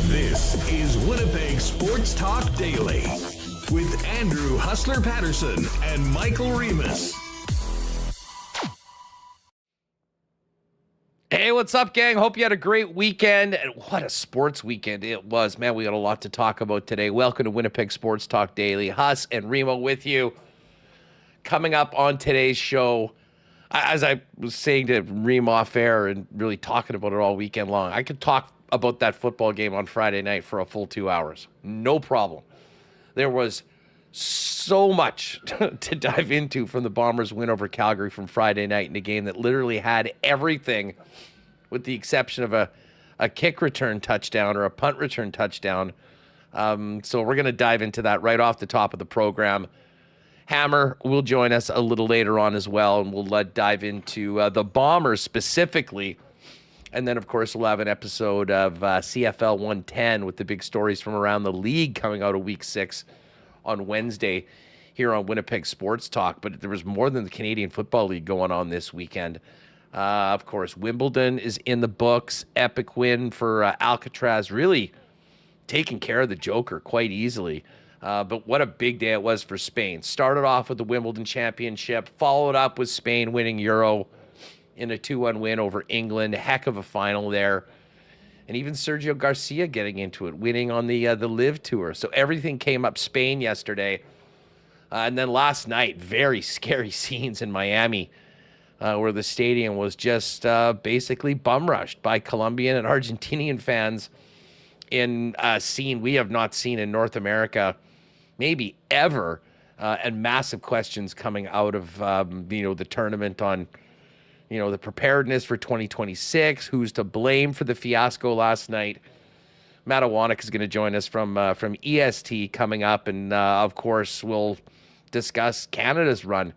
This is Winnipeg Sports Talk Daily with Andrew Hustler Paterson and Michael Remis. Hey, what's up, gang? Hope you had a great weekend. And what a sports weekend it was. Man, we got a lot to talk about today. Welcome to Winnipeg Sports Talk Daily. Huss and Remo with you. Coming up on today's show, as I was saying to Remo off air and really talking about it all weekend long, I could talk about that football game on Friday night for a full 2 hours. No problem. There was so much to dive into from the Bombers' win over Calgary from Friday night in a game that literally had everything with the exception of a kick return touchdown or a punt return touchdown. So we're going to dive into that right off the top of the program. Hammer will join us a little later on as well, and we'll dive into the Bombers specifically. And then, of course, we'll have an episode of CFL 110 with the big stories from around the league coming out of Week 6 on Wednesday here on Winnipeg Sports Talk. But there was more than the Canadian Football League going on this weekend. Of course, Wimbledon is in the books. Epic win for Alcatraz, really taking care of the Joker quite easily. But what a big day it was for Spain. Started off with the Wimbledon Championship, followed up with Spain winning Euro in a 2-1 win over England. Heck of a final there. And even Sergio Garcia getting into it, winning on the Live Tour. So everything came up Spain yesterday. And then last night, very scary scenes in Miami, where the stadium was just basically bum-rushed by Colombian and Argentinian fans in a scene we have not seen in North America, maybe ever, and massive questions coming out of the tournament on the preparedness for 2026, who's to blame for the fiasco last night. Matt Iwanyk is going to join us from EST coming up, and of course we'll discuss Canada's run,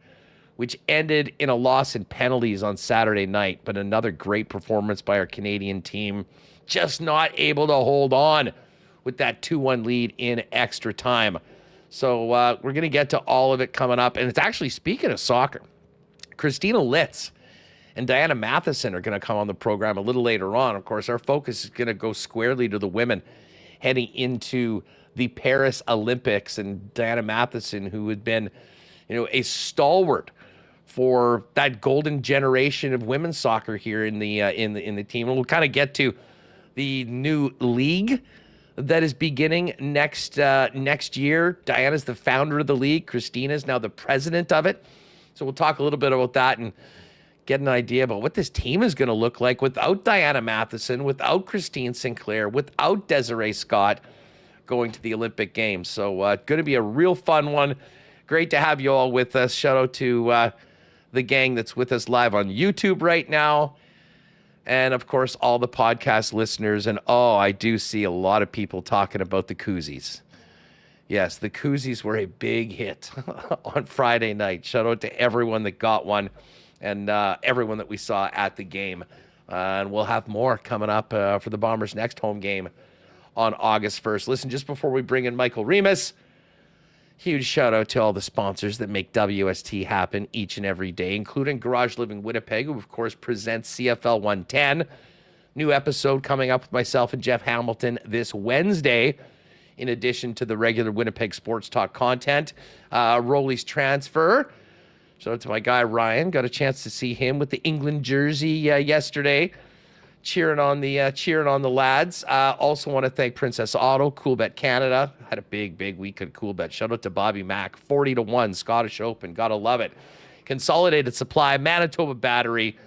which ended in a loss in penalties on Saturday night, but another great performance by our Canadian team, just not able to hold on with that 2-1 lead in extra time. So we're going to get to all of it coming up, and it's actually, speaking of soccer, Christina Litz and Diana Matheson are going to come on the program a little later on. Of course, our focus is going to go squarely to the women heading into the Paris Olympics. And Diana Matheson, who had been, a stalwart for that golden generation of women's soccer here in the team. And we'll kind of get to the new league that is beginning next year. Diana's the founder of the league. Christina is now the president of it. So we'll talk a little bit about that and get an idea about what this team is going to look like without Diana Matheson, without Christine Sinclair, without Desiree Scott going to the Olympic Games. So going to be a real fun one. Great to have you all with us. Shout out to the gang that's with us live on YouTube right now. And, of course, all the podcast listeners. And, I do see a lot of people talking about the koozies. Yes, the koozies were a big hit on Friday night. Shout out to everyone that got one. And everyone that we saw at the game. And we'll have more coming up for the Bombers' next home game on August 1st. Listen, just before we bring in Michael Remis, huge shout out to all the sponsors that make WST happen each and every day, including Garage Living Winnipeg, who, of course, presents CFL 110. New episode coming up with myself and Jeff Hamilton this Wednesday, in addition to the regular Winnipeg Sports Talk content. Rolly's transfer. Shout out to my guy, Ryan. Got a chance to see him with the England jersey yesterday, cheering on the lads. Also want to thank Princess Auto, Coolbet Canada. Had a big week at Coolbet. Shout out to Bobby Mack, 40-1 Scottish Open. Gotta love it. Consolidated Supply, Manitoba Battery,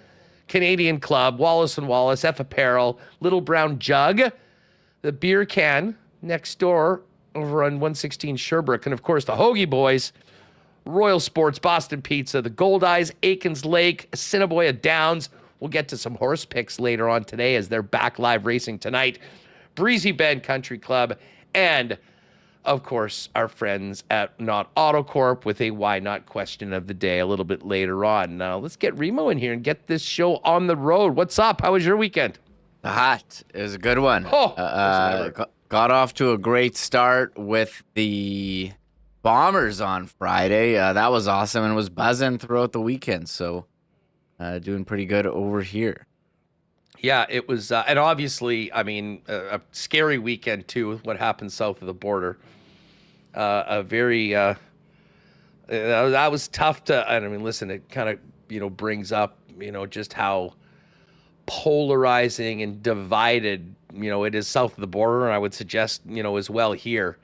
Canadian Club, Wallace & Wallace, F Apparel, Little Brown Jug, the beer can next door over on 116 Sherbrooke, and of course the Hoagie Boys Royal Sports, Boston Pizza, the Gold Eyes, Aikens Lake, Assiniboia Downs. We'll get to some horse picks later on today as they're back live racing tonight. Breezy Bend Country Club, and of course, our friends at Not AutoCorp with a why not question of the day a little bit later on. Now, let's get Remo in here and get this show on the road. What's up? How was your weekend? Hot. It was a good one. Got off to a great start with the Bombers on Friday. That was awesome and was buzzing throughout the weekend. So doing pretty good over here. Yeah, it was. And obviously, I mean, a scary weekend, too, with what happened south of the border. That was tough to, I mean, listen, it kind of, brings up, just how polarizing and divided, it is south of the border. And I would suggest, as well here.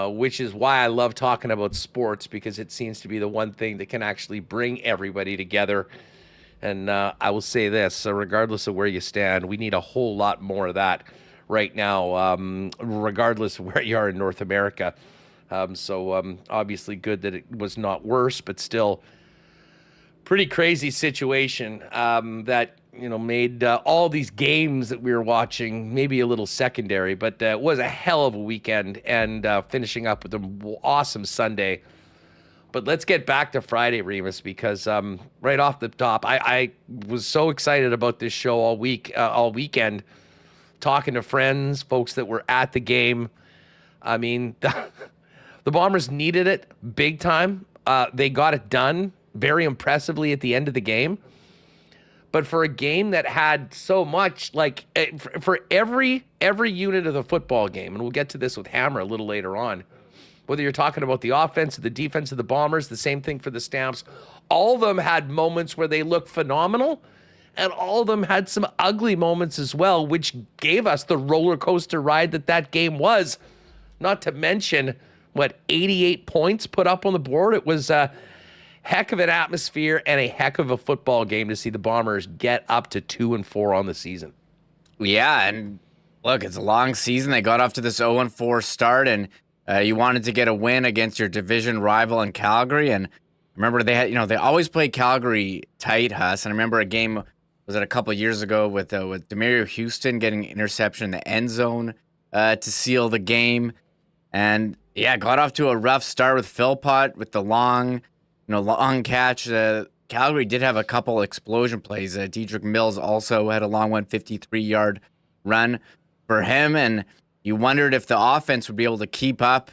Which is why I love talking about sports, because it seems to be the one thing that can actually bring everybody together. And I will say this, so regardless of where you stand, we need a whole lot more of that right now, regardless of where you are in North America. Obviously good that it was not worse, but still pretty crazy situation that made all these games that we were watching maybe a little secondary, but it was a hell of a weekend, and finishing up with an awesome Sunday. But let's get back to Friday, Remis, because right off the top, I was so excited about this show all weekend, talking to friends, folks that were at the game. I mean, the Bombers needed it big time. They got it done very impressively at the end of the game. But for a game that had so much, like for every unit of the football game, and we'll get to this with Hammer a little later on, whether you're talking about the offense or the defense of the Bombers, the same thing for the Stamps, all of them had moments where they looked phenomenal, and all of them had some ugly moments as well, which gave us the roller coaster ride that game was. Not to mention, 88 points put up on the board. It was heck of an atmosphere and a heck of a football game to see the Bombers get up to 2-4 on the season. Yeah, and look, it's a long season. They got off to this 0-4 start, and you wanted to get a win against your division rival in Calgary. And remember, they had, they always play Calgary tight, Huss. And I remember a game, was it a couple of years ago with Demario Houston getting an interception in the end zone to seal the game. And yeah, got off to a rough start with Philpott with the long catch. Calgary did have a couple explosion plays. Dedrick Mills also had a long one, 53-yard run for him. And you wondered if the offense would be able to keep up.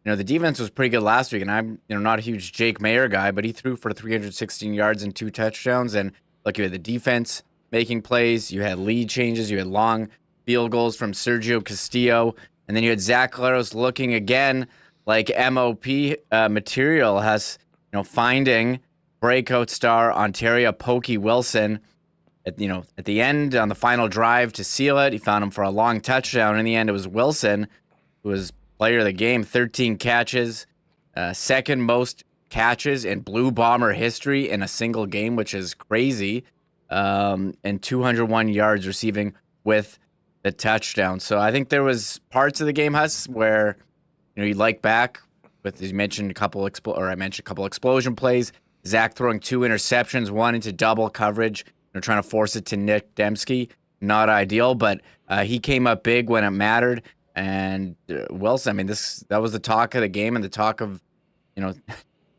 The defense was pretty good last week, and I'm not a huge Jake Mayer guy, but he threw for 316 yards and 2 touchdowns. And look, you had the defense making plays. You had lead changes. You had long field goals from Sergio Castillo. And then you had Zach Collaros looking again like MOP material, has finding breakout star Ontario Pokey Wilson at the end on the final drive to seal it. He found him for a long touchdown. In the end, it was Wilson who was player of the game, 13 catches, second most catches in Blue Bomber history in a single game, which is crazy, and 201 yards receiving with the touchdown. So I think there was parts of the game, Huss, where you like back with, as you mentioned, I mentioned a couple explosion plays. Zach throwing 2 interceptions, one into double coverage. Trying to force it to Nick Dembski. Not ideal, but he came up big when it mattered. And Wilson, I mean, that was the talk of the game, and the talk of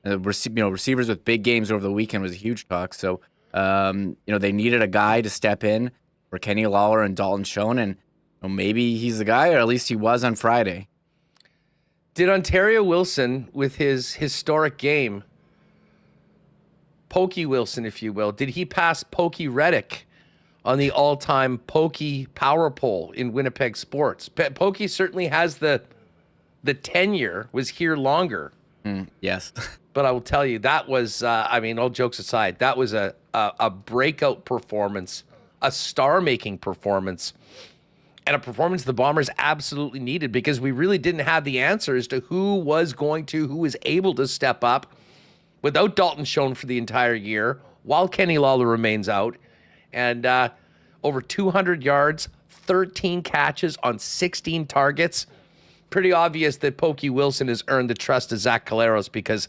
receivers with big games over the weekend was a huge talk. So they needed a guy to step in for Kenny Lawler and Dalton Schoen, and maybe he's the guy, or at least he was on Friday. Did Ontario Wilson, with his historic game, Pokey Wilson, if you will, did he pass Pokey Reddick on the all-time Pokey power poll in Winnipeg sports? Pokey certainly has the tenure, was here longer. Yes. But I will tell you, that was, all jokes aside, that was a breakout performance, a star-making performance, and a performance the Bombers absolutely needed, because we really didn't have the answers to who was able to step up without Dalton Schoen for the entire year, while Kenny Lawler remains out, and over 200 yards, 13 catches on 16 targets. Pretty obvious that Pokey Wilson has earned the trust of Zach Collaros, because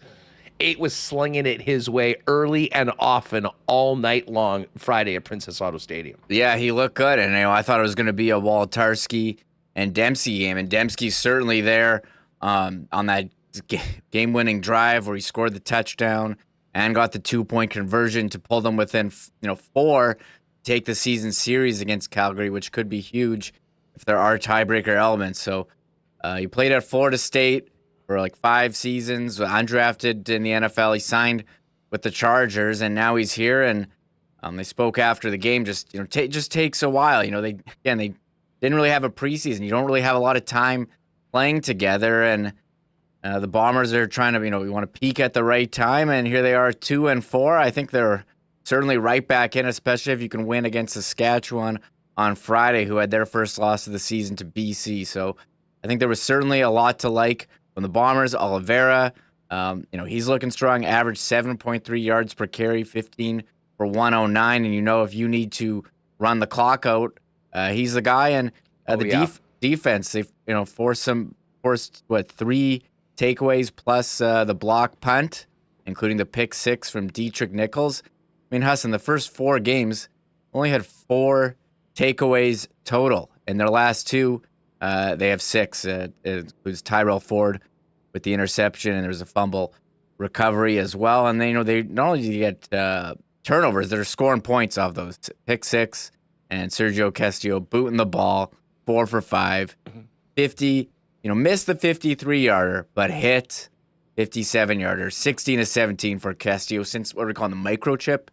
8 was slinging it his way early and often all night long Friday at Princess Auto Stadium. Yeah, he looked good, and I thought it was going to be a Waltarski and Dempsey game, and Dempsey's certainly there on that game-winning drive where he scored the touchdown and got the 2-point conversion to pull them within 4, take the season series against Calgary, which could be huge if there are tiebreaker elements. So he played at Florida State for like 5 seasons, undrafted in the NFL. He signed with the Chargers, and now he's here. And they spoke after the game. Just just takes a while. They didn't really have a preseason. You don't really have a lot of time playing together, and the Bombers are trying to we want to peak at the right time. And here they are, 2-4. I think they're certainly right back in, especially if you can win against Saskatchewan on Friday, who had their first loss of the season to BC. So I think there was certainly a lot to like from the Bombers. Oliveira, he's looking strong, average 7.3 yards per carry, 15 for 109. And if you need to run the clock out, he's the guy. And defense, they've forced 3 takeaways plus the block punt, including the pick 6 from Dietrich Nichols. Husson, the first 4 games only had 4 takeaways total. In their last 2, they have 6. It includes Tyrell Ford with the interception, and there's a fumble recovery as well. And they not only do you get turnovers, they're scoring points off those. Pick 6 and Sergio Castillo booting the ball 4 for 5, 50. Missed the 53-yarder, but hit 57-yarder, 16-17 for Castillo since what are we calling the microchip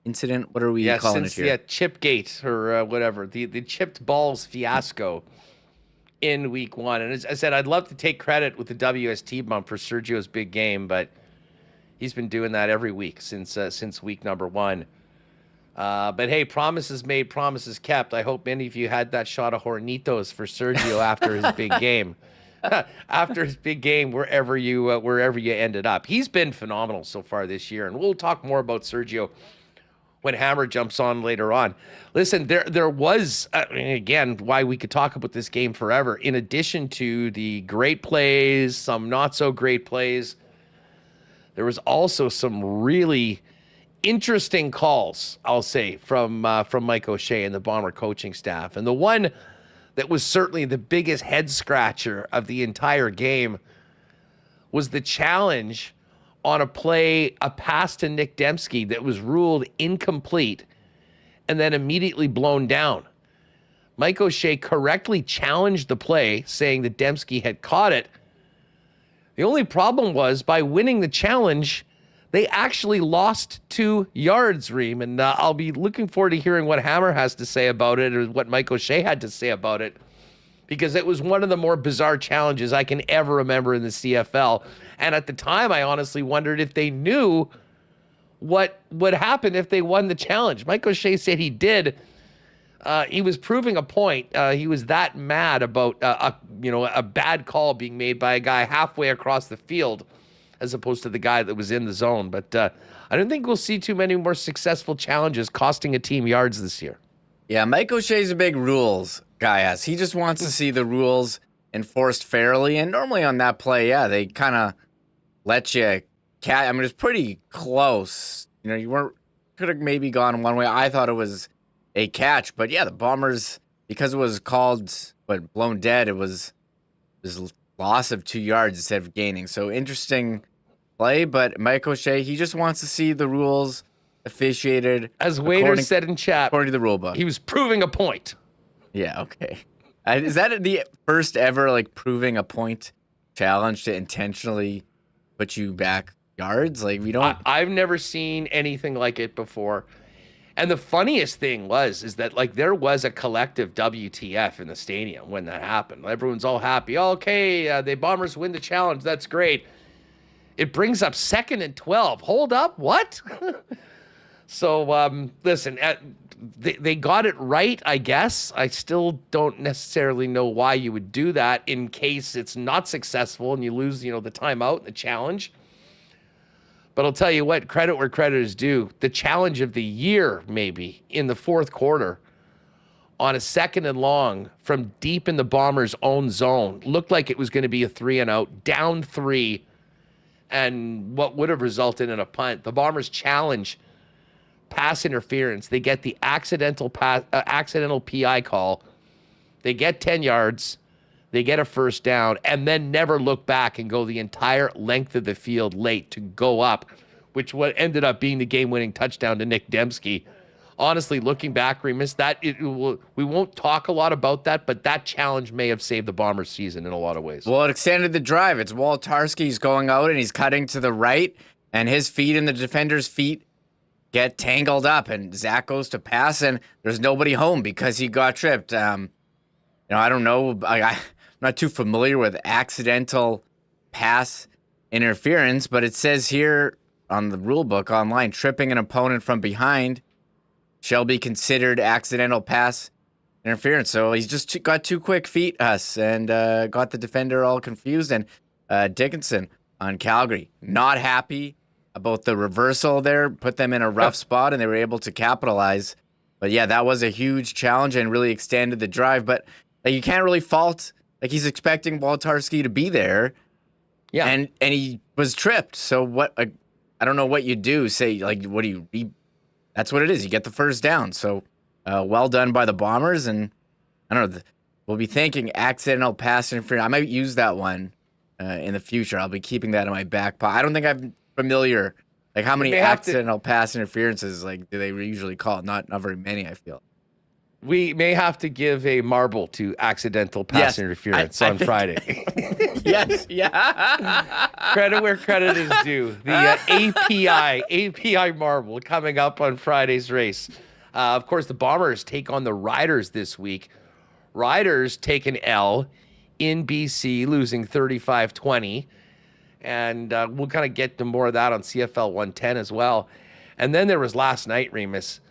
incident? What are we calling it here? Yeah, Chipgate or whatever, the chipped balls fiasco in week 1. And as I said, I'd love to take credit with the WST bump for Sergio's big game, but he's been doing that every week since week number 1. But hey, promises made, promises kept. I hope many of you had that shot of Hornitos for Sergio after his big game. After his big game, wherever you ended up. He's been phenomenal so far this year, and we'll talk more about Sergio when Hammer jumps on later on. Listen, there was, again, why we could talk about this game forever. In addition to the great plays, some not so great plays, there was also some really interesting calls, I'll say, from Mike O'Shea and the Bomber coaching staff. And the one that was certainly the biggest head scratcher of the entire game was the challenge on a pass to Nick Dembski that was ruled incomplete and then immediately blown down. Mike O'Shea correctly challenged the play, saying that Dembski had caught it. The only problem was, by winning the challenge, they actually lost 2 yards, Reem, and I'll be looking forward to hearing what Hammer has to say about it, or what Mike O'Shea had to say about it, because it was one of the more bizarre challenges I can ever remember in the CFL. And at the time, I honestly wondered if they knew what would happen if they won the challenge. Mike O'Shea said he did. He was proving a point. He was that mad about a bad call being made by a guy halfway across the field, as opposed to the guy that was in the zone. But I don't think we'll see too many more successful challenges costing a team yards this year. Yeah, Mike O'Shea's a big rules guy. He just wants to see the rules enforced fairly. And normally on that play, they kind of let you catch. I mean, it's pretty close. You could have maybe gone one way. I thought it was a catch. But yeah, the Bombers, because it was called blown dead, it was loss of 2 yards instead of gaining. So interesting play, but Mike O'Shea, he just wants to see the rules officiated. As Waiter said in chat, according to the rule book. He was proving a point. Yeah, okay. Is that the first ever proving a point challenge to intentionally put you back yards? We don't. I've never seen anything like it before. And the funniest thing is that there was a collective WTF in the stadium when that happened. Everyone's all happy. Okay, the Bombers win the challenge. That's great. It brings up 2nd and 12. Hold up, what? So listen, they got it right, I guess. I still don't necessarily know why you would do that in case it's not successful and you lose, the timeout, the challenge. But I'll tell you what, credit where credit is due. The challenge of the year, maybe, in the 4th quarter, on a 2nd and long from deep in the Bombers' own zone, looked like it was going to be a 3-and-out, down 3. and what would have resulted in a punt. The Bombers challenge pass interference. They get the accidental PI call. They get 10 yards. They get a first down, and then never look back and go the entire length of the field late to go up, which what ended up being the game-winning touchdown to Nick Dembski. Honestly, looking back, Remis, we won't talk a lot about that, but that challenge may have saved the Bombers' season in a lot of ways. Well, it extended the drive. It's Woltarski's going out, and he's cutting to the right, and his feet and the defender's feet get tangled up, and Zach goes to pass, and there's nobody home because he got tripped. I don't know. I'm not too familiar with accidental pass interference, but it says here on the rule book online, tripping an opponent from behind shall be considered accidental pass interference. So he's just got 2 quick feet, and got the defender all confused. And Dickinson on Calgary, not happy about the reversal there, put them in a rough spot, and they were able to capitalize. But yeah, that was a huge challenge and really extended the drive. But you can't really fault. He's expecting Woltarski to be there, yeah, and he was tripped. So what? I don't know what you do. Say what do you? That's what it is. You get the first down. So well done by the Bombers, and I don't know. We'll be thanking accidental pass interference. I might use that one in the future. I'll be keeping that in my back pocket. I don't think I'm familiar. How many accidental pass interferences do they usually call? Not very many. I feel. We may have to give a marble to accidental pass interference on Friday. Yes, yeah. Credit where credit is due. The API marble coming up on Friday's race. Of course, the Bombers take on the Riders this week. Riders take an L in BC, losing 35-20. And we'll kind of get to more of that on CFL 110 as well. And then there was last night, Remis.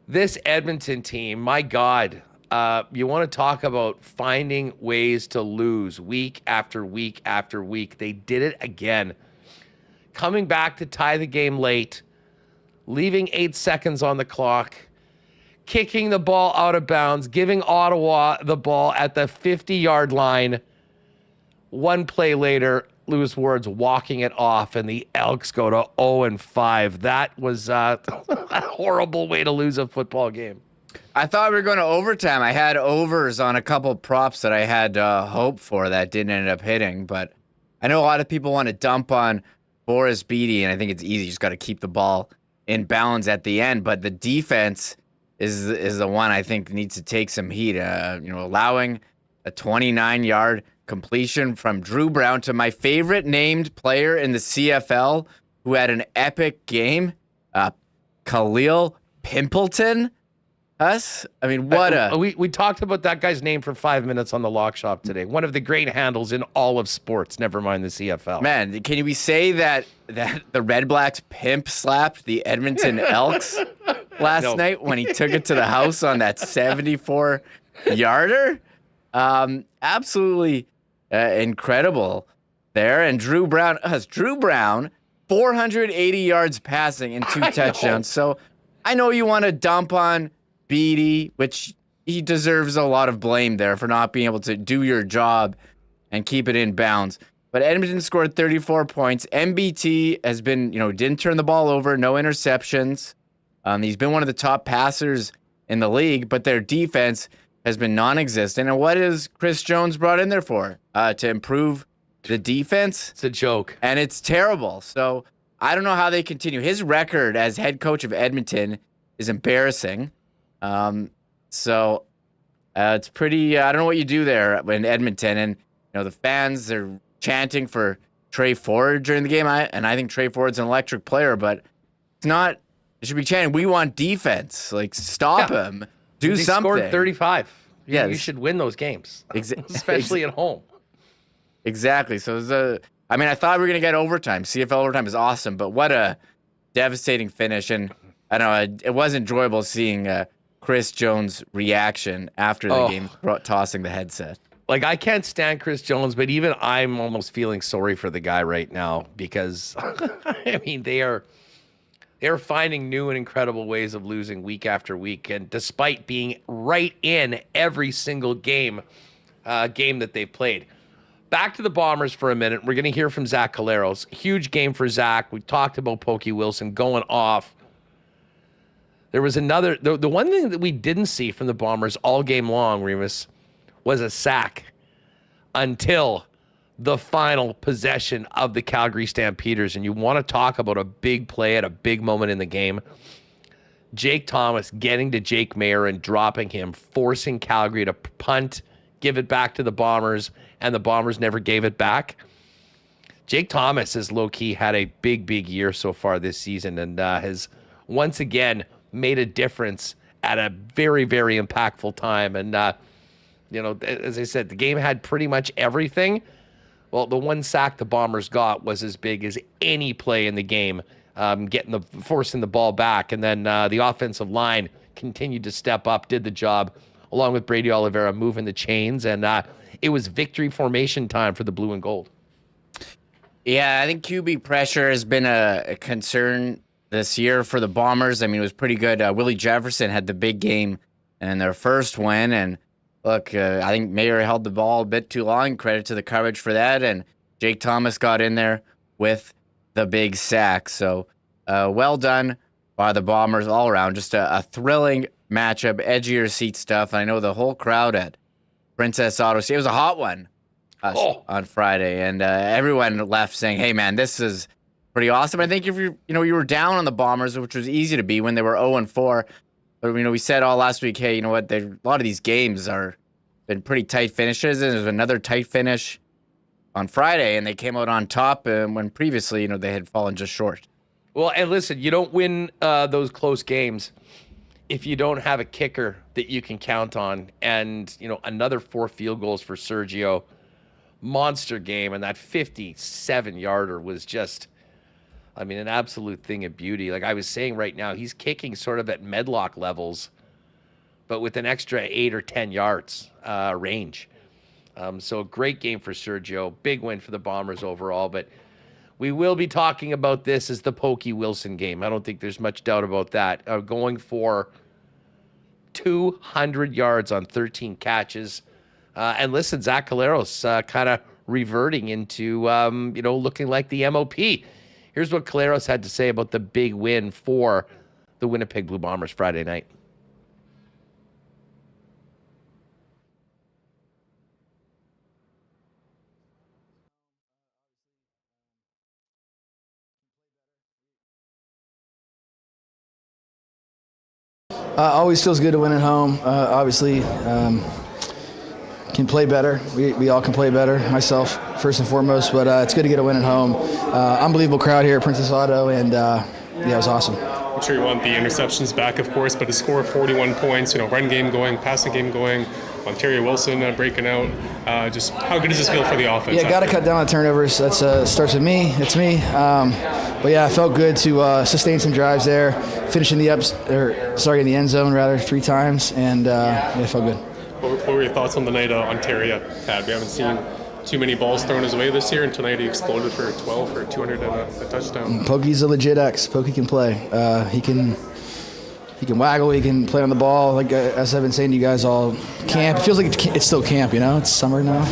This Edmonton team, my God, you want to talk about finding ways to lose week after week after week. They did it again. Coming back to tie the game late, leaving 8 seconds on the clock, kicking the ball out of bounds, giving Ottawa the ball at the 50-yard line. One play later, Lewis Ward's walking it off, and the Elks go to 0-5. That was a horrible way to lose a football game. I thought we were going to overtime. I had overs on a couple props that I had hope for that didn't end up hitting, but I know a lot of people want to dump on Boris Beatty, and I think it's easy. You just got to keep the ball in bounds at the end, but the defense is the one I think needs to take some heat. Allowing a 29-yard completion from Drew Brown to my favorite named player in the CFL who had an epic game, Khalil Pimpleton. We talked about that guy's name for 5 minutes on the Lock Shop today. One of the great handles in all of sports, never mind the CFL. Man, can we say that the Red Blacks pimp slapped the Edmonton Elks last night when he took it to the house on that 74-yarder? Absolutely incredible there. And Drew Brown, 480 yards passing and 2 touchdowns. So I know you want to dump on Beatty, which he deserves a lot of blame there for not being able to do your job and keep it in bounds. But Edmonton scored 34 points. MBT has been, didn't turn the ball over, no interceptions. He's been one of the top passers in the league, but their defense has been non-existent. And what is Chris Jones brought in there for? To improve the defense? It's a joke. And it's terrible. So I don't know how they continue. His record as head coach of Edmonton is embarrassing. It's pretty, I don't know what you do there in Edmonton. And, the fans, they're chanting for Trey Ford during the game. I think Trey Ford's an electric player, but it's not, it should be chanting, we want defense. Stop him. Do something. He scored 35. Yeah, you should win those games, especially at home. Exactly. So I thought we were going to get overtime. CFL overtime is awesome, but what a devastating finish. And I don't know, it was enjoyable seeing Chris Jones' reaction after the game, tossing the headset. I can't stand Chris Jones, but even I'm almost feeling sorry for the guy right now because, they're finding new and incredible ways of losing week after week. And despite being right in every single game that they've played. back to the Bombers for a minute. We're going to hear from Zach Collaros. Huge game for Zach. We talked about Pokey Wilson going off. There was another, the one thing that we didn't see from the Bombers all game long, Remis, was a sack until the final possession of the Calgary Stampeders. And you want to talk about a big play at a big moment in the game. Jake Thomas getting to Jake Mayer and dropping him, forcing Calgary to punt, give it back to the Bombers, and the Bombers never gave it back. Jake Thomas has low-key had a big year so far this season and has once again made a difference at a very impactful time. And, as I said, the game had pretty much everything. Well, the one sack the Bombers got was as big as any play in the game, forcing the ball back. And then the offensive line continued to step up, did the job, along with Brady Oliveira moving the chains. And it was victory formation time for the blue and gold. Yeah, I think QB pressure has been a concern this year for the Bombers. I mean, it was pretty good. Willie Jefferson had the big game in their first win. And look, I think Mayer held the ball a bit too long. Credit to the coverage for that. And Jake Thomas got in there with the big sack. So well done by the Bombers all around. Just a thrilling matchup, edge of your seat stuff. I know the whole crowd at Princess Auto. It was a hot one on Friday, and everyone left saying, "Hey, man, this is pretty awesome." I think if you were down on the Bombers, which was easy to be when they were 0-4, but we said all last week, hey, you know what? A lot of these games are been pretty tight finishes, and there's another tight finish on Friday, and they came out on top when previously, they had fallen just short. Well, and listen, you don't win those close games if you don't have a kicker that you can count on. And, another 4 field goals for Sergio. Monster game. And that 57-yarder was just, an absolute thing of beauty. Like I was saying right now, he's kicking sort of at Medlock levels, but with an extra 8 or 10 yards range. So a great game for Sergio. Big win for the Bombers overall. But we will be talking about this as the Pokey Wilson game. I don't think there's much doubt about that. Going for 200 yards on 13 catches. And listen, Zach Collaros kind of reverting into, looking like the MOP. Here's what Collaros had to say about the big win for the Winnipeg Blue Bombers Friday night. Always feels good to win at home. Obviously, can play better. We all can play better, myself first and foremost, but it's good to get a win at home. Unbelievable crowd here at Princess Auto, and it was awesome. I'm sure you want the interceptions back, of course, but a score of 41 points, run game going, passing game going, Ontario Wilson breaking out. Just how good does this feel for the offense? Yeah, got to cut down the turnovers. That starts with me. It's me. But yeah, it felt good to sustain some drives there, finishing in the end zone rather 3 times, and it felt good. What were your thoughts on the night Ontario had? We haven't seen too many balls thrown his way this year, and tonight he exploded for 12 for 200 and a touchdown. Pokey's a legit X. Pokey can play. He can waggle. He can play on the ball. Like as I've been saying to you guys all camp, it feels like it's still camp. It's summer now.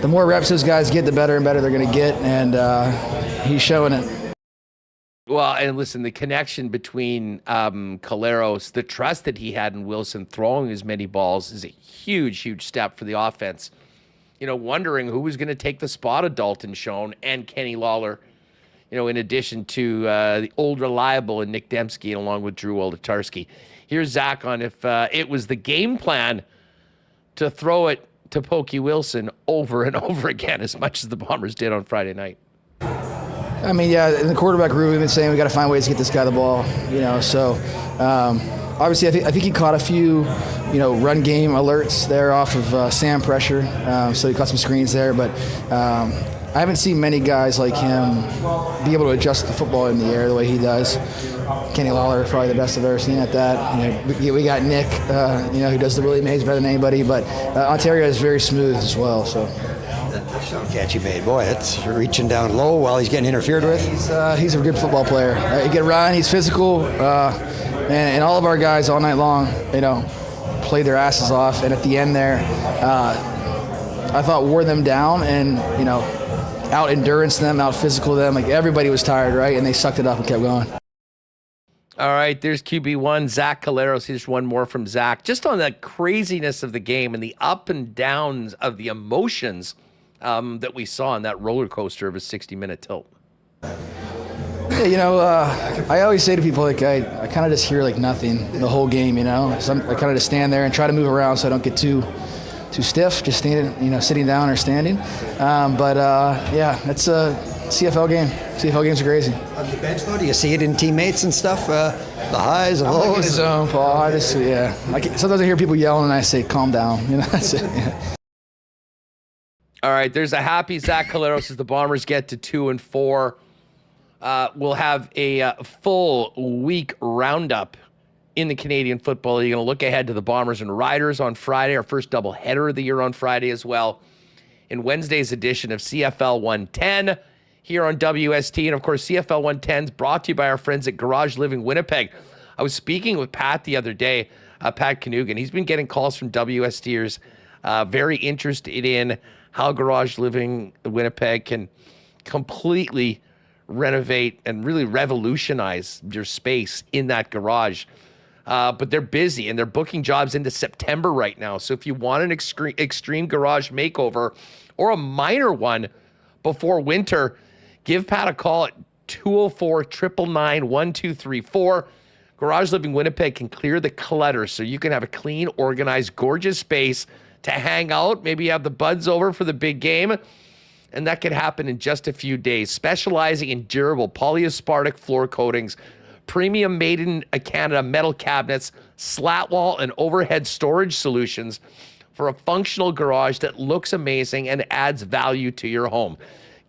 The more reps those guys get, the better and better they're going to get, and he's showing it. Well, and listen, the connection between Collaros, the trust that he had in Wilson throwing as many balls is a huge step for the offense. Wondering who was going to take the spot of Dalton Schoen and Kenny Lawler, in addition to the old reliable and Nick Dembski, along with Drew Olszewski. Here's Zach on if it was the game plan to throw it to Pokey Wilson over and over again, as much as the Bombers did on Friday night. In the quarterback room, we've been saying we got to find ways to get this guy the ball. So obviously, I think he caught a few, run game alerts there off of Sam pressure. So he caught some screens there, but I haven't seen many guys like him be able to adjust the football in the air the way he does. Kenny Lawler, probably the best I've ever seen at that. We got Nick, who does the Willie Mays better than anybody, but Ontario is very smooth as well. So. Some catch he made. Boy, it's reaching down low while he's getting interfered with. He's a good football player. He can run. He's physical, and all of our guys all night long, played their asses off. And at the end there, I thought wore them down and, out endurance them, out physical them. Like everybody was tired, right? And they sucked it up and kept going. All right, there's QB1, Zach Caleros. Here's one more from Zach. Just on the craziness of the game and the up and downs of the emotions that we saw on that roller coaster of a 60-minute tilt. Yeah, I always say to people, like, I kind of just hear, like, nothing the whole game, So I kind of just stand there and try to move around so I don't get too stiff, just standing, sitting down or standing. Yeah, it's a CFL game. CFL games are crazy. On the bench, though, do you see it in teammates and stuff? The highs and lows? I'm like in the zone, Paul. Sometimes I hear people yelling and I say, calm down. That's it. Yeah. All right, there's a happy Zach Caleros as the Bombers get to 2-4. We'll have a full week roundup in the Canadian Football League. You're going to look ahead to the Bombers and Riders on Friday, our first doubleheader of the year on Friday as well. In Wednesday's edition of CFL 110 here on WST. And, of course, CFL 110 is brought to you by our friends at Garage Living Winnipeg. I was speaking with Pat the other day, Pat Kanugan. He's been getting calls from WSTers very interested in how Garage Living Winnipeg can completely renovate and really revolutionize your space in that garage. But they're busy and they're booking jobs into September right now. So if you want an extreme garage makeover or a minor one before winter, give Pat a call at 204-999-1234. Garage Living Winnipeg can clear the clutter so you can have a clean, organized, gorgeous space to hang out. Maybe you have the buds over for the big game. And that can happen in just a few days. Specializing in durable polyaspartic floor coatings, premium made in Canada metal cabinets, slat wall and overhead storage solutions for a functional garage that looks amazing and adds value to your home.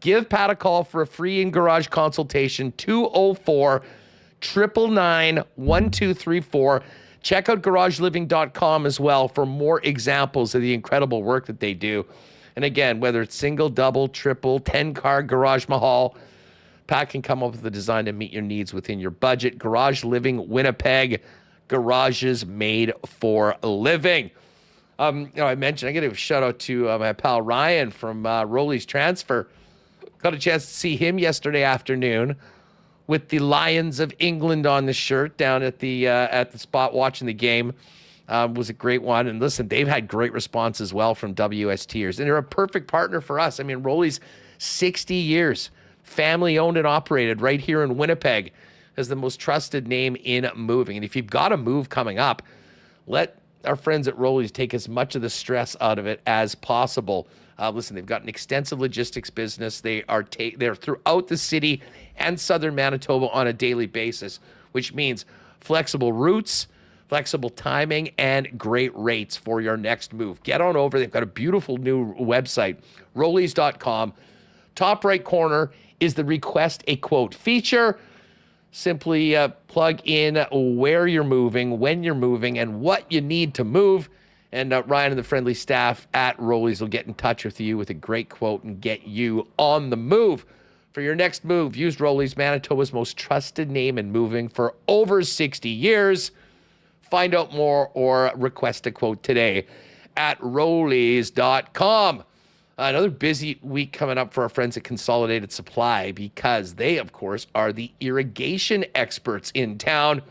Give Pat a call for a free in-garage consultation, 204-999-1234. Check out garageliving.com as well for more examples of the incredible work that they do. And again, whether it's single, double, triple, 10-car garage mahal, Pat can come up with a design to meet your needs within your budget. Garage Living Winnipeg, garages made for living. I mentioned, I got to give a shout out to my pal Ryan from Rolly's Transfer. Got a chance to see him yesterday afternoon with the Lions of England on the shirt down at the spot watching the game. Was a great one. And listen, they've had great response as well from WSTers. And they're a perfect partner for us. I mean, Rolly's 60 years, family owned and operated right here in Winnipeg as the most trusted name in moving. And if you've got a move coming up, let our friends at Rolly's take as much of the stress out of it as possible. Listen, they've got an extensive logistics business. They're throughout the city and southern Manitoba on a daily basis, which means flexible routes, flexible timing, and great rates for your next move. Get on over. They've got a beautiful new website, rollies.com. Top right corner is the Request a Quote feature. Simply plug in where you're moving, when you're moving, and what you need to move. And Ryan and the friendly staff at Rollies will get in touch with you with a great quote and get you on the move. For your next move, use Rollies, Manitoba's most trusted name in moving for over 60 years. Find out more or request a quote today at rollies.com. Another busy week coming up for our friends at Consolidated Supply because they, of course, are the irrigation experts in town,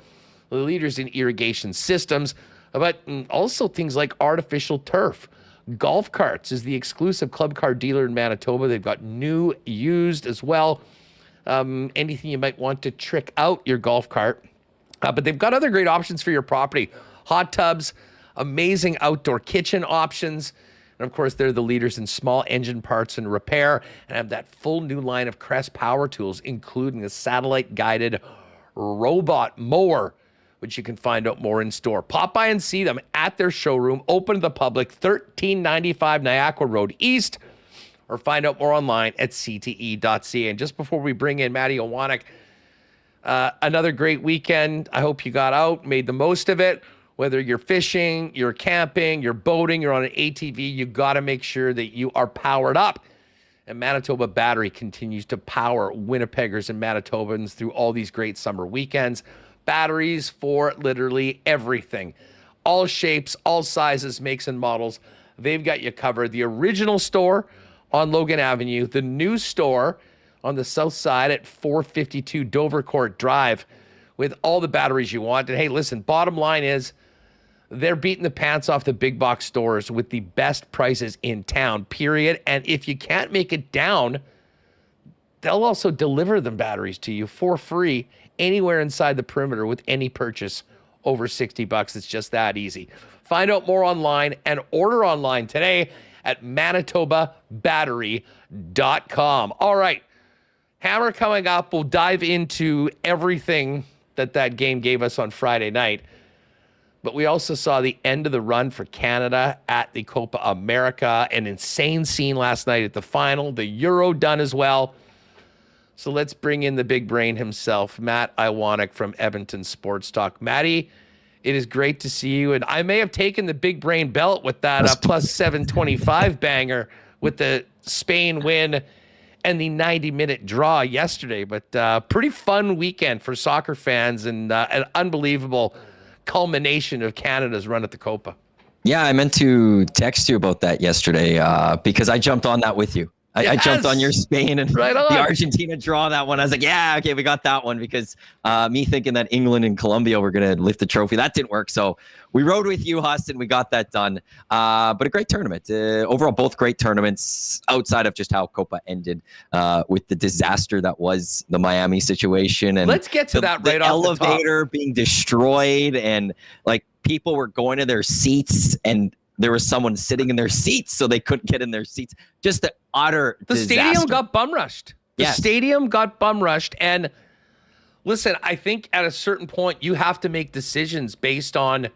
the leaders in irrigation systems, but also things like artificial turf. Golf Carts is the exclusive club car dealer in Manitoba. They've got new, used as well. Anything you might want to trick out your golf cart. But they've got other great options for your property. Hot tubs, amazing outdoor kitchen options. And of course, they're the leaders in small engine parts and repair and have that full new line of Crest power tools, including a satellite-guided robot mower, which you can find out more in store. Pop by and see them at their showroom, open to the public, 1395 Niagara Road East, or find out more online at cte.ca. And just before we bring in Matty Iwanyk, another great weekend. I hope you got out, made the most of it. Whether you're fishing, you're camping, you're boating, you're on an ATV, you got to make sure that you are powered up. And Manitoba Battery continues to power Winnipeggers and Manitobans through all these great summer weekends. Batteries for literally everything. All shapes, all sizes, makes and models. they've got you covered. The original store on Logan Avenue, the new store on the south side at 452 Dovercourt Drive with all the batteries you want. And hey, listen, bottom line is they're beating the pants off the big box stores with the best prices in town, period. And if you can't make it down, they'll also deliver the batteries to you for free anywhere inside the perimeter with any purchase over $60. It's just that easy. Find out more online and order online today at manitobabattery.com. All right, Hammer coming up. We'll dive into everything that game gave us on Friday night. But we also saw the end of the run for Canada at the Copa America. An insane scene last night at the final. The Euro done as well. So let's bring in the big brain himself, Matt Iwanyk from Edmonton Sports Talk. Matty, it is great to see you. And I may have taken the big brain belt with that plus 725 banger with the Spain win and the 90-minute draw yesterday. But pretty fun weekend for soccer fans and an unbelievable culmination of Canada's run at the Copa. Yeah, I meant to text you about that yesterday because I jumped on that with you. I jumped on your Spain and right the Argentina draw that one. I was like, yeah, okay, we got that one because me thinking that England and Colombia were going to lift the trophy. That didn't work. So we rode with you, Huston. We got that done. But a great tournament. Overall, both great tournaments outside of just how Copa ended with the disaster that was the Miami situation. And let's get to that right off the top. The elevator being destroyed and like people were going to their seats and there was someone sitting in their seats, so they couldn't get in their seats. Just the utter disaster. Stadium got bum rushed. The stadium got bum rushed. And listen, I think at a certain point, you have to make decisions based on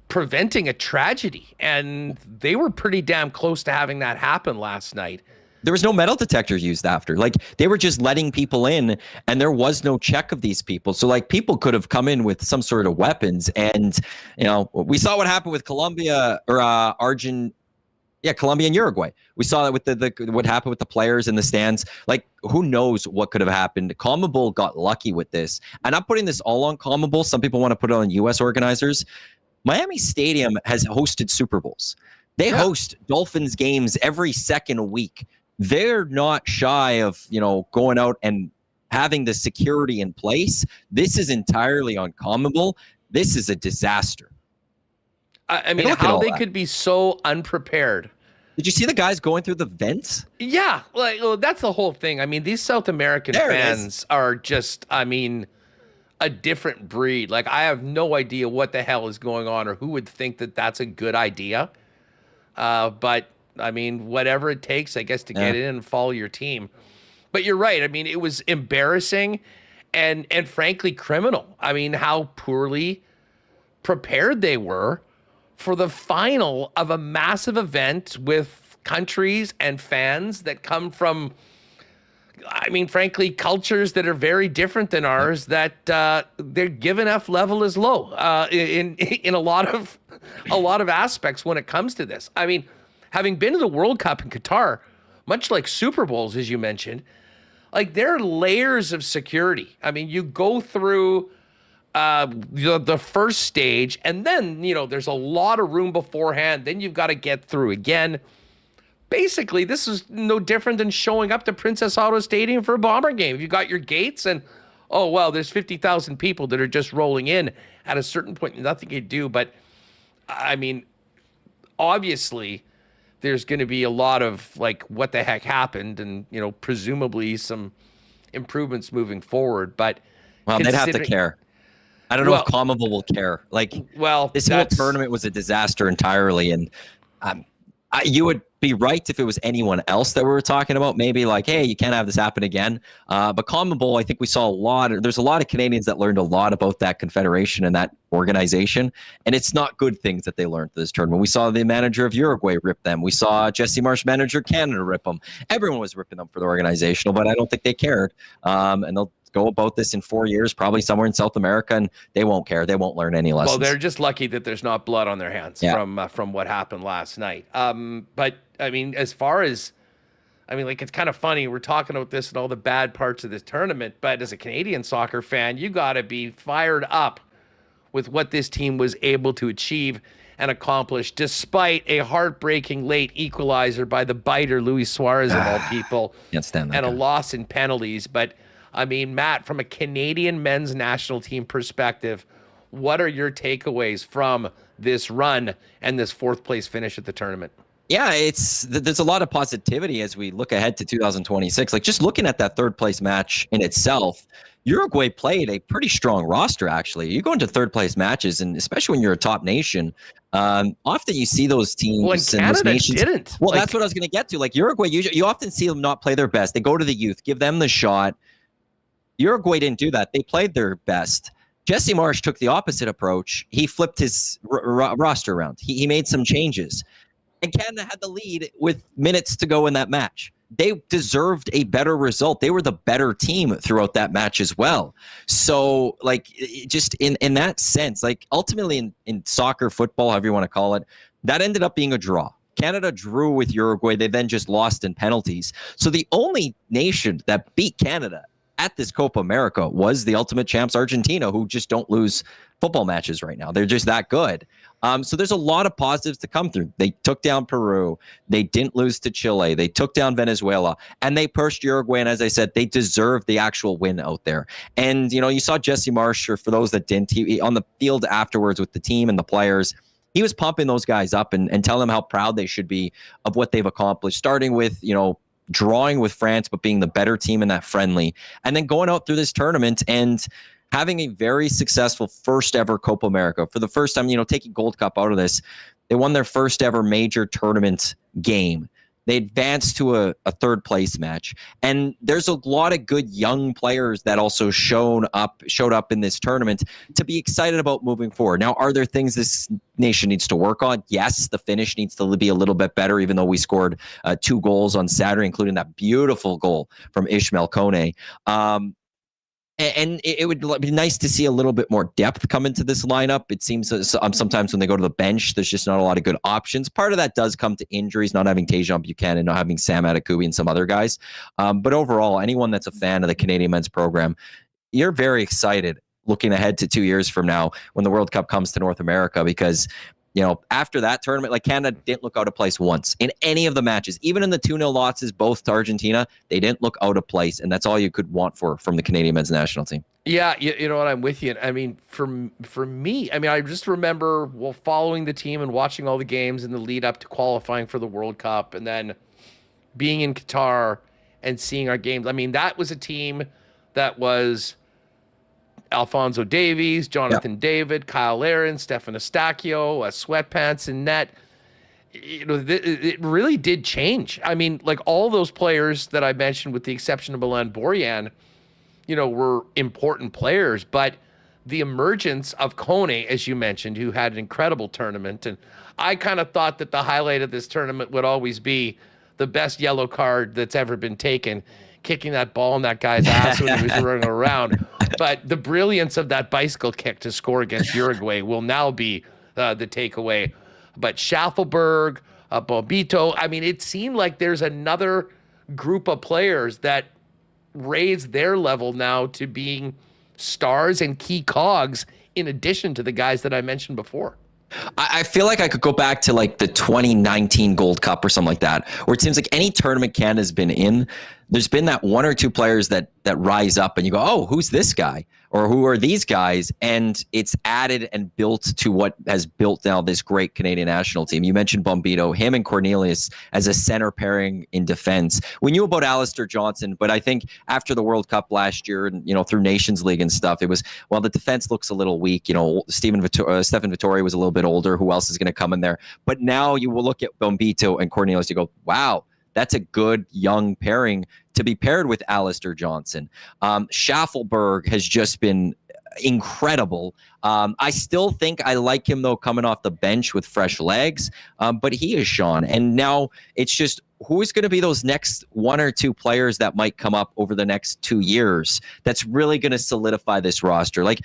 preventing a tragedy. And they were pretty damn close to having that happen last night. There was no metal detectors used after. Like, they were just letting people in, and there was no check of these people. So, like, people could have come in with some sort of weapons. And, you know, we saw what happened with Colombia or Colombia and Uruguay. We saw that with the what happened with the players in the stands. Like, who knows what could have happened? CONMEBOL got lucky with this. And I'm putting this all on CONMEBOL. Some people want to put it on U.S. organizers. Miami Stadium has hosted Super Bowls. They host Dolphins games every second week. They're not shy of, you know, going out and having the security in place. This is entirely on CONMEBOL. This is a disaster. I mean, how they could be so unprepared. Did you see the guys going through the vents? Yeah, like, well, that's the whole thing. I mean, these South American fans are just, I mean, a different breed. Like, I have no idea what the hell is going on or who would think that that's a good idea. But I mean, whatever it takes, I guess, to get in and follow your team. But you're right. I mean, it was embarrassing and frankly criminal. I mean, how poorly prepared they were for the final of a massive event with countries and fans that come from, I mean, frankly, cultures that are very different than ours, that their given F level is low in a lot of aspects when it comes to this. I mean, having been to the World Cup in Qatar, much like Super Bowls, as you mentioned, like, there are layers of security. I mean, you go through the first stage, and then, you know, there's a lot of room beforehand. Then you've got to get through again. Basically, this is no different than showing up to Princess Auto Stadium for a Bomber game. You've got your gates, and, oh, well, there's 50,000 people that are just rolling in at a certain point. Nothing you do. But, I mean, obviously, there's going to be a lot of, like, what the heck happened and, you know, presumably some improvements moving forward. But, well, they'd have to care. I don't know if CONMEBOL will care. Like, well, this whole tournament was a disaster entirely. And you would be right if it was anyone else that we were talking about. Maybe like, hey, you can't have this happen again. But CONMEBOL, I think we saw there's a lot of Canadians that learned a lot about that confederation and that organization. And it's not good things that they learned for this tournament. We saw the manager of Uruguay rip them. We saw Jesse Marsh, manager of Canada, rip them. Everyone was ripping them for the organizational, but I don't think they cared. And they'll go about this in 4 years, probably somewhere in South America, and they won't care. They won't learn any lessons. Well, they're just lucky that there's not blood on their hands from what happened last night. But I mean, as far as, I mean, like, it's kind of funny. We're talking about this and all the bad parts of this tournament, but as a Canadian soccer fan, you got to be fired up with what this team was able to achieve. and accomplished, despite a heartbreaking late equalizer by the biter Luis Suarez of all people, Can't stand that and guy. a loss in penalties. But I mean, Matt, from a Canadian men's national team perspective, what are your takeaways from this run and this fourth place finish at the tournament? Yeah, there's a lot of positivity as we look ahead to 2026. Like, just looking at that third place match in itself, Uruguay played a pretty strong roster, actually. You go into third place matches, and especially when you're a top nation, often you see those teams. Well, and Canada those nations, didn't. Well, that's what I was going to get to. Like, Uruguay, you often see them not play their best. They go to the youth, give them the shot. Uruguay didn't do that. They played their best. Jesse Marsch took the opposite approach. He flipped his roster around. He made some changes. And Canada had the lead with minutes to go in that match. They deserved a better result. They were the better team throughout that match as well. So, like, just in that sense, like, ultimately in soccer, football, however you want to call it, that ended up being a draw. Canada drew with Uruguay. They then just lost in penalties. So the only nation that beat Canada at this Copa America was the ultimate champs, Argentina, who just don't lose football matches right now. They're just that good. So there's a lot of positives to come through. They took down Peru. They didn't lose to Chile. They took down Venezuela, and they pushed Uruguay. And as I said, they deserved the actual win out there. And, you know, you saw Jesse Marsch, or for those that didn't, he on the field afterwards with the team and the players, he was pumping those guys up and telling them how proud they should be of what they've accomplished, starting with, you know, drawing with France, but being the better team in that friendly, and then going out through this tournament and having a very successful first ever Copa America. For the first time, you know, taking Gold Cup out of this, they won their first ever major tournament game. They advanced to a third place match. And there's a lot of good young players that also showed up in this tournament to be excited about moving forward. Now, are there things this nation needs to work on? Yes, the finish needs to be a little bit better, even though we scored 2 goals on Saturday, including that beautiful goal from Ishmael Kone. And it would be nice to see a little bit more depth come into this lineup. It seems sometimes when they go to the bench, there's just not a lot of good options. Part of that does come to injuries, not having Tejan Buchanan, not having Sam Adekubi and some other guys. But overall, anyone that's a fan of the Canadian men's program, you're very excited looking ahead to 2 years from now when the World Cup comes to North America, because, you know, after that tournament, like, Canada didn't look out of place once in any of the matches. Even in the 2-0 losses, both to Argentina, they didn't look out of place, and that's all you could want from the Canadian men's national team. Yeah, you know what, I'm with you. I mean, for me, I mean, I just remember following the team and watching all the games in the lead up to qualifying for the World Cup, and then being in Qatar and seeing our games. I mean, that was a team that was Alphonso Davies, Jonathan David, Kyle Larin, Stefan Eustachio, Sweatpants in net. You know, it really did change. I mean, like, all those players that I mentioned, with the exception of Milan Borjan, you know, were important players. But the emergence of Kone, as you mentioned, who had an incredible tournament, and I kind of thought that the highlight of this tournament would always be the best yellow card that's ever been taken, kicking that ball in that guy's ass when he was running around. But the brilliance of that bicycle kick to score against Uruguay will now be the takeaway. But Schaffelberg, Bombito, I mean, it seemed like there's another group of players that raised their level now to being stars and key cogs, in addition to the guys that I mentioned before. I feel like I could go back to, like, the 2019 Gold Cup or something like that, where it seems like any tournament Canada's been in, there's been that 1 or 2 players that rise up and you go, oh, who's this guy? Or who are these guys? And it's added and built to what has built now this great Canadian national team. You mentioned Bombito, him and Cornelius as a center pairing in defense. We knew about Alistair Johnson, but I think after the World Cup last year and, you know, through Nations League and stuff, it was, well, the defense looks a little weak. You know, Stephen Vittori was a little bit older. Who else is going to come in there? But now you will look at Bombito and Cornelius, you go, wow, that's a good young pairing to be paired with Alistair Johnson. Schaffelberg has just been incredible. I still think I like him, though, coming off the bench with fresh legs, but he is Sean. And now it's just, who is going to be those next 1 or 2 players that might come up over the next 2 years that's really going to solidify this roster? Like,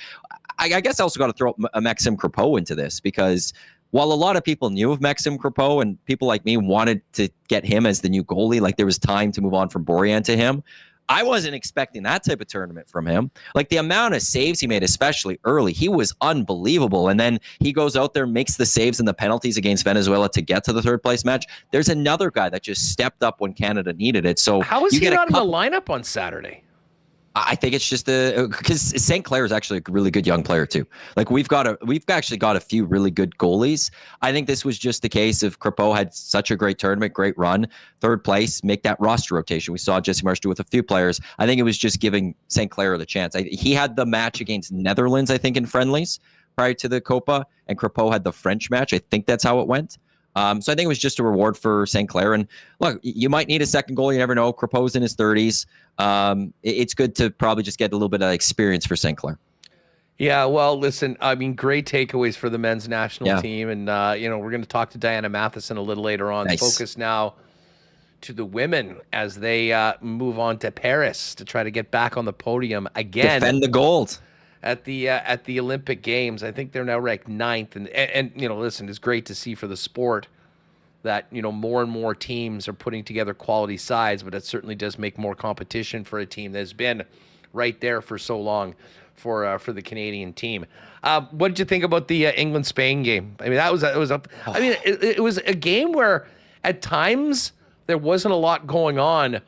I guess I also got to throw Maxime Crepeau into this, because while a lot of people knew of Maxime Crepeau and people like me wanted to get him as the new goalie, like, there was time to move on from Borjan to him, I wasn't expecting that type of tournament from him. Like the amount of saves he made, especially early, he was unbelievable. And then he goes out there, makes the saves and the penalties against Venezuela to get to the third place match. There's another guy that just stepped up when Canada needed it. So how is he not in the lineup on Saturday? I think it's just because St. Clair is actually a really good young player too. Like we've actually got a few really good goalies. I think this was just the case of Crépeau had such a great tournament, great run, third place, make that roster rotation. We saw Jesse Marsh do with a few players. I think it was just giving St. Clair the chance. He had the match against Netherlands, I think, in friendlies prior to the Copa, and Crépeau had the French match. I think that's how it went. So I think it was just a reward for St. Clair. And look, you might need a second goal. You never know. Crépeau's in his 30s. It's good to probably just get a little bit of experience for St. Clair. Yeah, well, listen, I mean, great takeaways for the men's national team. And, we're going to talk to Diana Matheson a little later on. Nice. Focus now to the women as they move on to Paris to try to get back on the podium again. Defend the gold. At the Olympic Games. I think they're now ranked 9th. And listen, it's great to see for the sport that, more and more teams are putting together quality sides, but it certainly does make more competition for a team that's been right there for so long for the Canadian team. What did you think about the England-Spain game? I mean, it was a game where at times there wasn't a lot going on,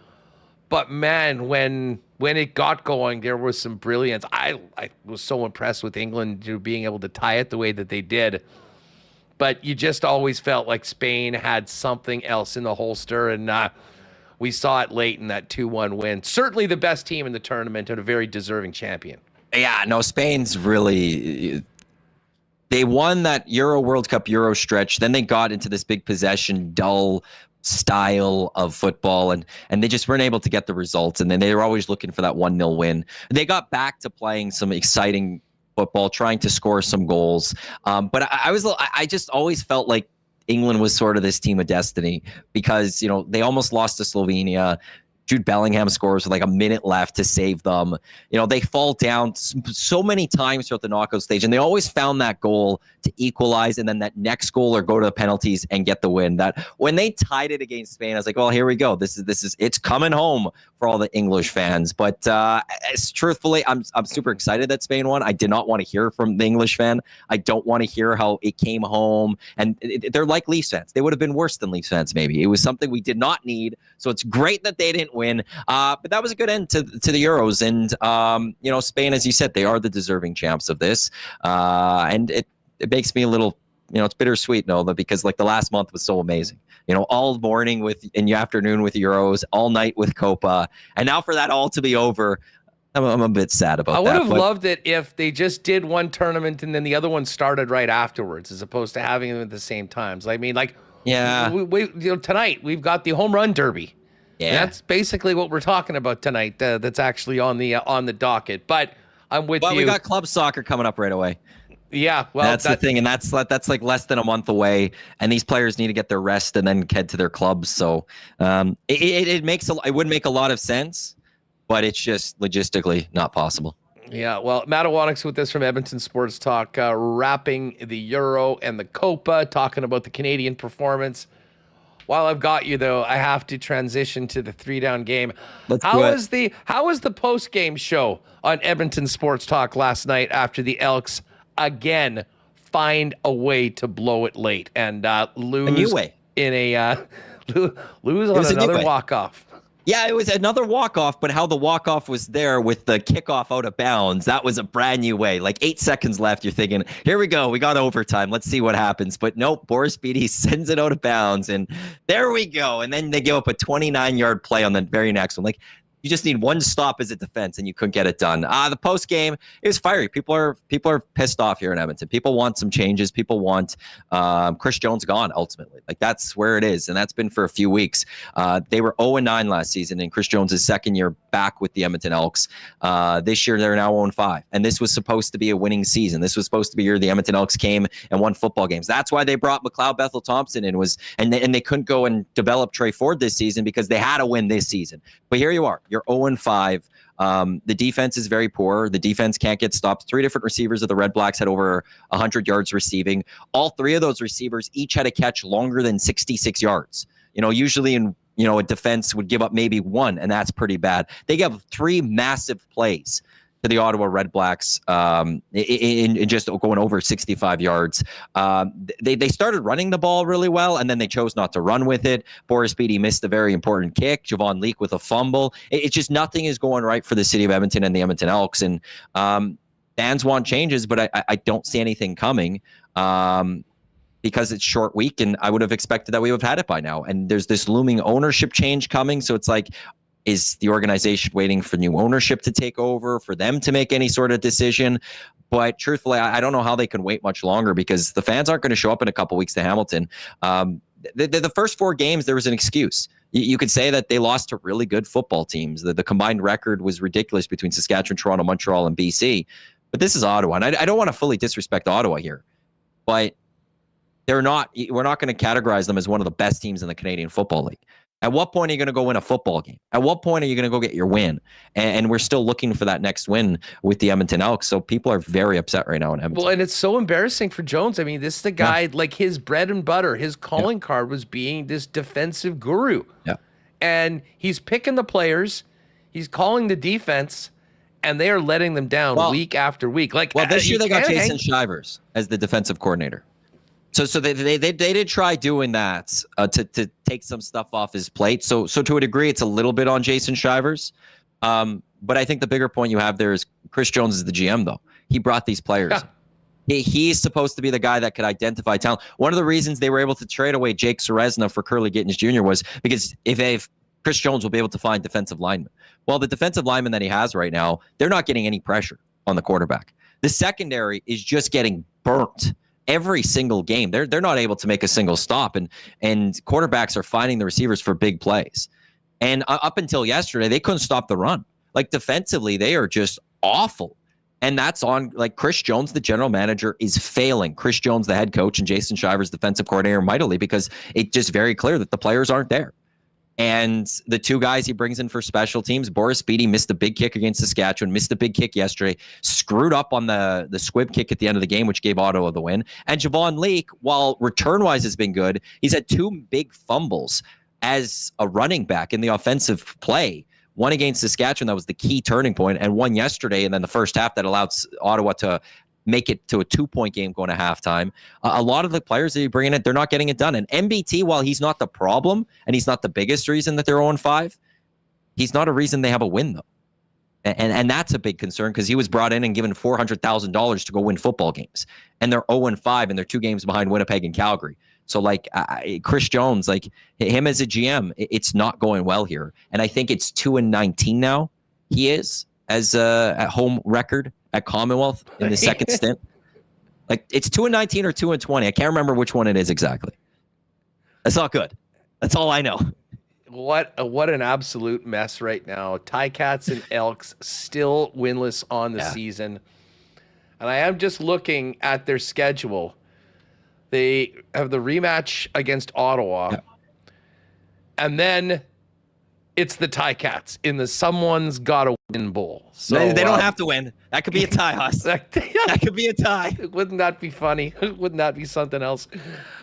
but man, when it got going, there was some brilliance. I was so impressed with England being able to tie it the way that they did. But you just always felt like Spain had something else in the holster, and we saw it late in that 2-1 win. Certainly the best team in the tournament and a very deserving champion. Yeah, no, Spain's really... They won that World Cup Euro stretch. Then they got into this big possession, dull style of football, and they just weren't able to get the results. And then they were always looking for that 1-0 win. They got back to playing some exciting football, trying to score some goals. But I just always felt like England was sort of this team of destiny because, they almost lost to Slovenia. Jude Bellingham scores with like a minute left to save them. They fall down so many times throughout the knockout stage, and they always found that goal to equalize, and then that next goal or go to the penalties and get the win. That when they tied it against Spain, I was like, well, here we go. This is it's coming home for all the English fans. But truthfully, I'm super excited that Spain won. I did not want to hear from the English fan. I don't want to hear how it came home. And they're like Leafs fans. They would have been worse than Leafs fans, maybe. It was something we did not need. So it's great that they didn't win. But that was a good end to the Euros. And, Spain, as you said, they are the deserving champs of this. And it makes me a little, it's bittersweet, Nola, because like the last month was so amazing. All morning in the afternoon with Euros, all night with Copa. And now for that all to be over, I'm a bit sad about that. I would have loved it if they just did one tournament and then the other one started right afterwards, as opposed to having them at the same times. I mean, yeah, tonight we've got the home run derby. Yeah, and that's basically what we're talking about tonight. That's actually on the docket. But I'm with you. Well, we got club soccer coming up right away. Yeah, well, that's the thing, and that's like less than a month away, and these players need to get their rest and then head to their clubs. So it would make a lot of sense, but it's just logistically not possible. Yeah, well, Matt Iwanyk's with us from Edmonton Sports Talk, wrapping the Euro and the Copa, talking about the Canadian performance. While I've got you, though, I have to transition to the 3-down game. How was the post-game show on Edmonton Sports Talk last night after the Elks again find a way to blow it late and lose a new way. Lose on another walk-off? Yeah, it was another walk-off, but how the walk-off was there with the kickoff out of bounds, that was a brand new way. Like 8 seconds left, you're thinking, here we go, we got overtime, let's see what happens. But nope, Boris Beatty sends it out of bounds, and there we go. And then they give up a 29-yard play on the very next one. Like, you just need one stop as a defense, and you couldn't get it done. The post game, it was fiery. People are pissed off here in Edmonton. People want some changes. People want Chris Jones gone. Ultimately, like that's where it is, and that's been for a few weeks. They were 0-9 last season, in Chris Jones' second year back with the Edmonton Elks. This year they're now 0-5, and this was supposed to be a winning season. This was supposed to be year the Edmonton Elks came and won football games. That's why they brought McLeod Bethel Thompson in, and they couldn't go and develop Trey Ford this season because they had to win this season. But here you are. You're 0-5. The defense is very poor. The defense can't get stopped. 3 different receivers of the Red Blacks had over 100 yards receiving. All 3 of those receivers each had a catch longer than 66 yards. Usually in a defense would give up maybe one, and that's pretty bad. They gave 3 massive plays to the Ottawa Red Blacks in just going over 65 yards. They started running the ball really well, and then they chose not to run with it. Boris Beattie missed a very important kick. Javon Leake with a fumble. It's just nothing is going right for the city of Edmonton and the Edmonton Elks. And fans want changes, but I don't see anything coming because it's short week, and I would have expected that we would have had it by now. And there's this looming ownership change coming, so it's like, is the organization waiting for new ownership to take over, for them to make any sort of decision? But truthfully, I don't know how they can wait much longer because the fans aren't going to show up in a couple weeks to Hamilton. The first 4 games, there was an excuse. You could say that they lost to really good football teams. The combined record was ridiculous between Saskatchewan, Toronto, Montreal, and BC. But this is Ottawa, and I don't want to fully disrespect Ottawa here, but we're not going to categorize them as one of the best teams in the Canadian Football League. At what point are you going to go win a football game? At what point are you going to go get your win? And we're still looking for that next win with the Edmonton Elks. So people are very upset right now in Edmonton. Well, and it's so embarrassing for Jones. I mean, this is the guy, like his bread and butter, his calling card was being this defensive guru. Yeah. And he's picking the players, he's calling the defense, and they are letting them down week after week. This year they got Jason Shivers as the defensive coordinator. So they did try doing that to take some stuff off his plate. So to a degree, it's a little bit on Jason Shivers. But I think the bigger point you have there is Chris Jones is the GM, though. He brought these players. Yeah. He's supposed to be the guy that could identify talent. One of the reasons they were able to trade away Jake Serezna for Curly Gittins Jr. was because if Chris Jones will be able to find defensive linemen. Well, the defensive linemen that he has right now, they're not getting any pressure on the quarterback. The secondary is just getting burnt every single game. They're not able to make a single stop, and quarterbacks are finding the receivers for big plays. And up until yesterday, they couldn't stop the run. Like defensively, they are just awful. And that's on Chris Jones, the general manager, is failing. Chris Jones, the head coach, and Jason Shivers, defensive coordinator, mightily, because it's just very clear that the players aren't there. And the 2 guys he brings in for special teams, Boris Beattie missed a big kick against Saskatchewan, missed a big kick yesterday, screwed up on the squib kick at the end of the game, which gave Ottawa the win. And Javon Leake, while return-wise has been good, he's had 2 big fumbles as a running back in the offensive play. One against Saskatchewan, that was the key turning point, and one yesterday, and then the first half that allowed Ottawa to make it to a 2-point game going to halftime. A lot of the players that you bring in, they're not getting it done. And MBT, while he's not the problem and he's not the biggest reason that they're 0-5, he's not a reason they have a win, though. And that's a big concern because he was brought in and given $400,000 to go win football games. And they're 0-5 and they're 2 games behind Winnipeg and Calgary. So Chris Jones, him as a GM, it's not going well here. And I think it's 2-19 now. He is as at home record at Commonwealth in the second stint. It's 2-19 or 2-20. I can't remember which one it is exactly. That's not good. That's all I know. What an absolute mess right now. Ticats and Elks still winless on the season. And I am just looking at their schedule. They have the rematch against Ottawa. Yeah. And then it's the Ticats in the Someone's Gotta Win Bowl. So they don't have to win. That could be a tie, Huss. That could be a tie. Wouldn't that be funny? Wouldn't that be something else?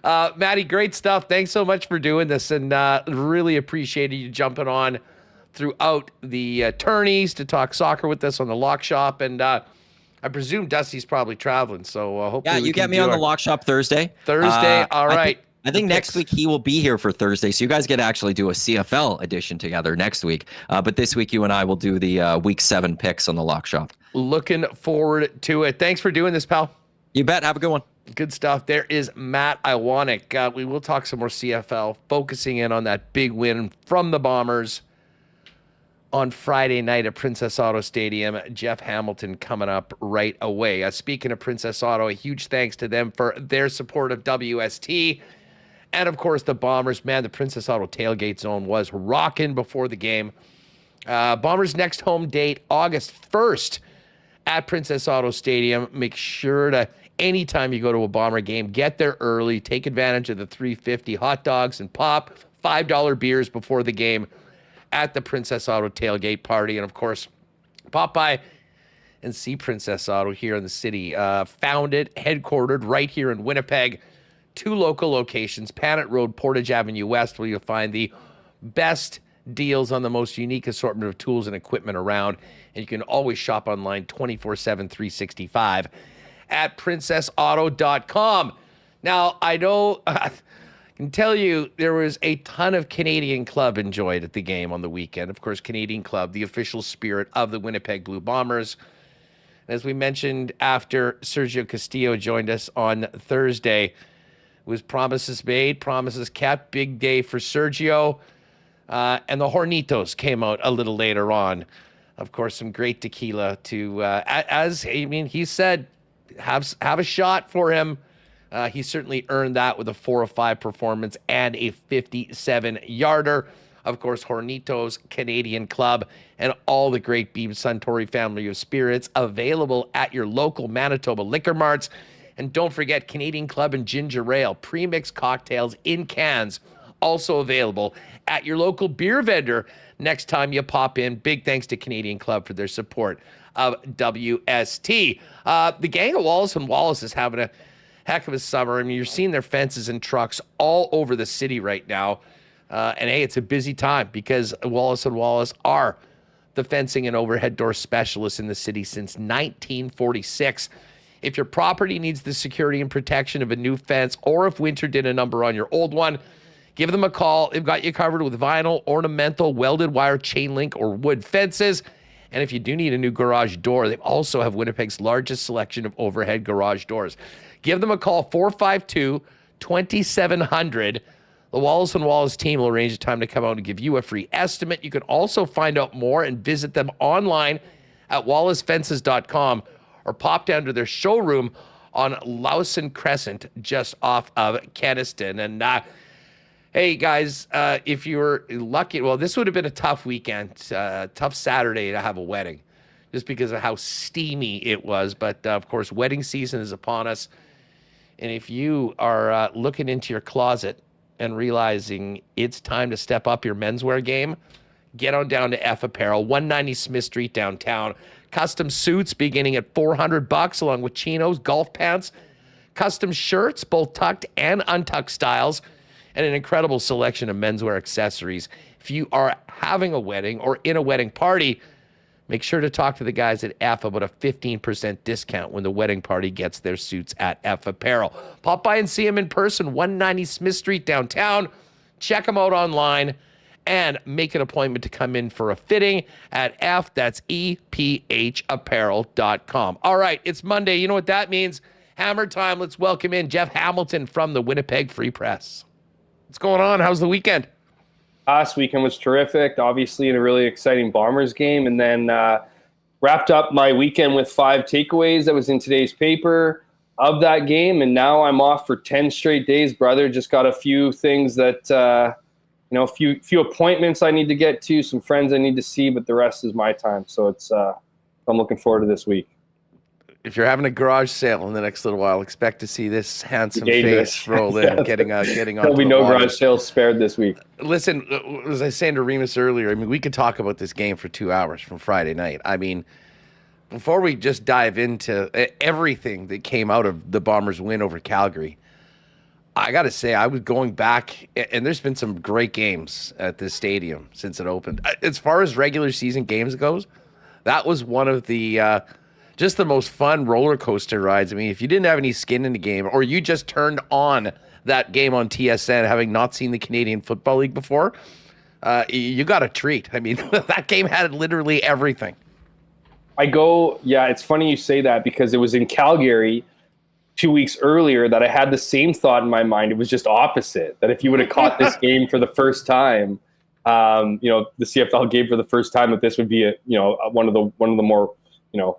Maddie, great stuff. Thanks so much for doing this, and really appreciated you jumping on throughout the tourneys to talk soccer with us on the Lock Shop. And I presume Dusty's probably traveling, so hopefully you get me on the Lock Shop Thursday. All right. I think next week he will be here for Thursday, so you guys get to actually do a CFL edition together next week. But this week you and I will do the Week 7 picks on the Lock Shop. Looking forward to it. Thanks for doing this, pal. You bet. Have a good one. Good stuff. There is Matt Iwanyk. We will talk some more CFL, focusing in on that big win from the Bombers on Friday night at Princess Auto Stadium. Jeff Hamilton coming up right away. Speaking of Princess Auto, a huge thanks to them for their support of WST. And, of course, the Bombers. Man, the Princess Auto tailgate zone was rocking before the game. Bombers' next home date, August 1st at Princess Auto Stadium. Make sure to, anytime you go to a Bomber game, get there early. Take advantage of the $3.50 hot dogs and pop, $5 beers before the game at the Princess Auto tailgate party. And, of course, pop by and see Princess Auto here in the city. Founded, headquartered right here in Winnipeg. 2 local locations, Panet Road, Portage Avenue West, where you'll find the best deals on the most unique assortment of tools and equipment around. And you can always shop online 24/7, 365 at princessauto.com. Now, I know, I can tell you there was a ton of Canadian Club enjoyed at the game on the weekend. Of course, Canadian Club, the official spirit of the Winnipeg Blue Bombers. As we mentioned after Sergio Castillo joined us on Thursday, it was promises made, promises kept. Big day for Sergio. And the Hornitos came out a little later on. Of course, some great tequila to, he said, have a shot for him. He certainly earned that with a 4 of 5 performance and a 57-yarder. Of course, Hornitos, Canadian Club, and all the great Beam Suntory family of spirits available at your local Manitoba liquor marts. And don't forget Canadian Club and Ginger Ale, pre-mixed cocktails in cans, also available at your local beer vendor next time you pop in. Big thanks to Canadian Club for their support of WST. The gang of Wallace and Wallace is having a heck of a summer. I mean, you're seeing their fences and trucks all over the city right now. And hey, it's a busy time because Wallace and Wallace are the fencing and overhead door specialists in the city since 1946. If your property needs the security and protection of a new fence, or if winter did a number on your old one, give them a call. They've got you covered with vinyl, ornamental, welded wire, chain link, or wood fences. And if you do need a new garage door, they also have Winnipeg's largest selection of overhead garage doors. Give them a call, 452-2700. The Wallace & Wallace team will arrange a time to come out and give you a free estimate. You can also find out more and visit them online at wallacefences.com or pop down to their showroom on Lawson Crescent just off of Keniston. And hey, guys, if you were lucky, well, this would have been a tough weekend, tough Saturday to have a wedding just because of how steamy it was. But, of course, wedding season is upon us. And if you are looking into your closet and realizing it's time to step up your menswear game, get on down to F Apparel, 190 Smith Street downtown. Custom suits beginning at $400 along with chinos, golf pants, custom shirts, both tucked and untucked styles, and an incredible selection of menswear accessories. If you are having a wedding or in a wedding party, make sure to talk to the guys at F about a 15% discount when the wedding party gets their suits at F Apparel. Pop by and see them in person, 190 Smith Street downtown. Check them out online and make an appointment to come in for a fitting at F. That's EPHapparel.com. All right, it's Monday. You know what that means? Hammer time. Let's welcome in Jeff Hamilton from the Winnipeg Free Press. What's going on? How's the weekend? Last weekend was terrific, obviously in a really exciting Bombers game, and then wrapped up my weekend with 5 takeaways that was in today's paper of that game, and now I'm off for 10 straight days, brother. Just got a few things that, a few appointments I need to get to, some friends I need to see, but the rest is my time. So it's I'm looking forward to this week. If you're having a garage sale in the next little while, expect to see this handsome face roll in, getting on. There'll be no garage sales spared this week. Listen, as I was saying to Remis earlier, I mean, we could talk about this game for 2 hours from Friday night. I mean, before we just dive into everything that came out of the Bombers' win over Calgary, I got to say, I was going back, and there's been some great games at this stadium since it opened. As far as regular season games goes, that was one of the just the most fun roller coaster rides. I mean, if you didn't have any skin in the game, or you just turned on that game on TSN, having not seen the Canadian Football League before, you got a treat. I mean, that game had literally everything. It's funny you say that because it was in Calgary 2 weeks earlier that I had the same thought in my mind. It was just opposite, that if you would have caught this game for the first time, the CFL game for the first time, that this would be one of the more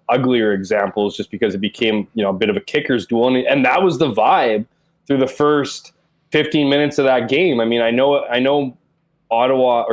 uglier examples, just because it became, a bit of a kicker's duel. And that was the vibe through the first 15 minutes of that game. I mean, I know Ottawa,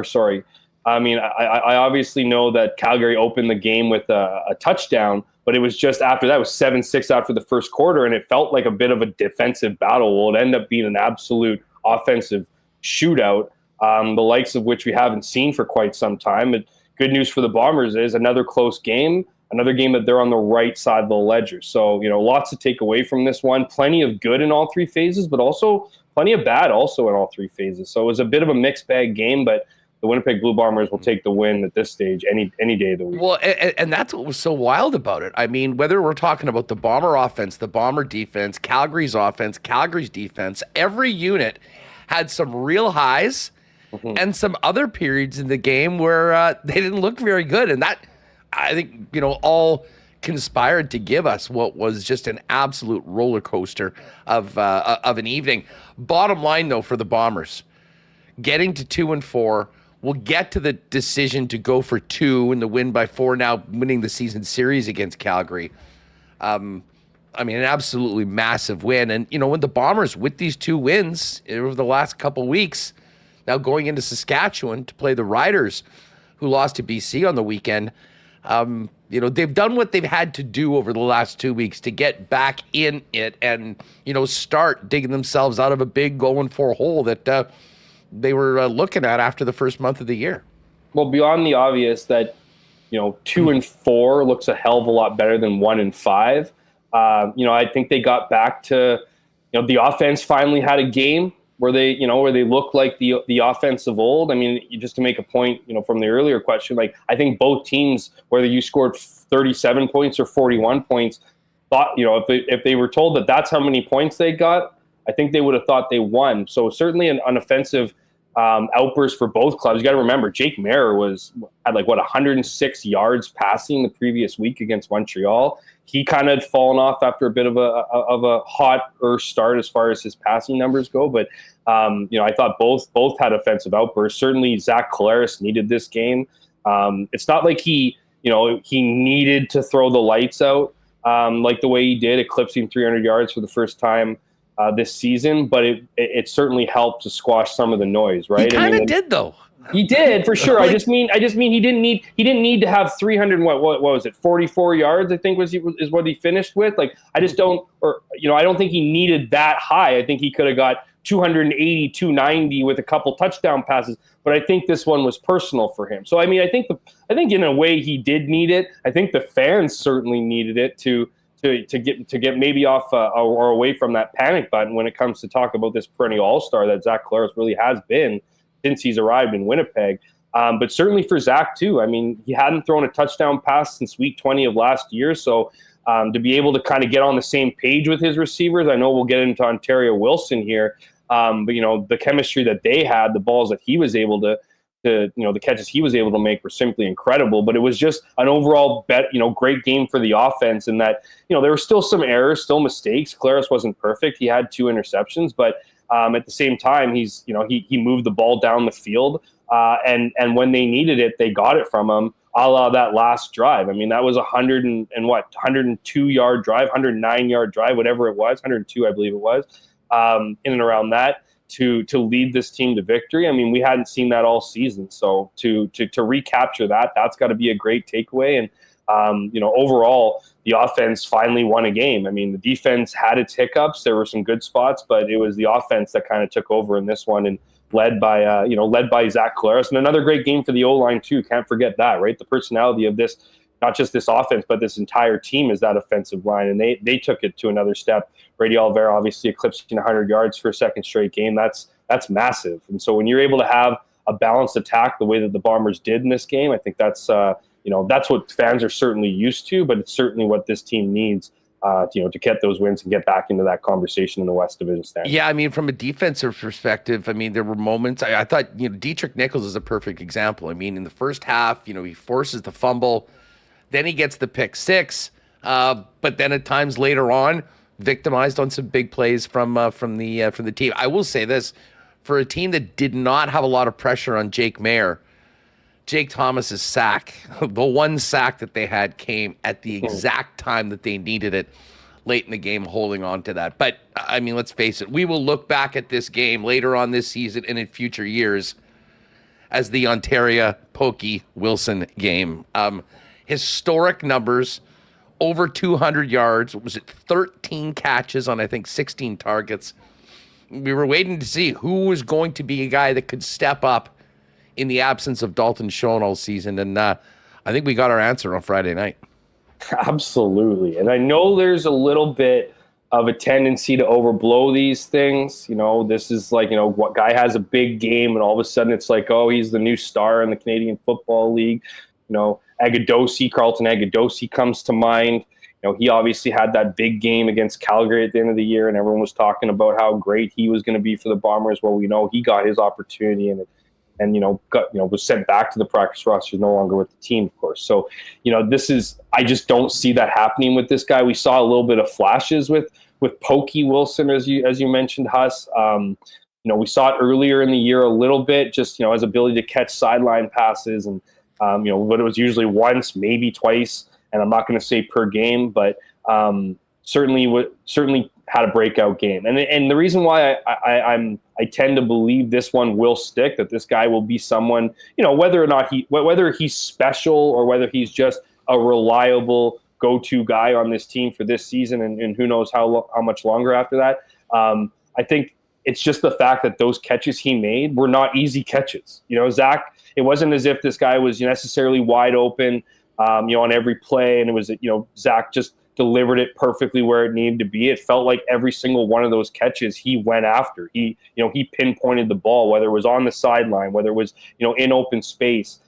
I obviously know that Calgary opened the game with a touchdown, but it was just after that. It was 7-6 after the first quarter, and it felt like a bit of a defensive battle. Well, it ended up being an absolute offensive shootout, the likes of which we haven't seen for quite some time. But good news for the Bombers is another close game, another game that they're on the right side of the ledger. So, lots to take away from this one. Plenty of good in all 3 phases, but also plenty of bad also in all 3 phases. So it was a bit of a mixed bag game, but the Winnipeg Blue Bombers will take the win at this stage any day of the week. Well, and that's what was so wild about it. I mean, whether we're talking about the Bomber offense, the Bomber defense, Calgary's offense, Calgary's defense, every unit had some real highs and some other periods in the game where they didn't look very good. And that, I think, all conspired to give us what was just an absolute roller coaster of an evening. Bottom line, though, for the Bombers, getting to 2-4, we'll get to the decision to go for 2 and the win by 4, now winning the season series against Calgary. I mean, an absolutely massive win. And, when the Bombers, with these 2 wins over the last couple weeks, now going into Saskatchewan to play the Riders, who lost to BC on the weekend, they've done what they've had to do over the last 2 weeks to get back in it and, start digging themselves out of a big 0-4 hole that they were looking at after the first month of the year. Well, beyond the obvious that, 2-4 looks a hell of a lot better than 1-5. I think they got back to, the offense finally had a game where they look like the offense of old. I mean, just to make a point, from the earlier question, like I think both teams, whether you scored 37 points or 41 points, thought, if they were told that that's how many points they got, I think they would have thought they won. So certainly an offensive outburst for both clubs. You got to remember, Jake Maier had 106 yards passing the previous week against Montreal. He kind of had fallen off after a bit of a hotter start as far as his passing numbers go. But I thought both had offensive outbursts. Certainly, Zach Collaros needed this game. It's not like he needed to throw the lights out like the way he did, eclipsing 300 yards for the first time this season. But it certainly helped to squash some of the noise, right? He kind of did, though. He did, for sure. I just mean he didn't need to have 300 what was it, 44 yards, I think is what he finished with. Like I don't think he needed that high. I think he could have got 280, 290 with a couple touchdown passes, but I think this one was personal for him. So I mean, I think in a way he did need it. I think the fans certainly needed it to get maybe off or away from that panic button when it comes to talk about this perennial all-star that Zach Collaros really has been since he's arrived in Winnipeg. But certainly for Zach too. I mean, he hadn't thrown a touchdown pass since week 20 of last year. So to be able to kind of get on the same page with his receivers, I know we'll get into Ontario Wilson here. But the chemistry that they had, the balls that he was able to the catches he was able to make were simply incredible. But it was just an overall great game for the offense, and that, there were still some errors, still mistakes. Collaros wasn't perfect. He had 2 interceptions, but at the same time, he moved the ball down the field, and when they needed it, they got it from him. A la that last drive. I mean, that was 102 yard drive, 109 yard drive, whatever it was, 102, I believe it was, in and around that to lead this team to victory. I mean, we hadn't seen that all season, so to recapture that's got to be a great takeaway. And overall, the offense finally won a game. I mean, the defense had its hiccups. There were some good spots, but it was the offense that kind of took over in this one, and led by Zach Collaros. And another great game for the O-line too. Can't forget that, right? The personality of this, not just this offense, but this entire team is that offensive line. And they took it to another step. Brady Oliveira obviously eclipsing 100 yards for a second straight game. That's massive. And so when you're able to have a balanced attack the way that the Bombers did in this game, I think that's what fans are certainly used to, but it's certainly what this team needs to get those wins and get back into that conversation in the West Division standings. Yeah, I mean, from a defensive perspective, I mean, there were moments. I thought, Dietrich Nichols is a perfect example. I mean, in the first half, he forces the fumble, then he gets the pick 6, but then at times later on, victimized on some big plays from the team. I will say this, for a team that did not have a lot of pressure on Jake Maier, Jake Thomas's sack, the one sack that they had, came at the exact time that they needed it late in the game, holding on to that. But, I mean, let's face it, we will look back at this game later on this season and in future years as the Ontario Pokey Wilson game. Historic numbers, over 200 yards. Was it 13 catches on, I think, 16 targets? We were waiting to see who was going to be a guy that could step up in the absence of Dalton Schoen all season. And I think we got our answer on Friday night. Absolutely. And I know there's a little bit of a tendency to overblow these things. This is like, what guy has a big game and all of a sudden it's like, oh, he's the new star in the Canadian Football League. Carlton Agadosi comes to mind. He obviously had that big game against Calgary at the end of the year, and everyone was talking about how great he was going to be for the Bombers. Well, we know he got his opportunity and was sent back to the practice roster, no longer with the team, of course. So, I just don't see that happening with this guy. We saw a little bit of flashes with Pokey Wilson, as you mentioned, Huss. We saw it earlier in the year a little bit, just, his ability to catch sideline passes and, but it was usually once, maybe twice. And I'm not going to say per game, but certainly had a breakout game. And the reason why I tend to believe this one will stick, that this guy will be someone, whether he's special or whether he's just a reliable go-to guy on this team for this season, and who knows how much longer after that. I think it's just the fact that those catches he made were not easy catches. Zach, it wasn't as if this guy was necessarily wide open, on every play, and it was, Zach just delivered it perfectly where it needed to be. It felt like every single one of those catches he went after. He pinpointed the ball, whether it was on the sideline, whether it was, in open space.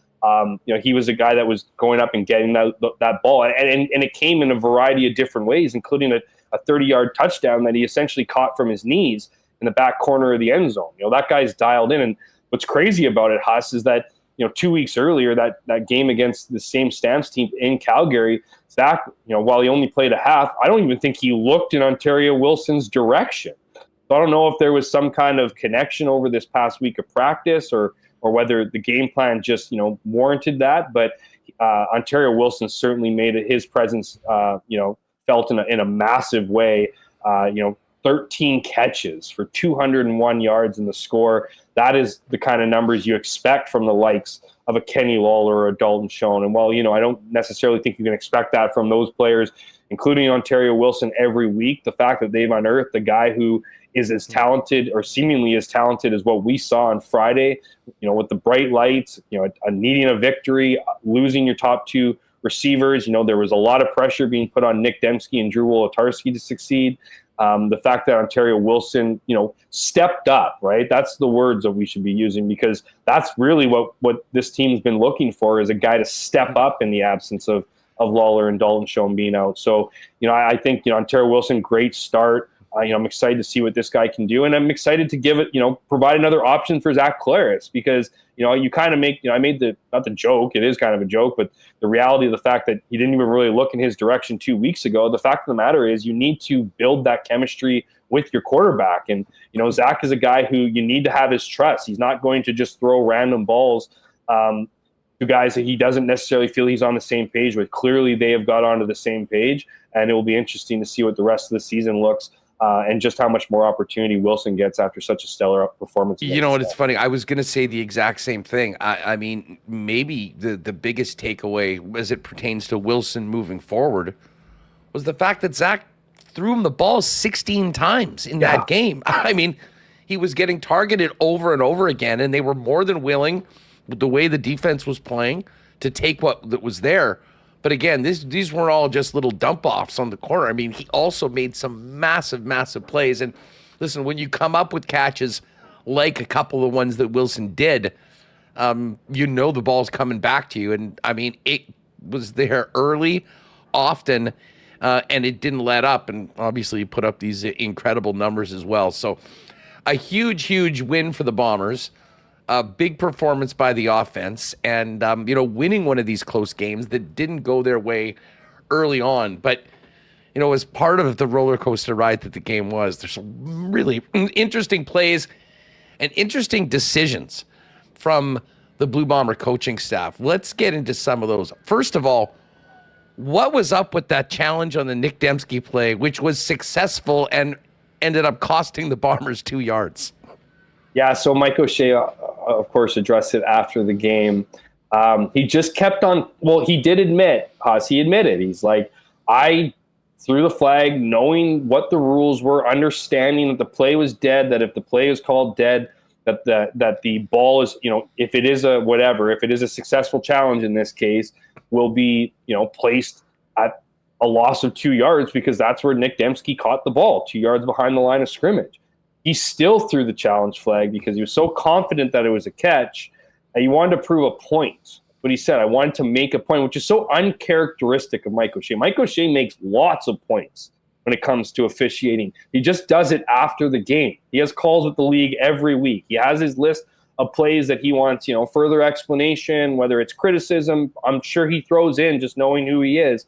He was a guy that was going up and getting that ball, and it came in a variety of different ways, including a 30-yard touchdown that he essentially caught from his knees in the back corner of the end zone. That guy's dialed in, and what's crazy about it, Huss, is that 2 weeks earlier, that game against the same Stamps team in Calgary, Zach, while he only played a half, I don't even think he looked in Ontario Wilson's direction. So I don't know if there was some kind of connection over this past week of practice, or whether the game plan just warranted that. But Ontario Wilson certainly made his presence felt in a massive way. 13 catches for 201 yards in the score. That is the kind of numbers you expect from the likes of a Kenny Lawler or a Dalton Schoen. And while, I don't necessarily think you can expect that from those players, including Ontario Wilson every week, the fact that they've unearthed a guy who is as talented, or seemingly as talented, as what we saw on Friday, with the bright lights, needing a victory, losing your top two receivers. There was a lot of pressure being put on Nick Dembski and Drew Wolodarski to succeed. The fact that Ontario Wilson, stepped up, right? That's the words that we should be using, because that's really what this team's been looking for, is a guy to step up in the absence of Lawler and Dalton Schoen being out. So, I think, Ontario Wilson, great start. I'm excited to see what this guy can do, and I'm excited to give it, provide another option for Zach Collaros, because, you kind of make, I made not the joke, it is kind of a joke, but the reality of the fact that he didn't even really look in his direction 2 weeks ago, the fact of the matter is you need to build that chemistry with your quarterback. And, Zach is a guy who you need to have his trust. He's not going to just throw random balls to guys that he doesn't necessarily feel he's on the same page with. Clearly they have got onto the same page, and it will be interesting to see what the rest of the season looks and just how much more opportunity Wilson gets after such a stellar performance. It's funny. I was going to say the exact same thing. I mean, maybe the biggest takeaway as it pertains to Wilson moving forward was the fact that Zach threw him the ball 16 times in that game. I mean, he was getting targeted over and over again, and they were more than willing, with the way the defense was playing, to take what was there. But again, these weren't all just little dump-offs on the corner. I mean, he also made some massive, massive plays. And listen, when you come up with catches like a couple of ones that Wilson did, the ball's coming back to you. And, I mean, it was there early, often, and it didn't let up. And obviously he put up these incredible numbers as well. So a huge, huge win for the Bombers. A big performance by the offense, and winning one of these close games that didn't go their way early on, but as part of the roller coaster ride that the game was, there's some really interesting plays and interesting decisions from the Blue Bomber coaching staff. Let's get into some of those. First of all, what was up with that challenge on the Nick Dembski play, which was successful and ended up costing the Bombers 2 yards? Yeah, so Mike O'Shea, of course, addressed it after the game. He just kept on. Well, he did admit, he admitted, he's like, I threw the flag knowing what the rules were, understanding that the play was dead, that if the play is called dead, that the ball is, if it is if it is a successful challenge in this case, will be, placed a loss of 2 yards because that's where Nick Dembski caught the ball, 2 yards behind the line of scrimmage. He still threw the challenge flag because he was so confident that it was a catch that he wanted to prove a point. But he said, I wanted to make a point, which is so uncharacteristic of Mike O'Shea. Mike O'Shea makes lots of points when it comes to officiating. He just does it after the game. He has calls with the league every week. He has his list of plays that he wants, further explanation, whether it's criticism. I'm sure he throws in, just knowing who he is,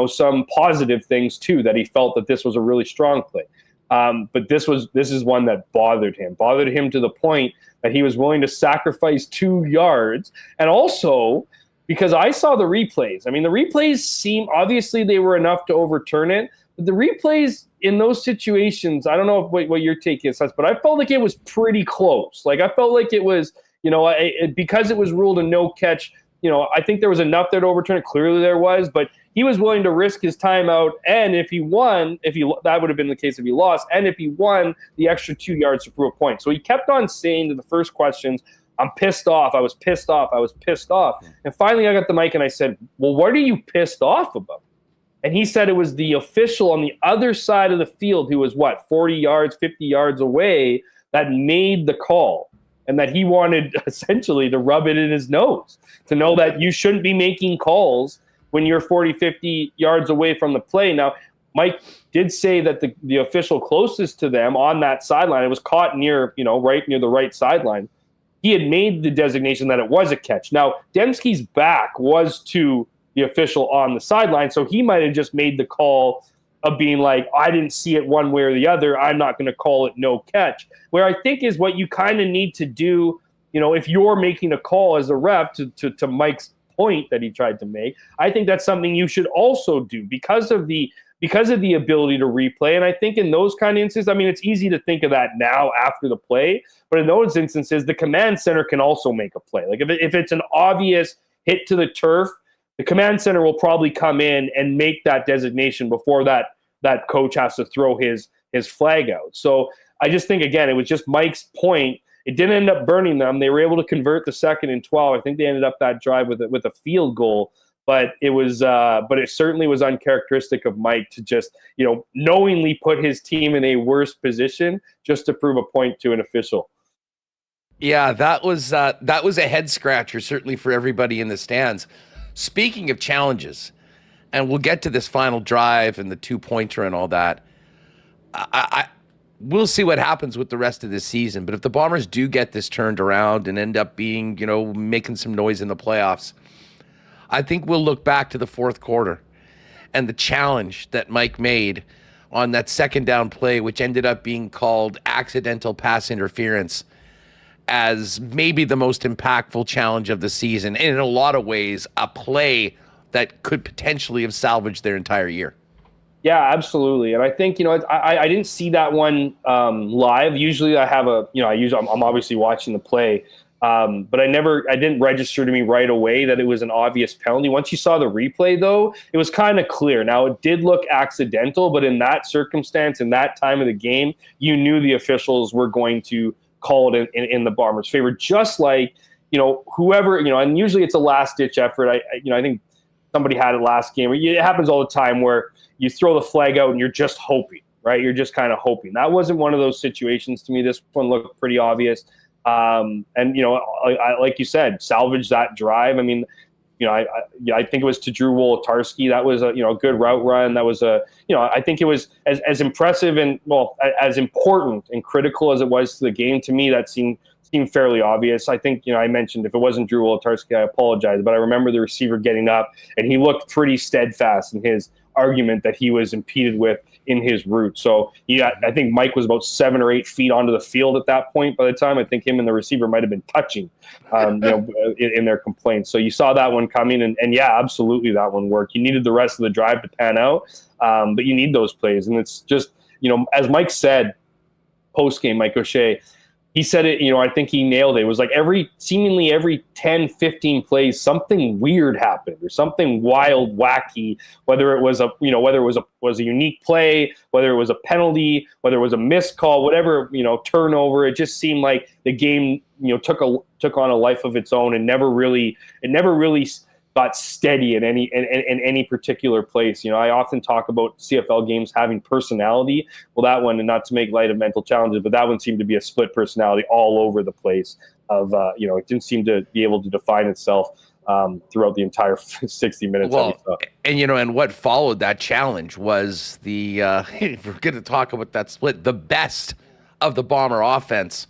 some positive things too, that he felt that this was a really strong play. But this is one that bothered him to the point that he was willing to sacrifice 2 yards. And also because I saw the replays. I mean, the replays seem, obviously they were enough to overturn it, but the replays in those situations, I don't know what your take is, but I felt like it was pretty close. Like I felt like it was, because it was ruled a no catch, I think there was enough there to overturn it. Clearly there was, but he was willing to risk his timeout. And if he won, that would have been the case if he lost. And if he won, the extra 2 yards to prove a point. So he kept on saying to the first questions, I'm pissed off. I was pissed off. I was pissed off. And finally I got the mic and I said, well, what are you pissed off about? And he said it was the official on the other side of the field who was 40 yards, 50 yards away that made the call. And that he wanted essentially to rub it in his nose, to know that you shouldn't be making calls when you're 40, 50 yards away from the play. Now, Mike did say that the official closest to them on that sideline, it was caught near, right near the right sideline. He had made the designation that it was a catch. Now, Dembski's back was to the official on the sideline, so he might have just made the call of being like, I didn't see it one way or the other, I'm not going to call it no catch. Where I think is what you kind of need to do, if you're making a call as a ref, to Mike's point that he tried to make, I think that's something you should also do because of the ability to replay. And I think in those kind of instances, I mean, it's easy to think of that now after the play, but in those instances, the command center can also make a play. Like if it's an obvious hit to the turf, the command center will probably come in and make that designation before that coach has to throw his flag out. So I just think, again, it was just Mike's point. It didn't end up burning them. They were able to convert the 2nd and 12. I think they ended up that drive with a field goal. But it certainly was uncharacteristic of Mike to just, knowingly put his team in a worse position just to prove a point to an official. Yeah, that was a head scratcher, certainly for everybody in the stands. Speaking of challenges, and we'll get to this final drive and the 2-pointer and all that, we'll see what happens with the rest of this season. But if the Bombers do get this turned around and end up being, making some noise in the playoffs, I think we'll look back to the fourth quarter and the challenge that Mike made on that 2nd down play, which ended up being called accidental pass interference, as maybe the most impactful challenge of the season, and in a lot of ways, a play that could potentially have salvaged their entire year. Yeah, absolutely. And I think, I didn't see that one live. Usually I have I'm obviously watching the play, but I didn't register to me right away that it was an obvious penalty. Once you saw the replay, though, it was kind of clear. Now, it did look accidental, but in that circumstance, in that time of the game, you knew the officials were going to call it in the Bombers' favor, just like, whoever, and usually it's a last-ditch effort. I think somebody had it last game. It happens all the time where you throw the flag out and you're just hoping, right? You're just kind of hoping. That wasn't one of those situations to me. This one looked pretty obvious. And, like you said, salvage that drive. I mean, I think it was to Drew Wolotarski. That was a good route run. That was I think it was as impressive and, as important and critical as it was to the game. To me, that seemed fairly obvious. I think, I mentioned if it wasn't Drew Wolotarski, I apologize, but I remember the receiver getting up and he looked pretty steadfast in his argument that he was impeded with in his route. So I think Mike was about 7 or 8 feet onto the field at that point. By the time I think him and the receiver might have been touching, in their complaints. So you saw that one coming, and yeah, absolutely, that one worked. You needed the rest of the drive to pan out, but you need those plays, and it's just as Mike said post game, Mike O'Shea. He said it, I think he nailed it. It was like seemingly every 10, 15 plays, something weird happened or something wild, wacky, whether it was a unique play, whether it was a penalty, whether it was a missed call, whatever, turnover. It just seemed like the game, took on a life of its own and never really got steady in any particular place. You know, I often talk about CFL games having personality. Well, that one, and not to make light of mental challenges, but that one seemed to be a split personality all over the place. It didn't seem to be able to define itself throughout the entire 60 minutes. Well, and what followed that challenge was if we're going to talk about that split, the best of the Bomber offense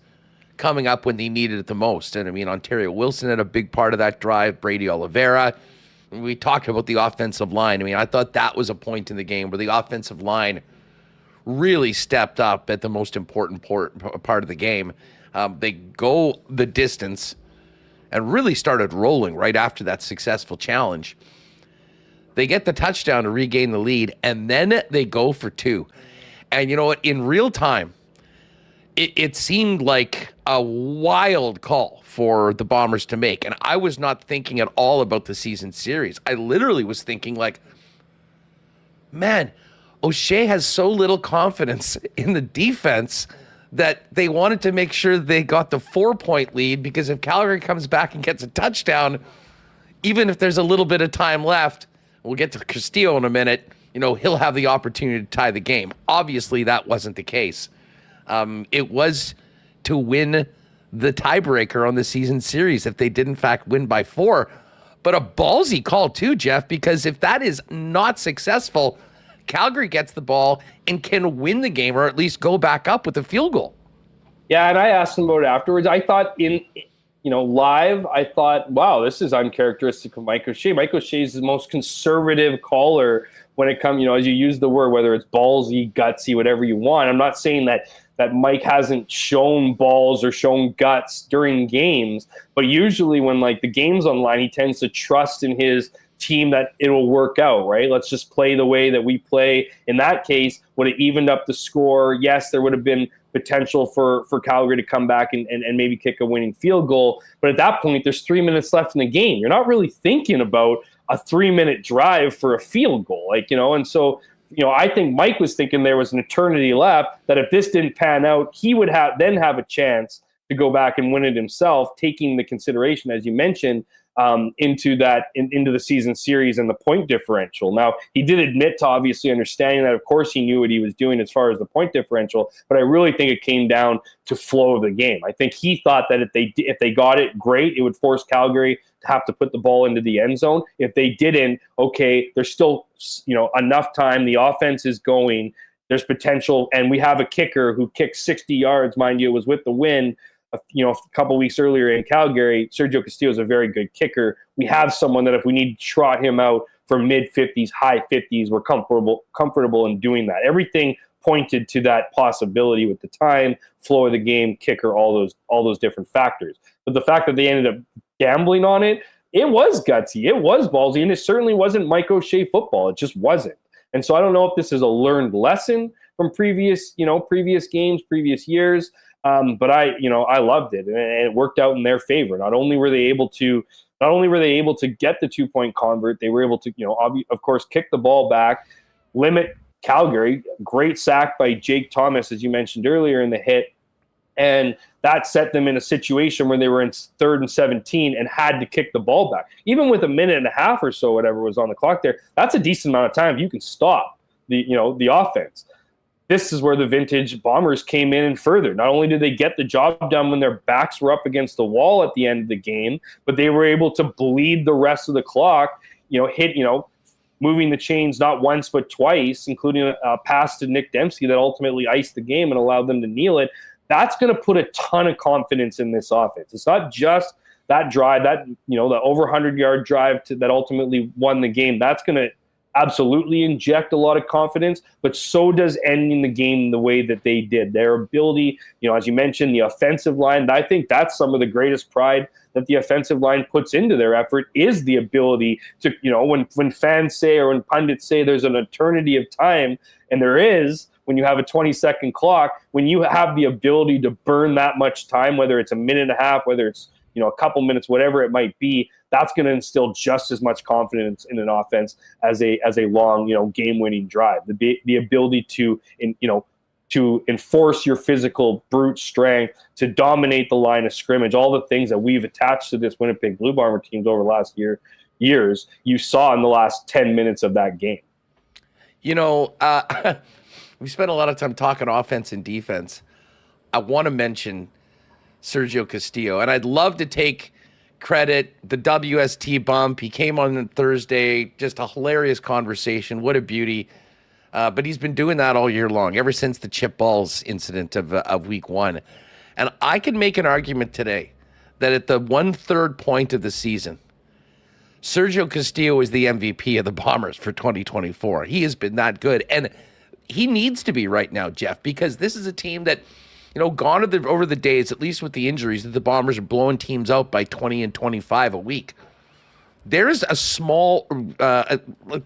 coming up when they needed it the most. And I mean, Ontario Wilson had a big part of that drive, Brady Oliveira. We talked about the offensive line. I mean, I thought that was a point in the game where the offensive line really stepped up at the most important part of the game. They go the distance and really started rolling right after that successful challenge. They get the touchdown to regain the lead, and then they go for two. And you know what? In real time, it seemed like a wild call for the Bombers to make. And I was not thinking at all about the season series. I literally was thinking like, man, O'Shea has so little confidence in the defense that they wanted to make sure they got the 4-point lead, because if Calgary comes back and gets a touchdown, even if there's a little bit of time left, we'll get to Castillo in a minute, he'll have the opportunity to tie the game. Obviously, that wasn't the case. It was to win the tiebreaker on the season series if they did, in fact, win by 4. But a ballsy call too, Jeff, because if that is not successful, Calgary gets the ball and can win the game, or at least go back up with a field goal. Yeah, and I asked him about it afterwards. I thought live, I thought, wow, this is uncharacteristic of Mike O'Shea. Mike O'Shea is the most conservative caller when it comes, as you use the word, whether it's ballsy, gutsy, whatever you want. I'm not saying that Mike hasn't shown balls or shown guts during games, but usually when the game's online, he tends to trust in his team that it'll work out, right? Let's just play the way that we play. In that case, would it evened up the score? Yes, there would have been potential for Calgary to come back and maybe kick a winning field goal. But at that point, there's 3 minutes left in the game. You're not really thinking about a 3-minute drive for a field goal, and so I think Mike was thinking there was an eternity left, that if this didn't pan out, he would have a chance to go back and win it himself, taking the consideration, as you mentioned, into the season series and the point differential. Now, he did admit to obviously understanding that, of course, he knew what he was doing as far as the point differential, but I really think it came down to flow of the game. I think he thought that if they got it, great, it would force Calgary to have to put the ball into the end zone. If they didn't, okay, there's still enough time. The offense is going. There's potential, and we have a kicker who kicked 60 yards, mind you, it was with the wind. A couple weeks earlier in Calgary. Sergio Castillo is a very good kicker. We have someone that if we need to trot him out for mid-50s, high 50s, we're comfortable in doing that. Everything pointed to that possibility with the time, flow of the game, kicker, all those different factors. But the fact that they ended up gambling on it, it was gutsy, it was ballsy, and it certainly wasn't Mike O'Shea football. It just wasn't. And so I don't know if this is a learned lesson from previous games, previous years. But I loved it, and it worked out in their favor. Not only were they able to get the 2-point convert, they were able to, of course, kick the ball back, limit Calgary. Great sack by Jake Thomas, as you mentioned earlier in the hit, and that set them in a situation where they were in 3rd and 17 and had to kick the ball back. Even with a minute and a half or so, whatever was on the clock there, that's a decent amount of time. You can stop the offense. This is where the vintage Bombers came in and further. Not only did they get the job done when their backs were up against the wall at the end of the game, but they were able to bleed the rest of the clock, moving the chains not once but twice, including a pass to Nick Dempsey that ultimately iced the game and allowed them to kneel it. That's going to put a ton of confidence in this offense. It's not just that drive, the over 100-yard drive that ultimately won the game. That's going to absolutely inject a lot of confidence, but so does ending the game the way that they did. Their ability, as you mentioned, the offensive line, I think that's some of the greatest pride that the offensive line puts into their effort, is the ability to, when fans say or when pundits say there's an eternity of time, and there is, when you have a 20-second clock, when you have the ability to burn that much time, whether it's a minute and a half, whether it's a couple minutes, whatever it might be, that's going to instill just as much confidence in an offense as a long, game-winning drive. The ability to enforce your physical brute strength, to dominate the line of scrimmage, all the things that we've attached to this Winnipeg Blue Bomber teams over the last year, years, you saw in the last 10 minutes of that game. You know, we spent a lot of time talking offense and defense. I want to mention Sergio Castillo, and I'd love to take credit, the WST bump. He came on Thursday, just a hilarious conversation. What a beauty. But he's been doing that all year long, ever since the chip balls incident of week 1. And I can make an argument today that at the 1/3 point of the season, Sergio Castillo is the MVP of the Bombers for 2024. He has been that good. And he needs to be right now, Jeff, because this is a team that, you know, gone over the days, at least with the injuries, that the Bombers are blowing teams out by 20 and 25 a week. There's a small,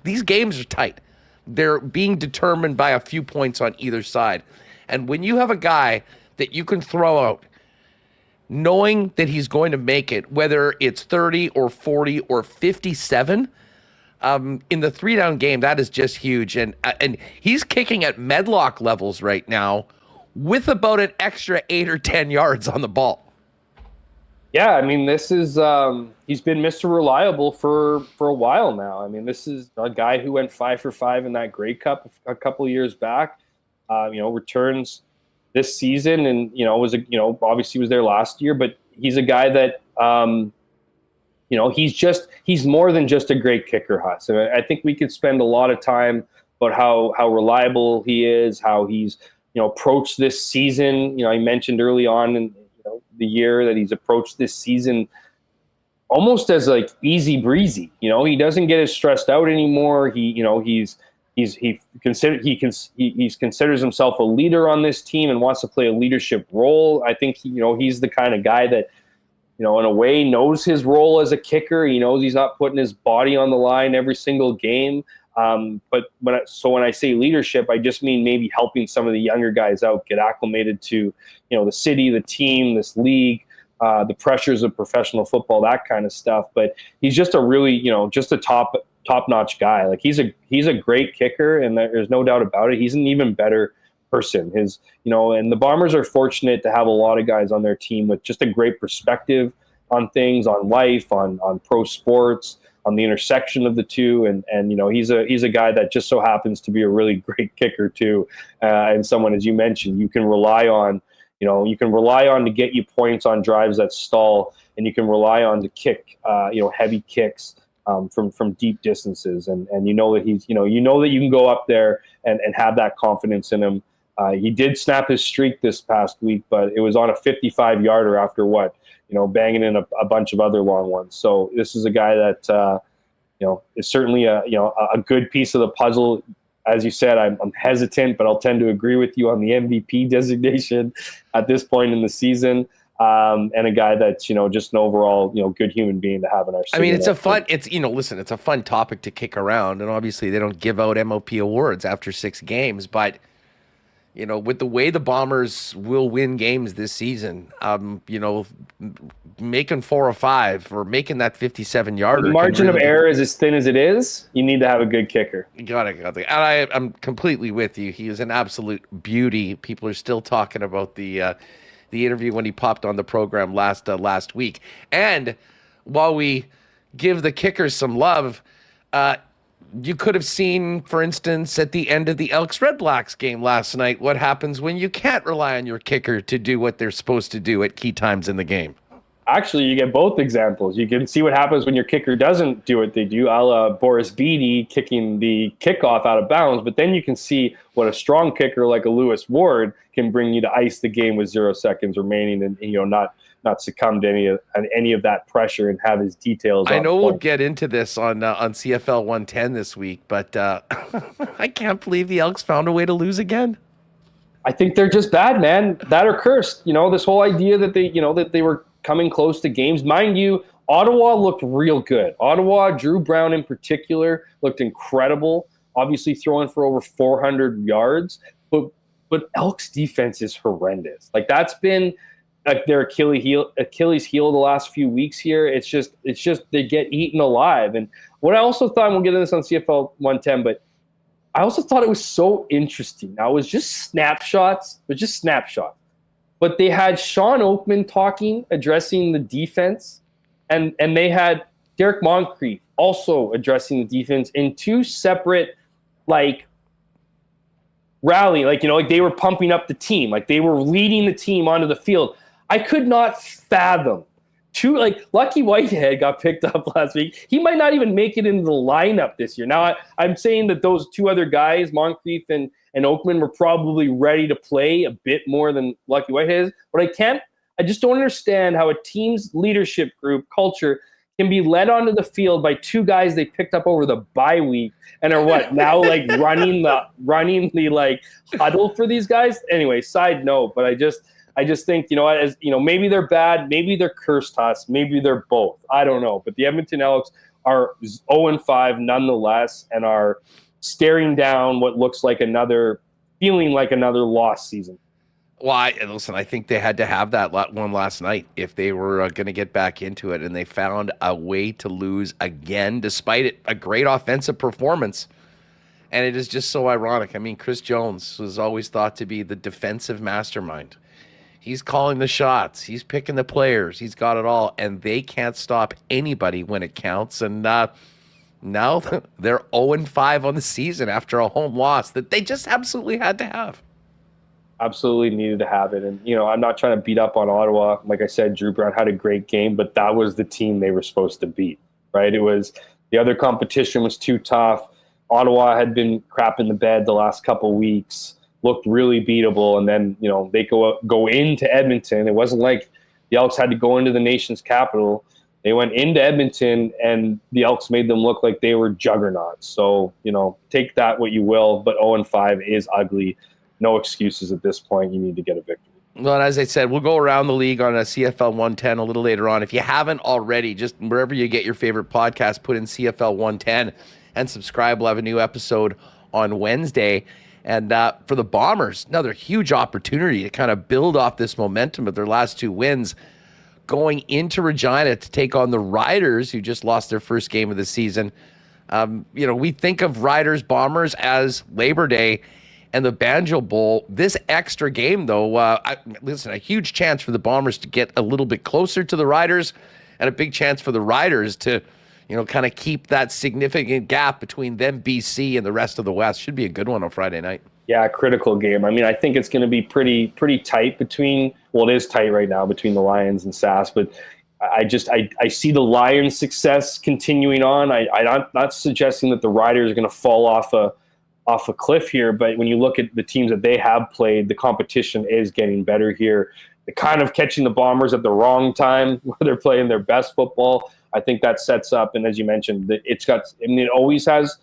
these games are tight. They're being determined by a few points on either side. And when you have a guy that you can throw out, knowing that he's going to make it, whether it's 30 or 40 or 57, in the 3-down game, that is just huge. And he's kicking at Medlock levels right now with about an extra 8 or 10 yards on the ball. Yeah, I mean, this is he's been Mr. Reliable for a while now. I mean, this is a guy who went 5 for 5 in that Grey Cup a couple of years back. Returns this season, and obviously was there last year, but he's a guy that he's more than just a great kicker, Huss. And I think we could spend a lot of time about how reliable he is, how he's approached this season. I mentioned early on in the year that he's approached this season almost as like easy breezy. He doesn't get as stressed out anymore. He considers himself a leader on this team and wants to play a leadership role. I think he's the kind of guy that in a way knows his role as a kicker. He knows he's not putting his body on the line every single game. But when I say leadership, I just mean maybe helping some of the younger guys out, get acclimated to the city, the team, this league, the pressures of professional football, that kind of stuff. But he's just a really just a top-notch guy. Like he's a great kicker, and there's no doubt about it. He's an even better person. And the Bombers are fortunate to have a lot of guys on their team with just a great perspective on things, on life, on pro sports, on the intersection of the two. And he's a guy that just so happens to be a really great kicker too. And someone, as you mentioned, you can rely on to get you points on drives that stall, and you can rely on to kick, heavy kicks from deep distances. And that he's, that you can go up there and have that confidence in him. He did snap his streak this past week, but it was on a 55-yarder after banging in a bunch of other long ones. So this is a guy that, is certainly a good piece of the puzzle. As you said, I'm hesitant, but I'll tend to agree with you on the MVP designation at this point in the season. And a guy that's, just an overall, good human being to have in our city. I mean, it's a fun topic to kick around, and obviously they don't give out MOP awards after 6 games, but with the way the Bombers will win games this season, making 4 or 5 or making that 57-yarder. The margin of error is as thin as it is. You need to have a good kicker. You got it. And I'm completely with you. He is an absolute beauty. People are still talking about the interview when he popped on the program last week. And while we give the kickers some love, you could have seen, for instance, at the end of the Elks Red Blacks game last night, what happens when you can't rely on your kicker to do what they're supposed to do at key times in the game. Actually, you get both examples. You can see what happens when your kicker doesn't do what they do, a la Boris Beattie kicking the kickoff out of bounds. But then you can see what a strong kicker like a Lewis Ward can bring you to ice the game with 0 seconds remaining, and not succumb to any of that pressure and have his details. I know we'll get into this on CFL 110 this week, but I can't believe the Elks found a way to lose again. I think they're just bad, man. That or cursed. This whole idea that they were coming close to games. Mind you, Ottawa looked real good. Ottawa, Drew Brown in particular, looked incredible. Obviously throwing for over 400 yards, but Elks defense is horrendous. Like that's been their Achilles heel the last few weeks here. It's just they get eaten alive. And what I also thought, and we'll get into this on CFL 110, but I also thought it was so interesting. Now it was just snapshots. But they had Sean Oakman addressing the defense, and they had Derek Moncrief also addressing the defense in two separate, like, rally. Like, they were pumping up the team. Like, they were leading the team onto the field. I could not fathom. Lucky Whitehead got picked up last week. He might not even make it into the lineup this year. Now, I'm saying that those two other guys, Moncrief and Oakman, were probably ready to play a bit more than Lucky Whitehead is. But I just don't understand how a team's leadership group culture can be led onto the field by two guys they picked up over the bye week and are now running the like huddle for these guys. Anyway, side note, but I just think, maybe they're bad, maybe they're cursed us, maybe they're both. I don't know. But the Edmonton Elks are 0-5 nonetheless and are staring down what looks like feeling like another lost season. Well, I think they had to have that one last night if they were going to get back into it, and they found a way to lose again, despite a great offensive performance. And it is just so ironic. I mean, Chris Jones was always thought to be the defensive mastermind. He's calling the shots. He's picking the players. He's got it all, and they can't stop anybody when it counts. And now they're 0-5 on the season after a home loss that they just absolutely had to have. Absolutely needed to have it. And, I'm not trying to beat up on Ottawa. Like I said, Drew Brown had a great game, but that was the team they were supposed to beat, right? It was the other competition was too tough. Ottawa had been crap in the bed the last couple weeks, looked really beatable. And then, they go into Edmonton. It wasn't like the Elks had to go into the nation's capital. They went into Edmonton and the Elks made them look like they were juggernauts. So, take that what you will, but 0-5 is ugly. No excuses at this point. You need to get a victory. Well, and as I said, we'll go around the league on a CFL 110 a little later on. If you haven't already, just wherever you get your favorite podcast, put in CFL 110 and subscribe. We'll have a new episode on Wednesday. And for the Bombers, another huge opportunity to kind of build off this momentum of their last two wins, going into Regina to take on the Riders, who just lost their first game of the season. We think of Riders Bombers as Labor Day and the Banjo Bowl. This extra game, though, a huge chance for the Bombers to get a little bit closer to the Riders, and a big chance for the Riders to, kind of keep that significant gap between them, BC, and the rest of the West. Should be a good one on Friday night. Yeah, critical game. I mean, I think it's going to be pretty tight it is tight right now between the Lions and Sask, but I see the Lions' success continuing on. I'm not suggesting that the Riders are going to fall off a cliff here, but when you look at the teams that they have played, the competition is getting better here. They're kind of catching the Bombers at the wrong time where they're playing their best football. I think that sets up, and as you mentioned, it always has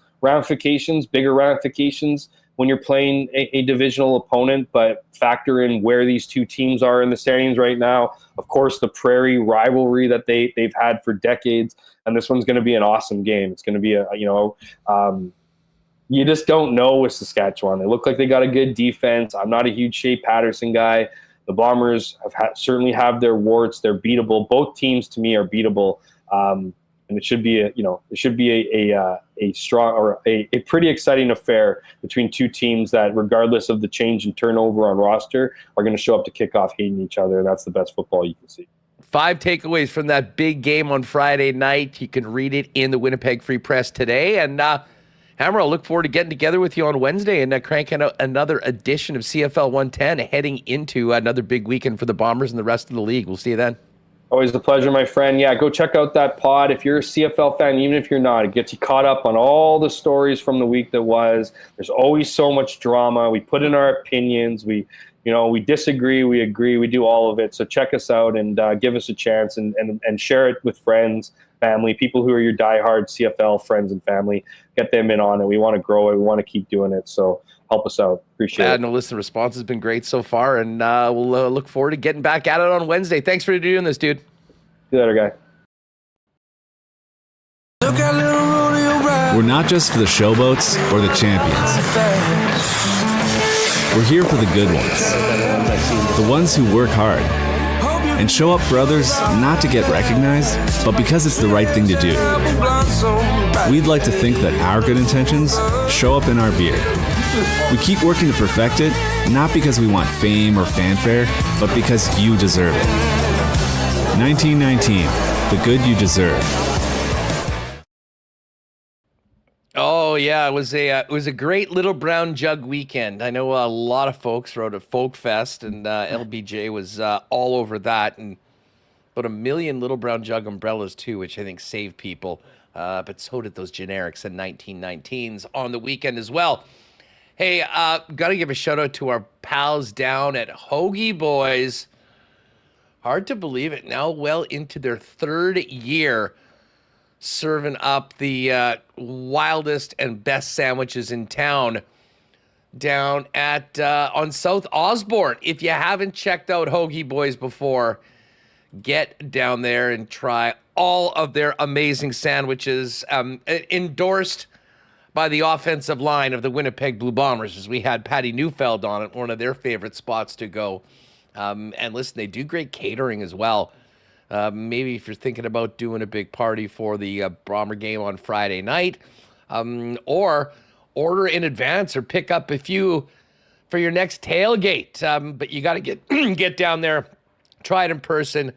bigger ramifications when you're playing a divisional opponent, but factor in where these two teams are in the standings right now. Of course, the Prairie rivalry that they've had for decades, and this one's going to be an awesome game. It's going to be you just don't know with Saskatchewan. They look like they got a good defense. I'm not a huge Shea Paterson guy. The Bombers certainly have their warts. They're beatable. Both teams to me are beatable, and it should be a strong or a pretty exciting affair between two teams that, regardless of the change in turnover on roster, are going to show up to kickoff hating each other. And that's the best football you can see. 5 takeaways from that big game on Friday night. You can read it in the Winnipeg Free Press today, and Hammer, I'll look forward to getting together with you on Wednesday and cranking out another edition of CFL 110, heading into another big weekend for the Bombers and the rest of the league. We'll see you then. Always a pleasure, my friend. Yeah, go check out that pod. If you're a CFL fan, even if you're not, it gets you caught up on all the stories from the week that was. There's always so much drama. We put in our opinions. We disagree, we agree, we do all of it. So check us out and give us a chance and share it with friends, family, people who are your diehard CFL friends and family. Get them in on it. We want to grow it. We want to keep doing it. So help us out. Appreciate it. No, listen, the response has been great so far, and we'll look forward to getting back at it on Wednesday. Thanks for doing this, dude. See you later, guy. We're not just for the showboats or the champions. We're here for the good ones. The ones who work hard and show up for others, not to get recognized, but because it's the right thing to do. We'd like to think that our good intentions show up in our beer. We keep working to perfect it, not because we want fame or fanfare, but because you deserve it. 1919, the good you deserve. yeah, it was a great Little Brown Jug weekend. I know a lot of folks rode at Folk Fest, and LBJ was all over that, and about 1 million Little Brown Jug umbrellas too, which I think saved people. But so did those generics and 1919s on the weekend as well. Hey, got to give a shout out to our pals down at Hoagie Boys. Hard to believe it, now well into their 3rd year serving up the wildest and best sandwiches in town down at on South Osborne. If you haven't checked out Hoagie Boys before, get down there and try all of their amazing sandwiches, endorsed by the offensive line of the Winnipeg Blue Bombers, as we had Patty Neufeld on it, one of their favorite spots to go. And listen, they do great catering as well. Maybe if you're thinking about doing a big party for the Bomber game on Friday night, or order in advance or pick up a few for your next tailgate. But you got to get down there, try it in person.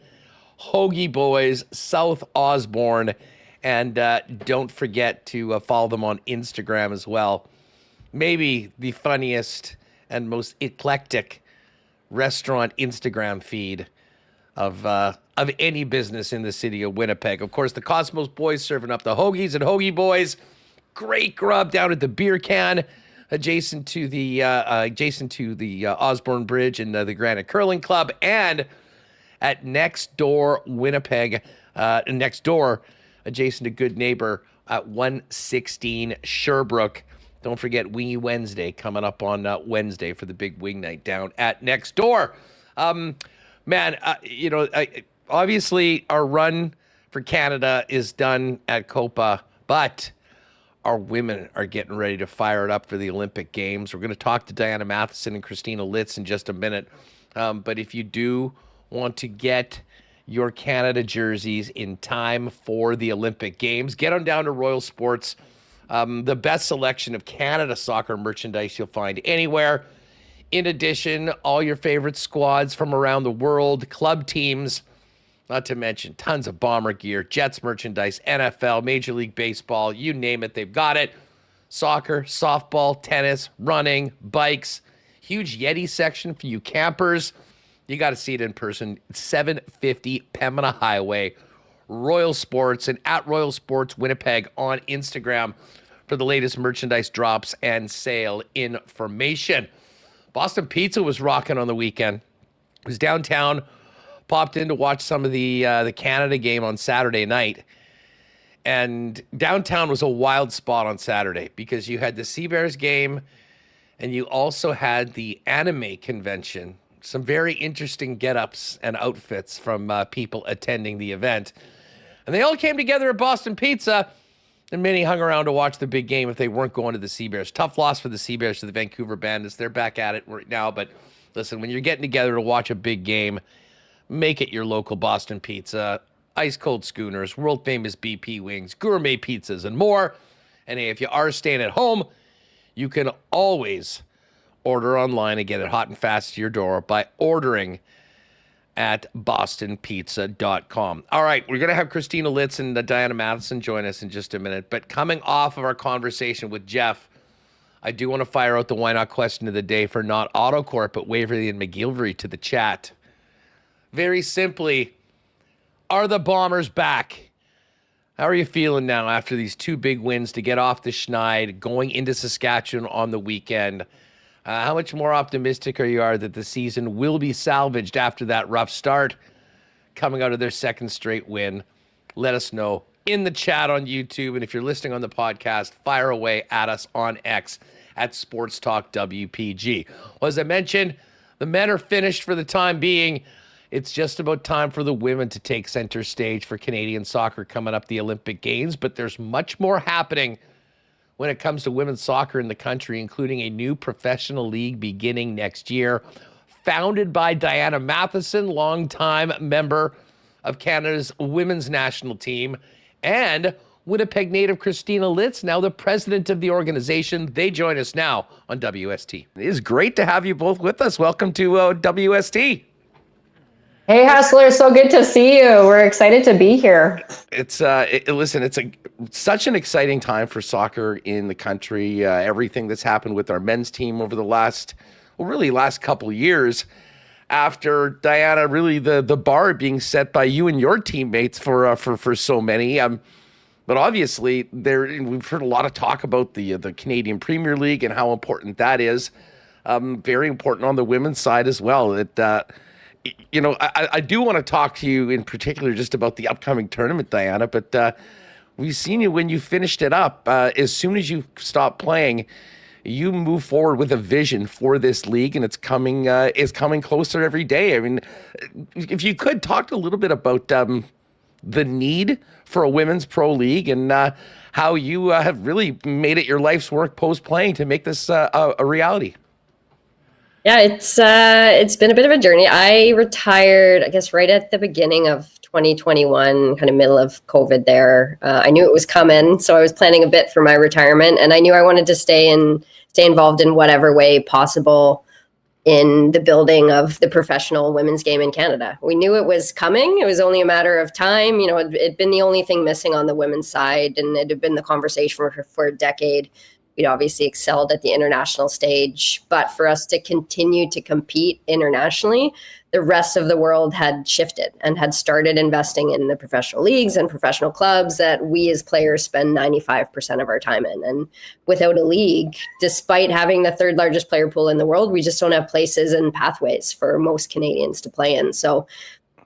Hoagie Boys, South Osborne, and don't forget to follow them on Instagram as well. Maybe the funniest and most eclectic restaurant Instagram feed of any business in the city of Winnipeg. Of course, the Cosmos Boys serving up the hoagies at Hoagie Boys. Great grub down at the beer can, adjacent to the Osborne Bridge and the Granite Curling Club, and at Next Door Winnipeg, next door, adjacent to Good Neighbor at 116 Sherbrooke. Don't forget Wingy Wednesday coming up on Wednesday for the big wing night down at Next Door. Obviously our run for Canada is done at Copa, but our women are getting ready to fire it up for the Olympic Games. We're going to talk to Diana Matheson and Christina Litz in just a minute. But if you do want to get your Canada jerseys in time for the Olympic Games, get on down to Royal Sports. The best selection of Canada soccer merchandise you'll find anywhere. In addition, all your favorite squads from around the world, club teams, not to mention tons of Bomber gear, Jets merchandise, NFL, Major League Baseball, you name it, they've got it. Soccer, softball, tennis, running, bikes, huge Yeti section for you campers. You got to see it in person. It's 750 Pembina Highway, Royal Sports, and at Royal Sports Winnipeg on Instagram for the latest merchandise drops and sale information. Boston Pizza was rocking on the weekend. It was downtown, popped in to watch some of the Canada game on Saturday night. And downtown was a wild spot on Saturday because you had the Sea Bears game and you also had the anime convention. Some very interesting get-ups and outfits from people attending the event. And they all came together at Boston Pizza, and many hung around to watch the big game if they weren't going to the Sea Bears. Tough loss for the Sea Bears to the Vancouver Bandits. They're back at it right now, but listen, when you're getting together to watch a big game, make it your local Boston Pizza. Ice-cold schooners, world-famous BP wings, gourmet pizzas, and more. And hey, if you are staying at home, you can always order online and get it hot and fast to your door by ordering at bostonpizza.com. All right, we're going to have Christina Litz and Diana Matheson join us in just a minute. But coming off of our conversation with Jeff, I do want to fire out the why not question of the day for not Autocorp, but Waverly and McGillivray to the chat. Very simply, are the Bombers back? How are you feeling now after these 2 big wins to get off the schneid, going into Saskatchewan on the weekend? How much more optimistic are you that the season will be salvaged after that rough start, coming out of their 2nd straight win? Let us know in the chat on YouTube. And if you're listening on the podcast, fire away at us on X at Sports Talk WPG. Well, as I mentioned, the men are finished for the time being. It's just about time for the women to take center stage for Canadian soccer coming up the Olympic Games. But there's much more happening when it comes to women's soccer in the country, including a new professional league beginning next year, founded by Diana Matheson, longtime member of Canada's women's national team, and Winnipeg native Christina Litz, now the president of the organization. They join us now on WST. It is great to have you both with us. Welcome to WST. Hey, Hustler, so good to see you. We're excited to be here. Listen, it's such an exciting time for soccer in the country. Everything that's happened with our men's team over the last couple of years, after Diana, really the bar being set by you and your teammates for so many. But obviously, we've heard a lot of talk about the Canadian Premier League and how important that is. Very important on the women's side as well. I do want to talk to you in particular just about the upcoming tournament, Diana, but we've seen you when you finished it up. As soon as you stopped playing, you move forward with a vision for this league, and it's coming closer every day. I mean, if you could talk a little bit about the need for a women's pro league and how you have really made it your life's work post-playing to make this a reality. Yeah, it's been a bit of a journey. I retired, I guess, right at the beginning of 2021, kind of middle of COVID there. I knew it was coming, so I was planning a bit for my retirement, and I knew I wanted to stay involved in whatever way possible in the building of the professional women's game in Canada. We knew it was coming. It was only a matter of time. You know, it'd been the only thing missing on the women's side, and it had been the conversation for a decade. We'd obviously excelled at the international stage, but for us to continue to compete internationally, the rest of the world had shifted and had started investing in the professional leagues and professional clubs that we as players spend 95% of our time in. And without a league, despite having the third largest player pool in the world, we just don't have places and pathways for most Canadians to play in. So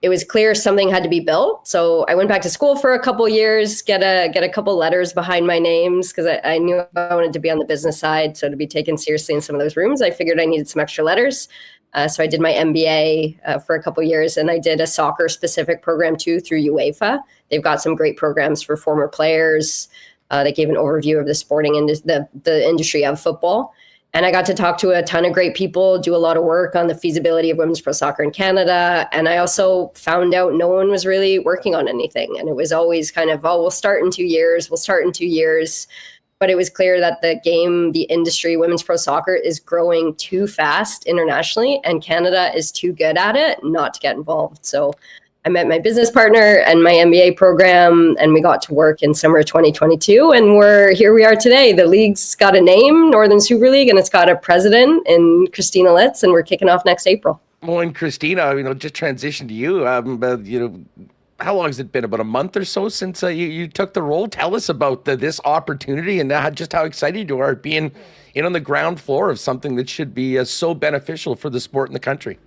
it was clear something had to be built. So I went back to school for a couple years, get a couple letters behind my names because I knew I wanted to be on the business side. So to be taken seriously in some of those rooms, I figured I needed some extra letters. So I did my MBA for a couple years, and I did a soccer specific program too through UEFA. They've got some great programs for former players. They gave an overview of the sporting the industry of football. And I got to talk to a ton of great people, do a lot of work on the feasibility of women's pro soccer in Canada. And I also found out no one was really working on anything. And it was always kind of, we'll start in 2 years. But it was clear that the game, the industry, women's pro soccer is growing too fast internationally. And Canada is too good at it not to get involved. So I met my business partner and my MBA program, and we got to work in summer 2022, and here we are today. The league's got a name, Northern Super League, and it's got a president in Christina Litz, and we're kicking off next April. Well, and Christina, just transition to you. How long has it been? About a month or so since you took the role. Tell us about this opportunity and just how excited you are being in on the ground floor of something that should be so beneficial for the sport in the country.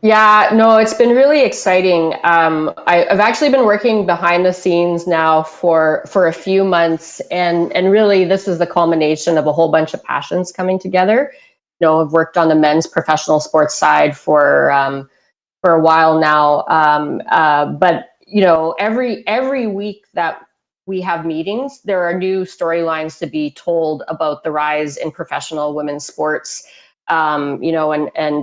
Yeah, no, it's been really exciting. I've actually been working behind the scenes now for a few months, and really this is the culmination of a whole bunch of passions coming together. You know, I've worked on the men's professional sports side for a while now, but you know, every week that we have meetings, there are new storylines to be told about the rise in professional women's sports. And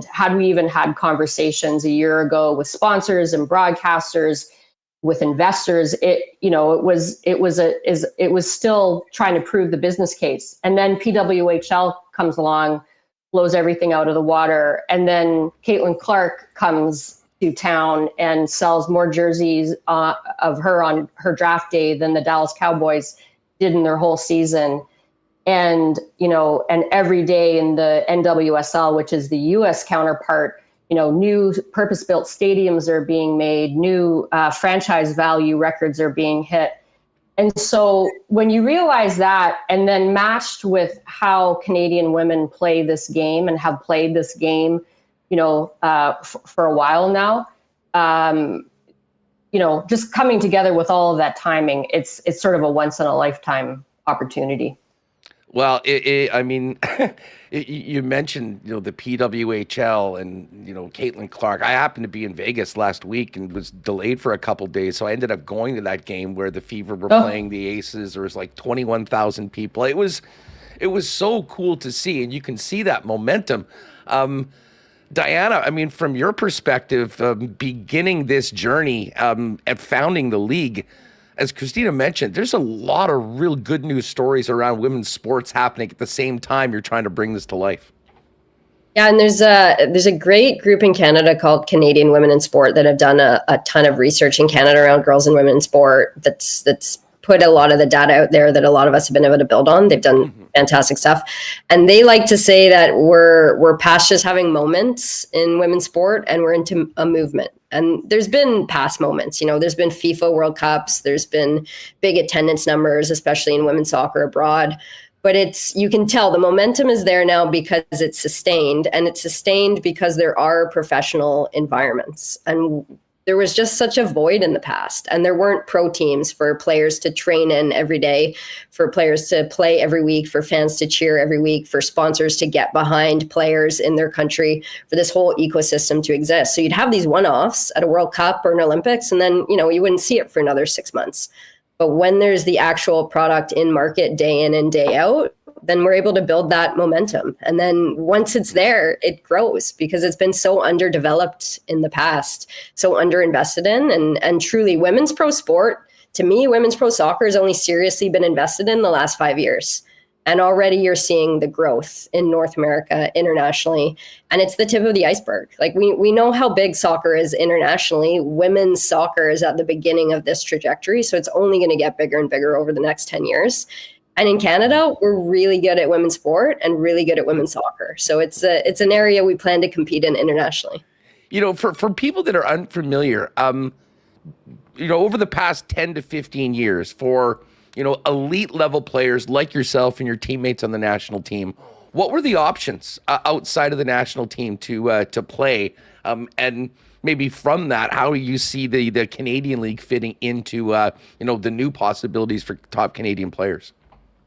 had we even had conversations a year ago with sponsors and broadcasters, with investors, it was still trying to prove the business case. And then PWHL comes along, blows everything out of the water, and then Caitlin Clark comes to town and sells more jerseys of her on her draft day than the Dallas Cowboys did in their whole season. And, and every day in the NWSL, which is the US counterpart, new purpose-built stadiums are being made, new franchise value records are being hit. And so when you realize that, and then matched with how Canadian women play this game and have played this game, for a while now, just coming together with all of that timing, it's sort of a once in a lifetime opportunity. Well, you mentioned, the PWHL and, Caitlin Clark. I happened to be in Vegas last week and was delayed for a couple of days. So I ended up going to that game where the Fever were playing the Aces. There was like 21,000 people. It was so cool to see. And you can see that momentum. Diana, from your perspective, beginning this journey at founding the league, as Christina mentioned, there's a lot of real good news stories around women's sports happening at the same time you're trying to bring this to life. Yeah, and there's a great group in Canada called Canadian Women in Sport that have done a ton of research in Canada around girls and women in sport. That's put a lot of the data out there that a lot of us have been able to build on. They've done fantastic stuff, and they like to say that we're past just having moments in women's sport, and we're into a movement. And there's been past moments, there's been FIFA World Cups, there's been big attendance numbers, especially in women's soccer abroad. But you can tell the momentum is there now because it's sustained, and it's sustained because there are professional environments. And there was just such a void in the past, and there weren't pro teams for players to train in every day, for players to play every week, for fans to cheer every week, for sponsors to get behind players in their country, for this whole ecosystem to exist. So you'd have these one-offs at a World Cup or an Olympics, and then, you wouldn't see it for another 6 months. But when there's the actual product in market day in and day out, then we're able to build that momentum. And then once it's there, it grows because it's been so underdeveloped in the past, so underinvested in. And truly, women's pro sport, to me, women's pro soccer has only seriously been invested in the last 5 years. And already you're seeing the growth in North America, internationally. And it's the tip of the iceberg. Like we know how big soccer is internationally. Women's soccer is at the beginning of this trajectory. So it's only going to get bigger and bigger over the next 10 years. And in Canada, we're really good at women's sport and really good at women's soccer. So it's an area we plan to compete in internationally. For people that are unfamiliar, over the past 10 to 15 years for elite level players like yourself and your teammates on the national team, what were the options outside of the national team to play? And maybe from that, how you see the Canadian League fitting into the new possibilities for top Canadian players?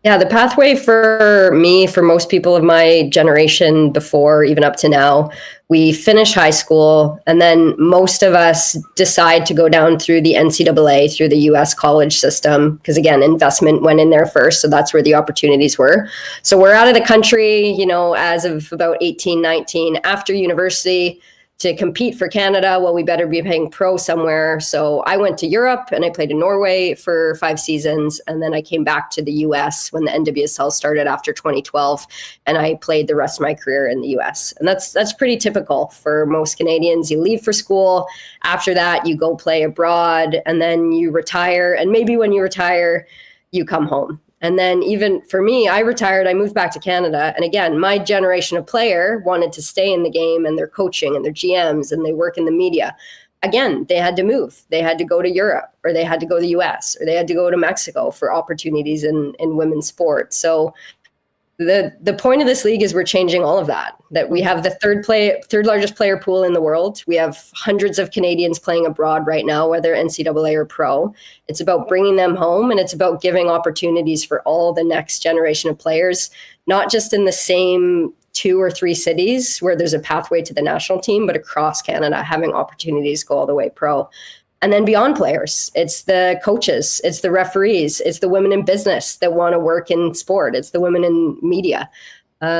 Yeah, the pathway for me, for most people of my generation before, even up to now, we finish high school, and then most of us decide to go down through the NCAA, through the US college system, because again, investment went in there first, so that's where the opportunities were. So we're out of the country, as of about 18, 19, after university. To compete for Canada, well, we better be playing pro somewhere. So I went to Europe and I played in Norway for 5 seasons. And then I came back to the US when the NWSL started after 2012. And I played the rest of my career in the US. And that's pretty typical for most Canadians. You leave for school. After that, you go play abroad and then you retire. And maybe when you retire, you come home. And then even for me, I retired, I moved back to Canada. And again, my generation of player wanted to stay in the game, and they're coaching and they're GMs and they work in the media. Again, they had to move. They had to go to Europe, or they had to go to the US, or they had to go to Mexico for opportunities in women's sports. So the point of this league is we're changing all of that we have the third largest player pool in the world. We have hundreds of Canadians playing abroad right now, whether NCAA or pro. It's about bringing them home, and it's about giving opportunities for all the next generation of players, not just in the same 2 or 3 cities where there's a pathway to the national team, but across Canada, having opportunities go all the way pro. And then beyond players, it's the coaches, it's the referees, it's the women in business that want to work in sport, it's the women in media.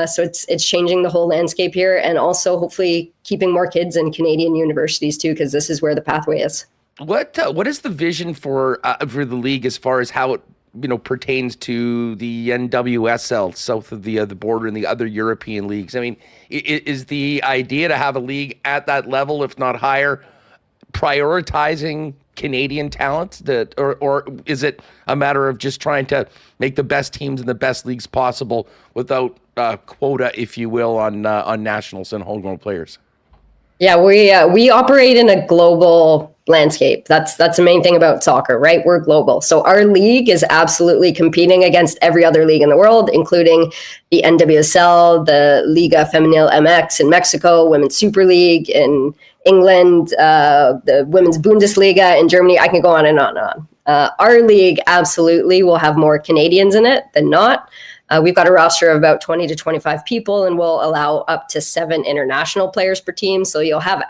So it's changing the whole landscape here, and also hopefully keeping more kids in Canadian universities too, because this is where the pathway is. What is the vision for the league as far as how it pertains to the NWSL south of the border and the other European leagues? I mean, is the idea to have a league at that level, if not higher, prioritizing Canadian talent, or is it a matter of just trying to make the best teams in the best leagues possible without quota, if you will, on nationals and homegrown players? Yeah, we operate in a global landscape. That's the main thing about soccer, right? We're global. So our league is absolutely competing against every other league in the world, including the NWSL, the Liga Femenil MX in Mexico, Women's Super League in England, the Women's Bundesliga in Germany. I can go on and on and on. Our league absolutely will have more Canadians in it than not. We've got a roster of about 20 to 25 people, and we'll allow up to 7 international players per team. So you'll have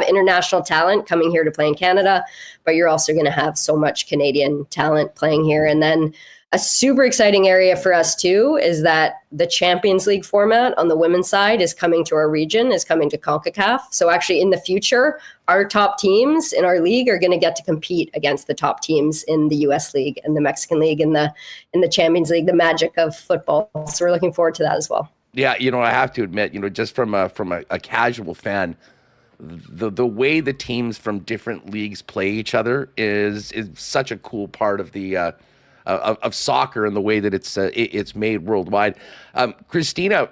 international talent coming here to play in Canada, but you're also going to have so much Canadian talent playing here. And then a super exciting area for us too is that the Champions League format on the women's side is coming to our region, is coming to CONCACAF. So actually in the future, our top teams in our league are going to get to compete against the top teams in the US League and the Mexican League and the Champions League, the magic of football. So we're looking forward to that as well. Yeah, I have to admit, just from a casual fan, the way the teams from different leagues play each other is such a cool part of the of soccer and the way that it's made worldwide. Christina,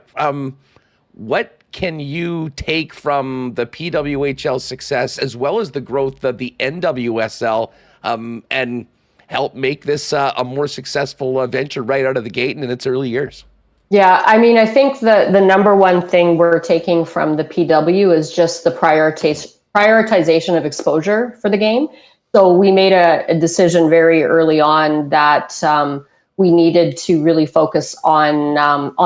what can you take from the PWHL success as well as the growth of the NWSL and help make this a more successful venture right out of the gate and in its early years? Yeah, I mean, I think the number one thing we're taking from the PW is just the prioritization of exposure for the game. So we made a decision very early on that we needed to really focus on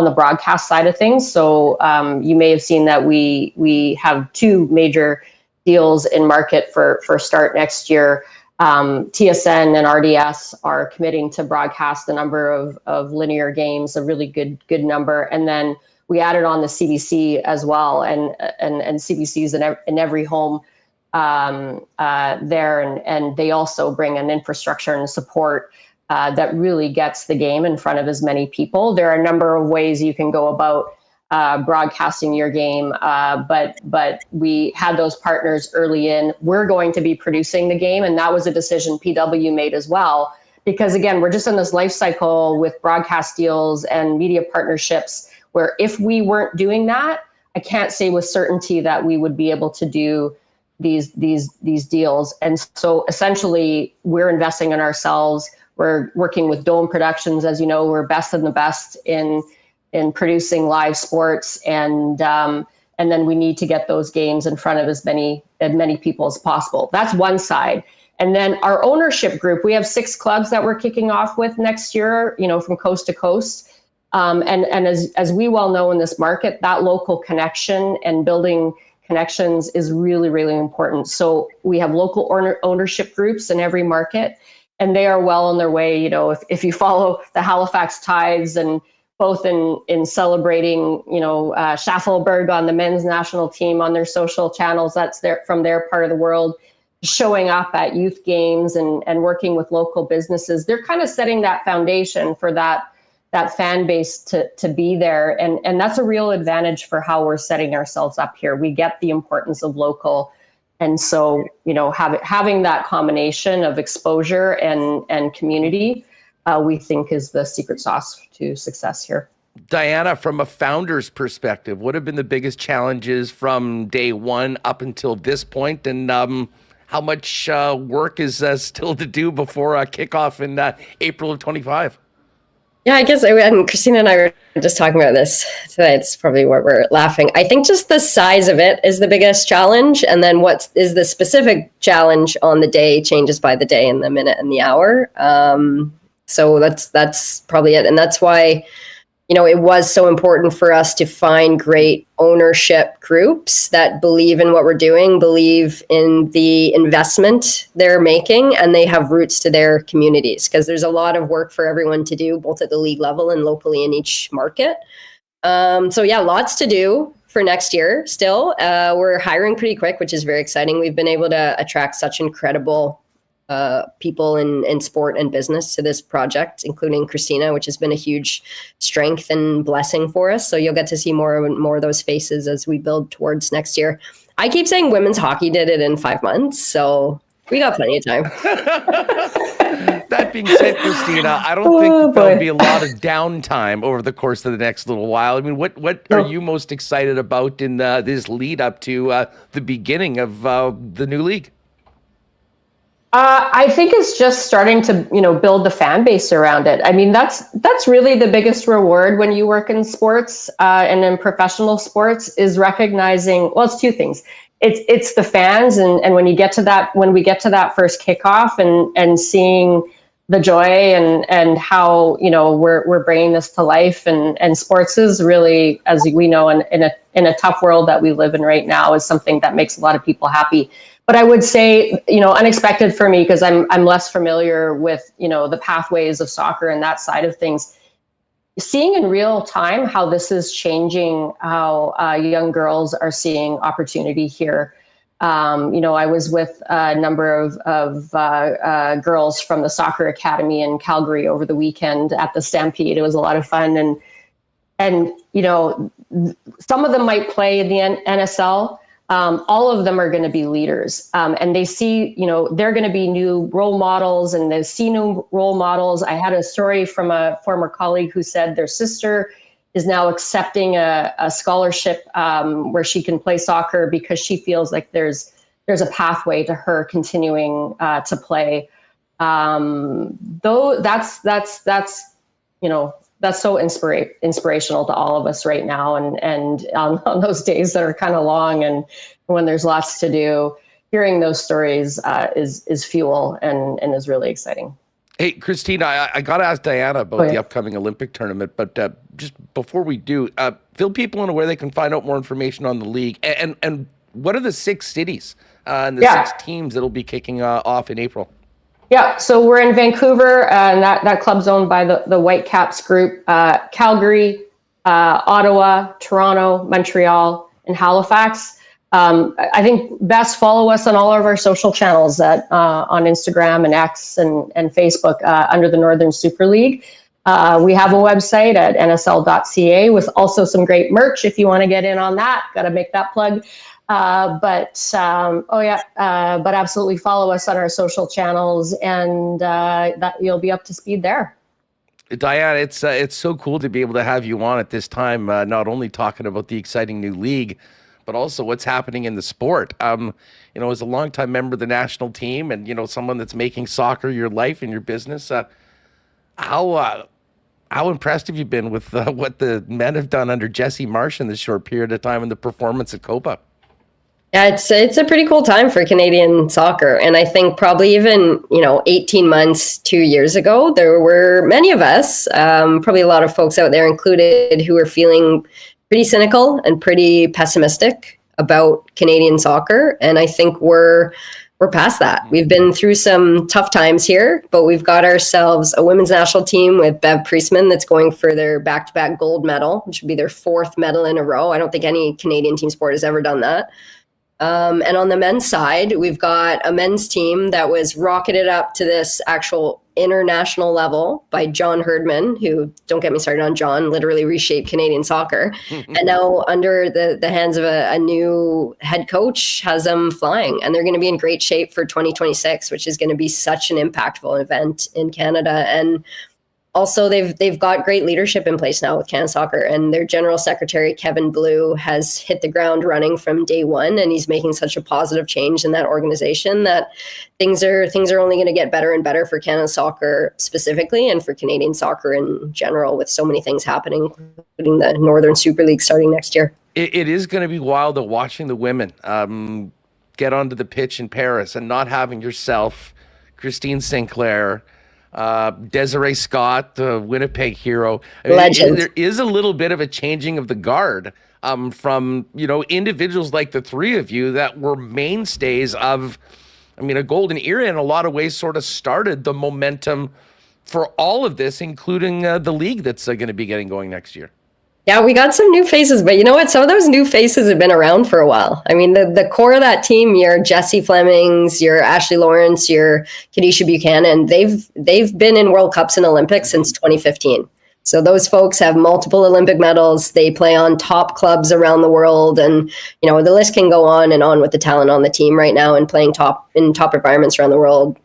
the broadcast side of things. So you may have seen that we have 2 major deals in market for start next year. TSN and RDS are committing to broadcast a number of linear games, a really good number, and then we added on the CBC as well, and CBC's in every home there, and they also bring an infrastructure and support that really gets the game in front of as many people. There are a number of ways you can go about broadcasting your game, but we had those partners early in. We're going to be producing the game, and that was a decision PW made as well, because again, we're just in this life cycle with broadcast deals and media partnerships where if we weren't doing that, I can't say with certainty that we would be able to do these deals. And so essentially we're investing in ourselves. We're working with Dome Productions. As you know, we're best of the best in producing live sports, and then we need to get those games in front of as many people as possible. That's one side. And then our ownership group, we have 6 clubs that we're kicking off with next year, from coast to coast. And as we well know in this market, that local connection and building connections is really, really important. So we have local ownership groups in every market, and they are well on their way. If you follow the Halifax Tides, and both in celebrating, Schaffelberg on the men's national team on their social channels, that's from their part of the world, showing up at youth games and working with local businesses. They're kind of setting that foundation for that fan base to be there. And that's a real advantage for how we're setting ourselves up here. We get the importance of local. And so, having that combination of exposure and community, we think is the secret sauce to success here. Diana, from a founder's perspective, what have been the biggest challenges from day one up until this point, and how much work is still to do before kickoff in April of 25? Yeah, I guess and Christina and I were just talking about this today. It's probably where we're laughing. I think just the size of it is the biggest challenge. And then what is the specific challenge on the day changes by the day and the minute and the hour. So that's probably it. And that's why, it was so important for us to find great ownership groups that believe in what we're doing, believe in the investment they're making, and they have roots to their communities, because there's a lot of work for everyone to do, both at the league level and locally in each market. So yeah, lots to do for next year still. We're hiring pretty quick, which is very exciting. We've been able to attract such incredible people in sport and business to this project, including Christina, which has been a huge strength and blessing for us. So you'll get to see more and more of those faces as we build towards next year. I keep saying women's hockey did it in 5 months, so we got plenty of time. That being said, Christina, I don't think there'll be a lot of downtime over the course of the next little while. I mean, what are you most excited about in this lead up to the beginning of the new league? I think it's just starting to, build the fan base around it. I mean, that's really the biggest reward when you work in sports and in professional sports, is recognizing, well, it's 2 things. It's the fans, and when we get to that first kickoff and seeing the joy and how, we're bringing this to life, and sports is really, as we know, in a tough world that we live in right now, is something that makes a lot of people happy. But I would say, unexpected for me, because I'm less familiar with, the pathways of soccer and that side of things. Seeing in real time how this is changing how young girls are seeing opportunity here. I was with a number of girls from the soccer academy in Calgary over the weekend at the Stampede. It was a lot of fun, and and some of them might play in the NSL. All of them are going to be leaders, and they see, they're going to be new role models, and they see new role models. I had a story from a former colleague who said their sister is now accepting a scholarship where she can play soccer because she feels like there's a pathway to her continuing to play. Though that's so inspirational to all of us right now, and on those days that are kind of long and when there's lots to do, hearing those stories is fuel and is really exciting. Hey, Christina, I got to ask Diana about the upcoming Olympic tournament, but just before we do, fill people in where they can find out more information on the league, and what are the 6 cities and the 6 teams that'll be kicking off in April? Yeah, so we're in Vancouver, and that club's owned by the Whitecaps group. Calgary, Ottawa, Toronto, Montreal, and Halifax. I think best follow us on all of our social channels on Instagram and X and Facebook under the Northern Super League. We have a website at nsl.ca with also some great merch if you want to get in on that. Got to make that plug. But absolutely follow us on our social channels, and that you'll be up to speed there. Diana, it's so cool to be able to have you on at this time, not only talking about the exciting new league, but also what's happening in the sport. As a longtime member of the national team and, someone that's making soccer your life and your business, how impressed have you been with what the men have done under Jesse Marsh in this short period of time and the performance at Copa? Yeah, it's a pretty cool time for Canadian soccer. And I think probably even, 18 months, 2 years ago, there were many of us, probably a lot of folks out there included, who were feeling pretty cynical and pretty pessimistic about Canadian soccer. And I think we're past that. We've been through some tough times here, but we've got ourselves a women's national team with Bev Priestman that's going for their back-to-back gold medal, which would be their 4th medal in a row. I don't think any Canadian team sport has ever done that. And on the men's side, we've got a men's team that was rocketed up to this actual international level by John Herdman, who, don't get me started on John, literally reshaped Canadian soccer. And now under the hands of a new head coach, has them flying. And they're going to be in great shape for 2026, which is going to be such an impactful event in Canada. And also, they've got great leadership in place now with Canada Soccer, and their general secretary, Kevin Blue, has hit the ground running from day one, and he's making such a positive change in that organization that things are only going to get better and better for Canada Soccer specifically, and for Canadian soccer in general, with so many things happening, including the Northern Super League starting next year. It is going to be wild watching the women get onto the pitch in Paris and not having yourself, Christine Sinclair, Desiree Scott, the Winnipeg hero. Legend. There is a little bit of a changing of the guard from, individuals like the 3 of you that were mainstays of, a golden era in a lot of ways, sort of started the momentum for all of this, including the league that's going to be getting going next year. Yeah, we got some new faces, but you know what? Some of those new faces have been around for a while. The core of that team, your Jessie Flemings, your Ashley Lawrence, your Kadisha Buchanan, they've been in World Cups and Olympics since 2015. So those folks have multiple Olympic medals. They play on top clubs around the world, and the list can go on and on with the talent on the team right now and playing top environments around the world.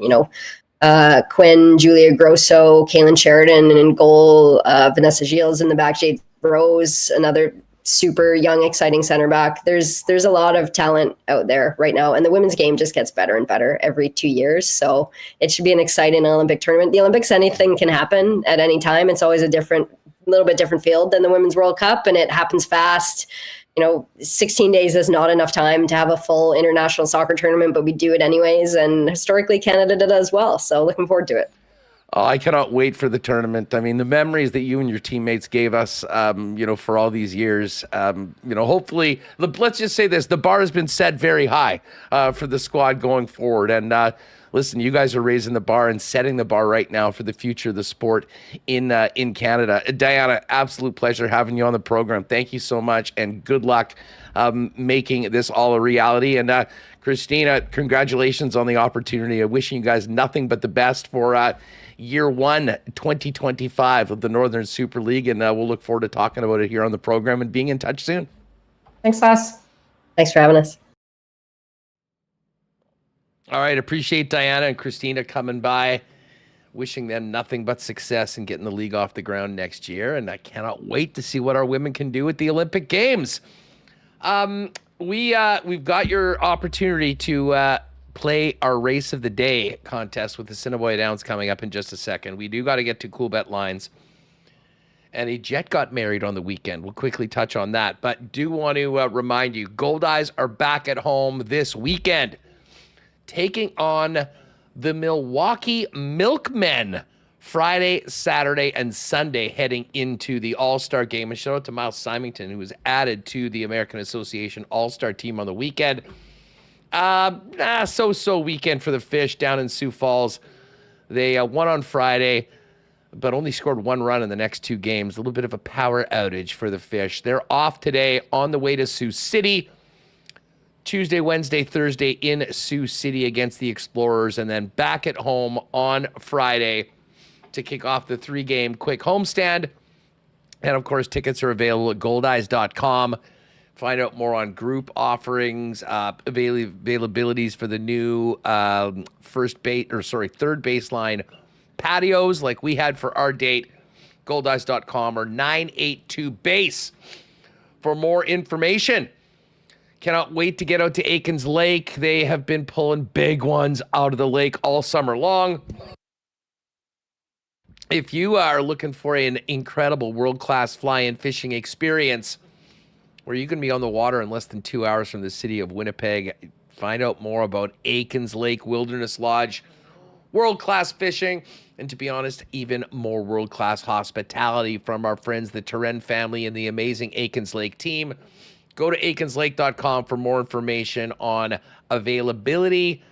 Quinn, Julia Grosso, Kaylin Sheridan in goal, Vanessa Gilles in the back, Jade Rose, another super young, exciting center back. There's a lot of talent out there right now, and the women's game just gets better and better every 2 years. So it should be an exciting Olympic tournament. The Olympics, anything can happen at any time. It's always a little bit different field than the Women's World Cup, and it happens fast. 16 days is not enough time to have a full international soccer tournament, but we do it anyways. And historically, Canada did as well. So looking forward to it. Oh, I cannot wait for the tournament. The memories that you and your teammates gave us, for all these years, hopefully, let's just say this, the bar has been set very high for the squad going forward. And listen, you guys are raising the bar and setting the bar right now for the future of the sport in Canada. Diana, absolute pleasure having you on the program. Thank you so much, and good luck making this all a reality. And Christina, congratulations on the opportunity. I'm wishing you guys nothing but the best for year one, 2025 of the Northern Super League. And we'll look forward to talking about it here on the program and being in touch soon. Thanks, Huss. Thanks for having us. All right. Appreciate Diana and Christina coming by. Wishing them nothing but success in getting the league off the ground next year. And I cannot wait to see what our women can do at the Olympic Games. We've got your opportunity to play our Race of the Day contest with the Assiniboia Downs coming up in just a second. We do got to get to Coolbet Lines. And a jet got married on the weekend. We'll quickly touch on that. But do want to remind you, Gold Eyes are back at home this weekend, taking on the Milwaukee Milkmen Friday, Saturday, and Sunday heading into the All-Star game. And shout out to Miles Symington, who was added to the American Association All-Star team on the weekend. So-so weekend for the Fish down in Sioux Falls. They won on Friday, but only scored one run in the next two games. A little bit of a power outage for the Fish. They're off today on the way to Sioux City. Tuesday, Wednesday, Thursday in Sioux City against the Explorers, and then back at home on Friday to kick off the three-game quick homestand. And, of course, tickets are available at goldeyes.com. Find out more on group offerings, availabilities for the new third baseline patios like we had for our date, goldeyes.com or 982-BASE for more information. Cannot wait to get out to Aikens Lake. They have been pulling big ones out of the lake all summer long. If you are looking for an incredible world-class fly-in fishing experience where you can be on the water in less than 2 hours from the city of Winnipeg, find out more about Aikens Lake Wilderness Lodge, world-class fishing, and to be honest, even more world-class hospitality from our friends, the Terren family and the amazing Aikens Lake team. Go to aikenslake.com for more information on availability,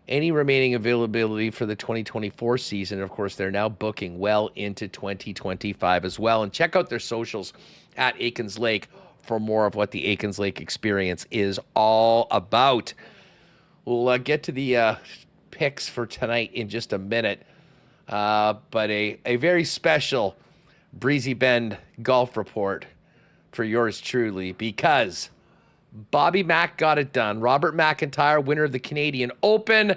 any remaining availability for the 2024 season. Of course, they're now booking well into 2025 as well. And check out their socials at Aikens Lake for more of what the Aikens Lake experience is all about. We'll get to the picks for tonight in just a minute. But a very special Breezy Bend golf report for yours truly, because Bobby Mack got it done. Robert McIntyre, winner of the Canadian Open,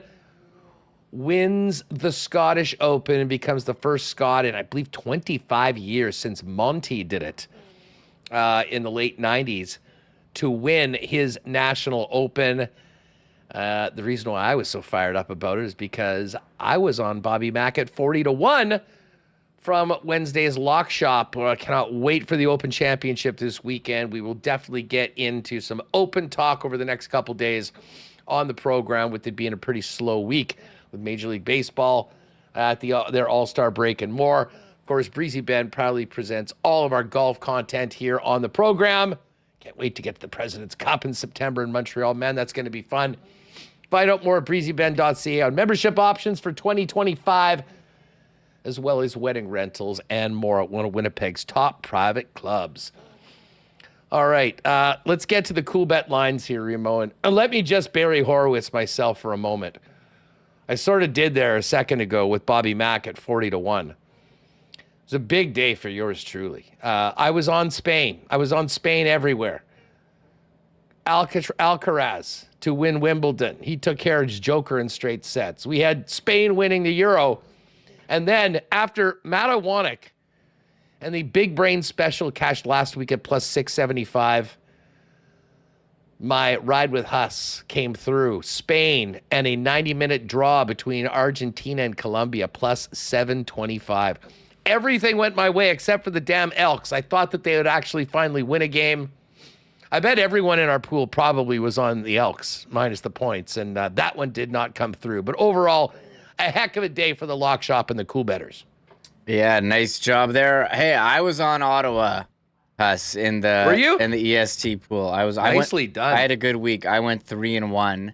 wins the Scottish Open and becomes the first Scot in, I believe, 25 years since Monty did it in the late 90s to win his National Open. The reason why I was so fired up about it is because I was on Bobby Mack at 40-1 from Wednesday's Lock Shop. I cannot wait for the Open Championship this weekend. We will definitely get into some Open talk over the next couple days on the program, with it being a pretty slow week with Major League Baseball at their All-Star break and more. Of course, Breezy Bend proudly presents all of our golf content here on the program. Can't wait to get to the President's Cup in September in Montreal. Man, that's going to be fun. Find out more at breezybend.ca on membership options for 2025, as well as wedding rentals and more at one of Winnipeg's top private clubs. All right, let's get to the Coolbet Lines here, Remo. And let me just Barry Horowitz myself for a moment. I sort of did there a second ago with Bobby Mack at 40-1. It was a big day for yours truly. I was on Spain. I was on Spain everywhere. Alcaraz to win Wimbledon. He took care of his joker in straight sets. We had Spain winning the Euro. And then after Matt Iwanyk and the big brain special cashed last week at plus 675, my ride with Huss came through. Spain and a 90-minute draw between Argentina and Colombia, plus 725. Everything went my way except for the damn Elks. I thought that they would actually finally win a game. I bet everyone in our pool probably was on the Elks, minus the points, and that one did not come through. But overall, a heck of a day for the Lock Shop and the Cool Betters. Yeah, nice job there. Hey, I was on Ottawa, Huss, in the Were you? In the EST pool. Nicely done. I had a good week. I went 3-1,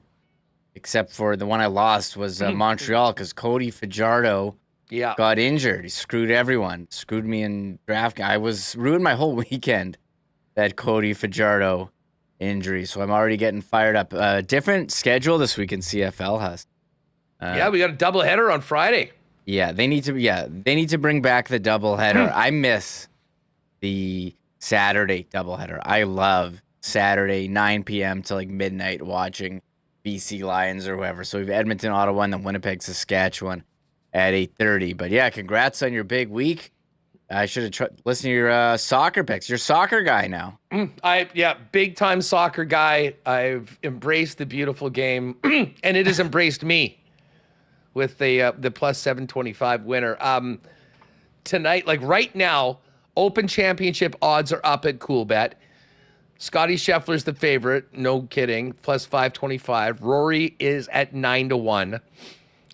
except for the one I lost was Montreal, because Cody Fajardo got injured. He screwed everyone. Screwed me in draft. Ruined my whole weekend, that Cody Fajardo injury. So I'm already getting fired up. Different schedule this week in CFL, Huss. Yeah, we got a doubleheader on Friday. Yeah, they need to bring back the doubleheader. I miss the Saturday doubleheader. I love Saturday 9 p.m. to like midnight watching BC Lions or whoever. So we have Edmonton, Ottawa, and then Winnipeg, Saskatchewan at 8:30. But yeah, congrats on your big week. I should have listened to your soccer picks. You're a soccer guy now. Big time soccer guy. I've embraced the beautiful game, and it has embraced me with the plus 725 winner. Tonight, like right now, Open Championship odds are up at Coolbet. Scotty Scheffler's the favorite, no kidding, plus 525. Rory is at 9-1.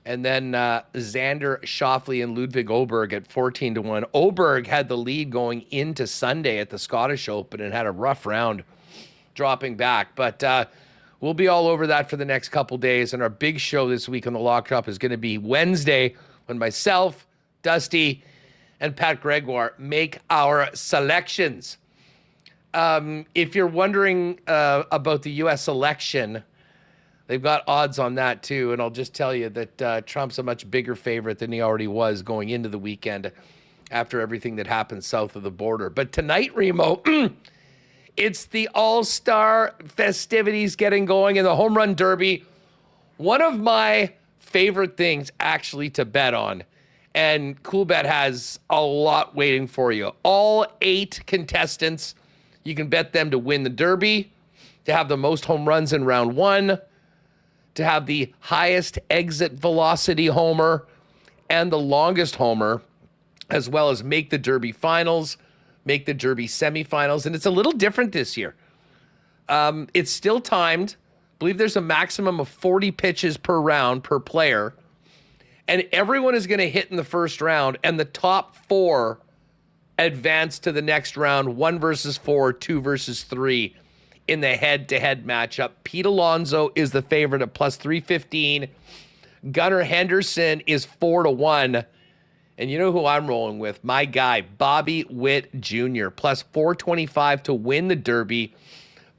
And then Xander Schauffele and Ludwig Oberg at 14-1. Oberg had the lead going into Sunday at the Scottish Open and had a rough round dropping back. But we'll be all over that for the next couple days. And our big show this week on the Lock Drop is going to be Wednesday when myself, Dusty, and Pat Gregoire make our selections. If you're wondering about the U.S. election, they've got odds on that too. And I'll just tell you that Trump's a much bigger favorite than he already was going into the weekend after everything that happened south of the border. But tonight, Remo, it's the All-Star festivities getting going in the Home Run Derby. One of my favorite things actually to bet on. And Coolbet has a lot waiting for you. All 8 contestants, you can bet them to win the Derby, to have the most home runs in round 1, to have the highest exit velocity homer and the longest homer, as well as make the Derby finals, make the Derby semifinals. And it's a little different this year. It's still timed. I believe there's a maximum of 40 pitches per round per player. And everyone is going to hit in the first round, and the top 4 advance to the next round, 1 versus 4, 2 versus 3 in the head-to-head matchup. Pete Alonso is the favorite at plus 315. Gunnar Henderson is 4-1. And you know who I'm rolling with? My guy, Bobby Witt Jr., plus 425 to win the Derby.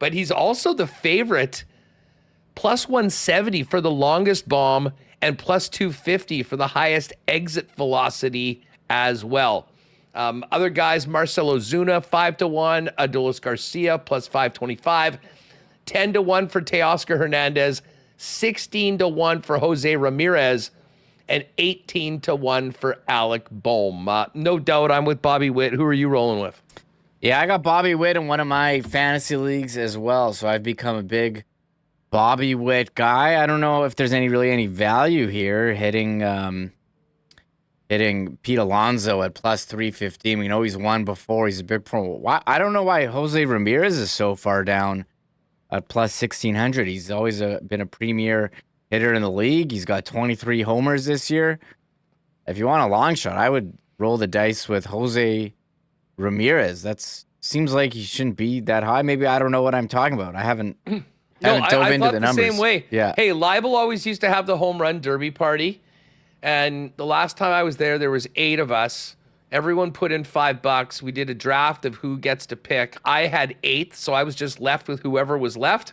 But he's also the favorite, plus 170 for the longest bomb, and plus 250 for the highest exit velocity as well. Other guys, Marcelo Zuna, 5-1, Adolis Garcia, plus 525, 10-1 for Teoscar Hernandez, 16-1 for Jose Ramirez, and 18-1 for Alec Bohm. No doubt I'm with Bobby Witt. Who are you rolling with? Yeah, I got Bobby Witt in one of my fantasy leagues as well, so I've become a big Bobby Witt guy. I don't know if there's any value here hitting Pete Alonso at plus 315. We know he's won before. He's a big pro. I don't know why Jose Ramirez is so far down at plus 1600. He's always been a premier hitter in the league. He's got 23 homers this year. If you want a long shot, I would roll the dice with Jose Ramirez. That seems like he shouldn't be that high. Maybe I don't know what I'm talking about. I haven't dove into the numbers. The same way. Yeah. Hey, Leibel always used to have the home run derby party. And the last time I was there was 8 of us. Everyone put in $5. We did a draft of who gets to pick. I had 8th, so I was just left with whoever was left.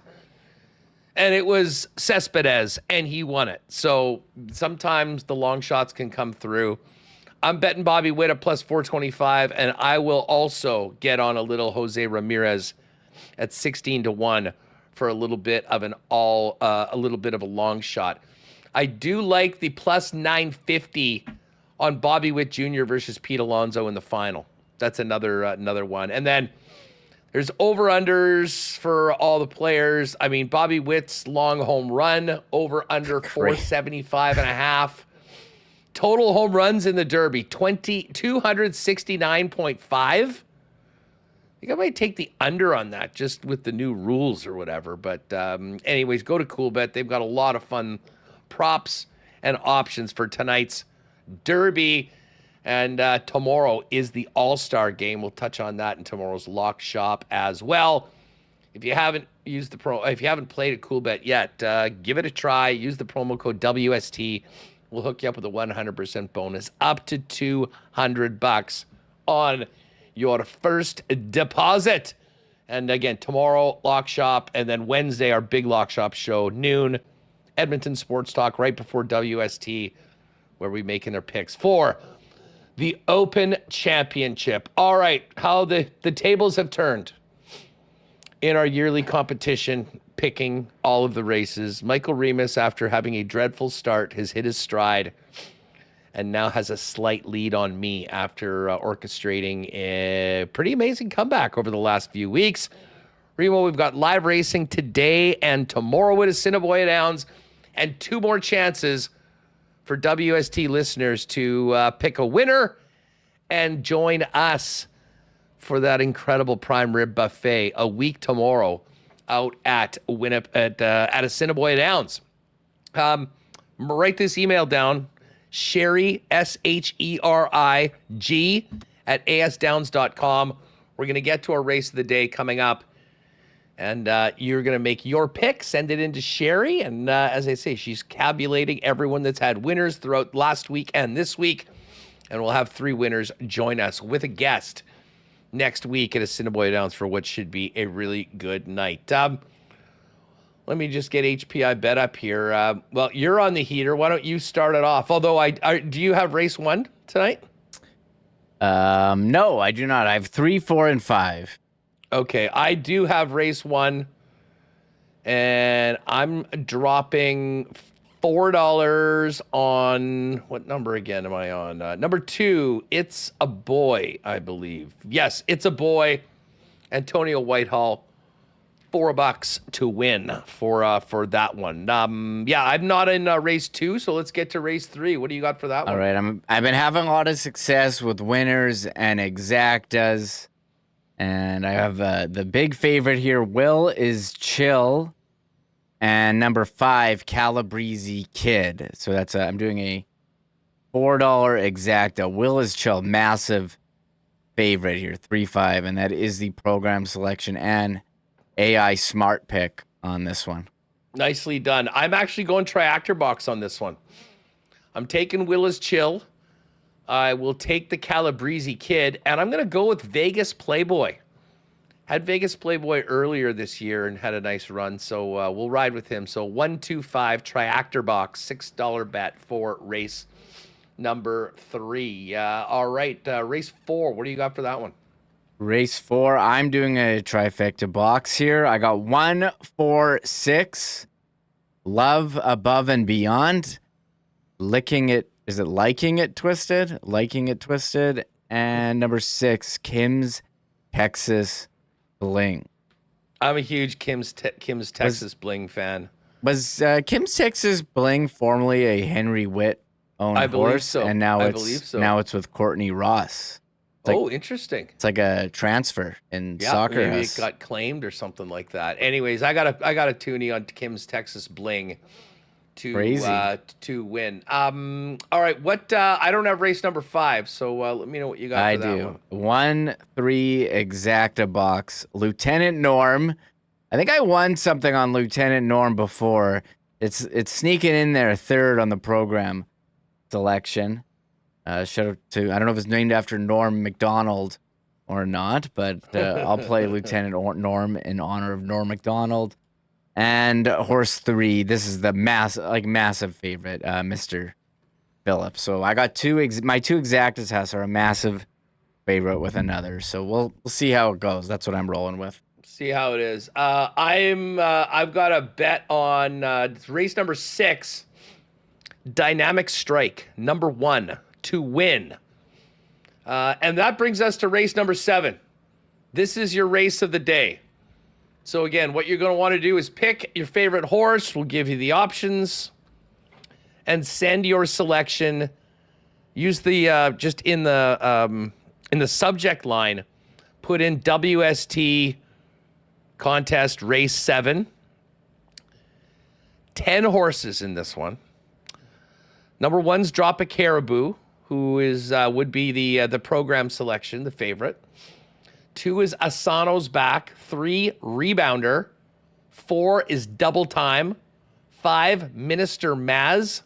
And it was Cespedes, and he won it. So sometimes the long shots can come through. I'm betting Bobby Witt at plus 425, and I will also get on a little Jose Ramirez at 16-1 for a little bit of a little bit of a long shot. I do like the plus 950 on Bobby Witt Jr. versus Pete Alonso in the final. That's another one. And then there's over-unders for all the players. I mean, Bobby Witt's long home run, over-under 475.5. Total home runs in the Derby, 269.5. I think I might take the under on that just with the new rules or whatever. But anyways, go to Coolbet. They've got a lot of fun props and options for tonight's Derby. And tomorrow is the All-Star game. We'll touch on that in tomorrow's Lock Shop as well. If you haven't played at Coolbet yet, give it a try. Use the promo code WST. We'll hook you up with a 100% bonus up to $200 on your first deposit. And again, tomorrow, Lock Shop, and then Wednesday, our big Lock Shop show, noon. Edmonton Sports Talk right before WST. where we making their picks for the Open Championship. All right, how the tables have turned in our yearly competition, picking all of the races. Michael Remis, after having a dreadful start, has hit his stride and now has a slight lead on me after orchestrating a pretty amazing comeback over the last few weeks. Remo, we've got live racing today and tomorrow at Assiniboia Downs, and 2 more chances for WST listeners to pick a winner and join us for that incredible prime rib buffet a week tomorrow out at Assiniboia Downs. Write this email down. Sherry, SHERIG @asdowns.com. We're going to get to our race of the day coming up. And you're going to make your pick, send it in to Sherry. And as I say, she's tabulating everyone that's had winners throughout last week and this week. And we'll have 3 winners join us with a guest next week at Assiniboia Downs for what should be a really good night. Let me just get HPI bet up here. Well, you're on the heater. Why don't you start it off? Although, do you have race 1 tonight? No, I do not. I have 3, 4, and 5. Okay, I do have race 1, and I'm dropping $4 on, what number again am I on? Number 2, It's a Boy, I believe. Yes, It's a Boy. Antonio Whitehall. $4 to win for that one. Yeah, I'm not in race 2, so let's get to race 3. What do you got for that one? All right, I've been having a lot of success with winners and exactas, and I have the big favorite here. Will is Chill, and number 5, Calabrese Kid. So that's I'm doing a $4 exacta. Will is Chill, massive favorite here, 3-5, and that is the program selection and AI smart pick on this one. Nicely done. I'm actually going triactor box on this one. I'm taking Willis Chill. I will take the Calabrese Kid, and I'm going to go with Vegas Playboy. Had Vegas Playboy earlier this year and had a nice run, so we'll ride with him. So 1-2-5 triactor box, $6 bet for race number 3. All right, race 4. What do you got for that one? Race 4, I'm doing a trifecta box here. I got 1, 4, 6, Love Above and Beyond, Liking It Twisted, Liking It Twisted, and number 6, Kim's Texas Bling. I'm a huge Kim's Texas Bling fan. Was Kim's Texas Bling formerly a Henry Witt owned horse? Believe so. And now I believe so. Now it's with Courtney Ross. Interesting. It's like a transfer in soccer. Maybe it got claimed or something like that. Anyways, I got a toonie on Kim's Texas Bling to win. All right, what I don't have race number 5, so let me know what you got. I for that do. one. 1-3 exacta box. Lieutenant Norm. I think I won something on Lieutenant Norm before. It's sneaking in there 3rd on the program selection. Shout out to, I don't know if it's named after Norm MacDonald or not, but I'll play Lieutenant Norm in honor of Norm MacDonald. And horse 3, this is the massive favorite, Mr. Phillips. So I got my 2 exactas has are a massive favorite with another. So we'll see how it goes. That's what I'm rolling with. See how it is. I've got a bet on race number 6, Dynamic Strike, number 1. To win. And that brings us to race number 7. This is your race of the day. So again, what you're going to want to do is pick your favorite horse. We'll give you the options and send your selection. Use the just in the subject line, put in WST contest race 7. 10 horses in this one. Number 1's Drop a Caribou, who is would be the program selection, the favorite. 2 is Asano's Back. 3, Rebounder. 4 is Double Time. 5, Minister Maz.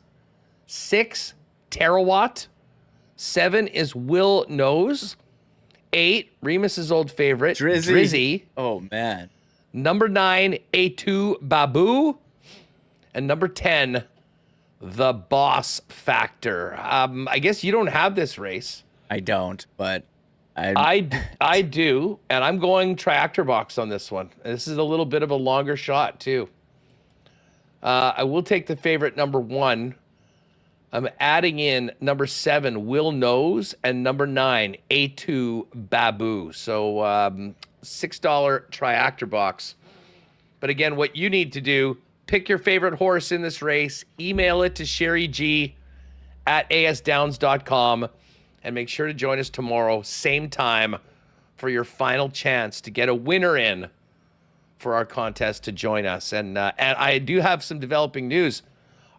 6, Terawatt. 7 is Will Knows. 8, Remis's old favorite, Drizzy. Oh, man. Number 9, A2 Babu. And number 10, the Boss Factor. I guess you don't have this race. I don't, but I do, and I'm going Triactor Box on this one. This is a little bit of a longer shot too. I will take the favorite number 1. I'm adding in number 7, Will Knows, and number 9, A2 Babu. So $6 Triactor Box. But again, what you need to do, pick your favorite horse in this race, email it to sherrygg@asdowns.com, and make sure to join us tomorrow, same time, for your final chance to get a winner in for our contest to join us. And I do have some developing news.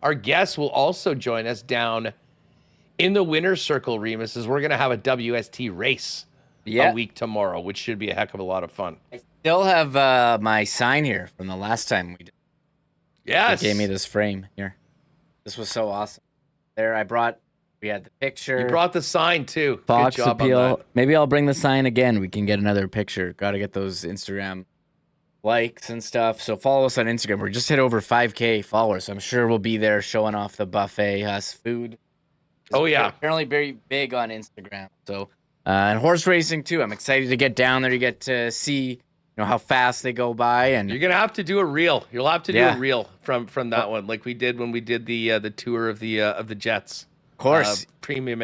Our guests will also join us down in the winner's circle, Remis, as we're going to have a WST race a week tomorrow, which should be a heck of a lot of fun. I still have my sign here from the last time we did. Yes. They gave me this frame here. This was so awesome. There, we had the picture. You brought the sign too. Fox Good job appeal. on that. Maybe I'll bring the sign again. We can get another picture. Got to get those Instagram likes and stuff. So follow us on Instagram. We're just hit over 5K followers. So I'm sure we'll be there showing off the buffet, us food. Oh yeah. Apparently very big on Instagram. So and horse racing too. I'm excited to get down there to get to see how fast they go by. And you're gonna have to do a reel. You'll have to do a reel from that one, like we did when we did the tour of the Jets. Of course, premium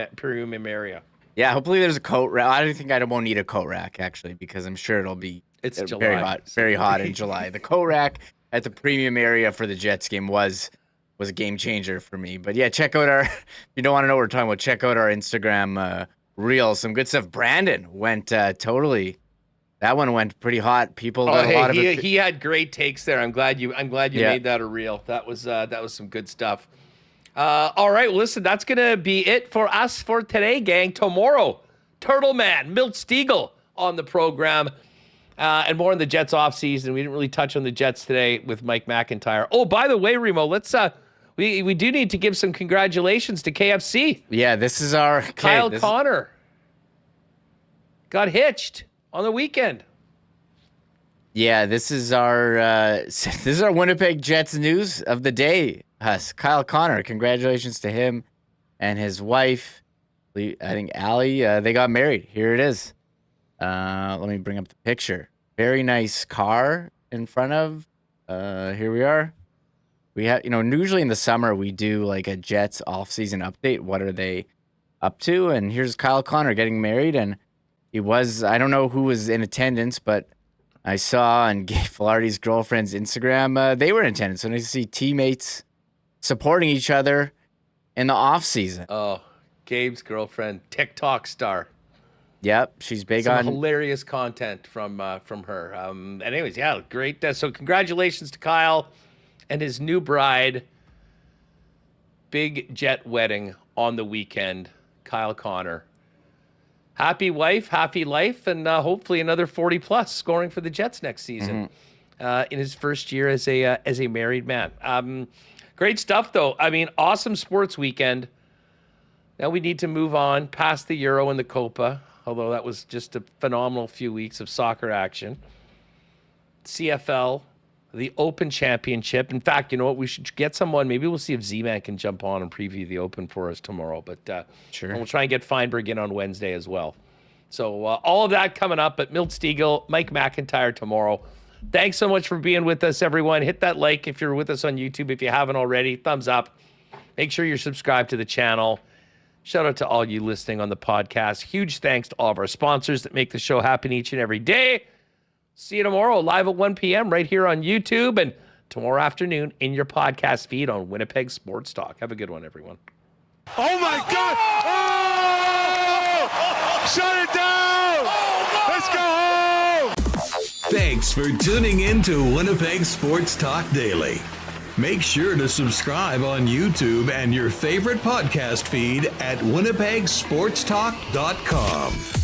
area. Yeah, hopefully there's a coat rack. I don't think I won't need a coat rack actually, because I'm sure it'll be very hot in July. The coat rack at the premium area for the Jets game was a game changer for me. But yeah, check out if you don't want to know what we're talking about, check out our Instagram reel. Some good stuff. Brandon went that one went pretty hot. People got a lot of it. He had great takes there. I'm glad you made that a reel. That was some good stuff. All right, well, listen, that's going to be it for us for today, gang. Tomorrow, Turtle Man, Milt Stiegel on the program, and more on the Jets offseason. We didn't really touch on the Jets today with Mike McIntyre. Oh, by the way, Remo, let's we do need to give some congratulations to KFC. Yeah, this is our Kyle Connor got hitched on the weekend. Yeah, this is our Winnipeg Jets news of the day. Kyle Connor, congratulations to him and his wife, I think Allie. They got married. Here it is. Let me bring up the picture. Very nice car in front of. Here we are. We have, usually in the summer we do like a Jets off-season update. What are they up to? And here's Kyle Connor getting married, and he was. I don't know who was in attendance, but I saw on Gabe Filardi's girlfriend's Instagram they were in attendance. So nice to see teammates supporting each other in the off season. Oh, Gabe's girlfriend, TikTok star. Yep, she's big Some on hilarious content from her. Anyways, yeah, great. So congratulations to Kyle and his new bride. Big Jet wedding on the weekend. Kyle Connor. Happy wife, happy life, and hopefully another 40+ scoring for the Jets next season in his first year as a married man. Great stuff, though. I mean, awesome sports weekend. Now we need to move on past the Euro and the Copa, although that was just a phenomenal few weeks of soccer action. CFL, the Open Championship. In fact, you know what? We should get someone. Maybe we'll see if Z-Man can jump on and preview the Open for us tomorrow. But sure, we'll try and get Feinberg in on Wednesday as well. So all of that coming up at Milt Stiegel, Mike McIntyre tomorrow. Thanks so much for being with us, everyone. Hit that like if you're with us on YouTube. If you haven't already, thumbs up. Make sure you're subscribed to the channel. Shout out to all you listening on the podcast. Huge thanks to all of our sponsors that make the show happen each and every day. See you tomorrow, live at 1 p.m. right here on YouTube, and tomorrow afternoon in your podcast feed on Winnipeg Sports Talk. Have a good one, everyone. Oh, my God! Oh! Shut it down! Let's go home! Thanks for tuning in to Winnipeg Sports Talk Daily. Make sure to subscribe on YouTube and your favorite podcast feed at winnipegsportstalk.com.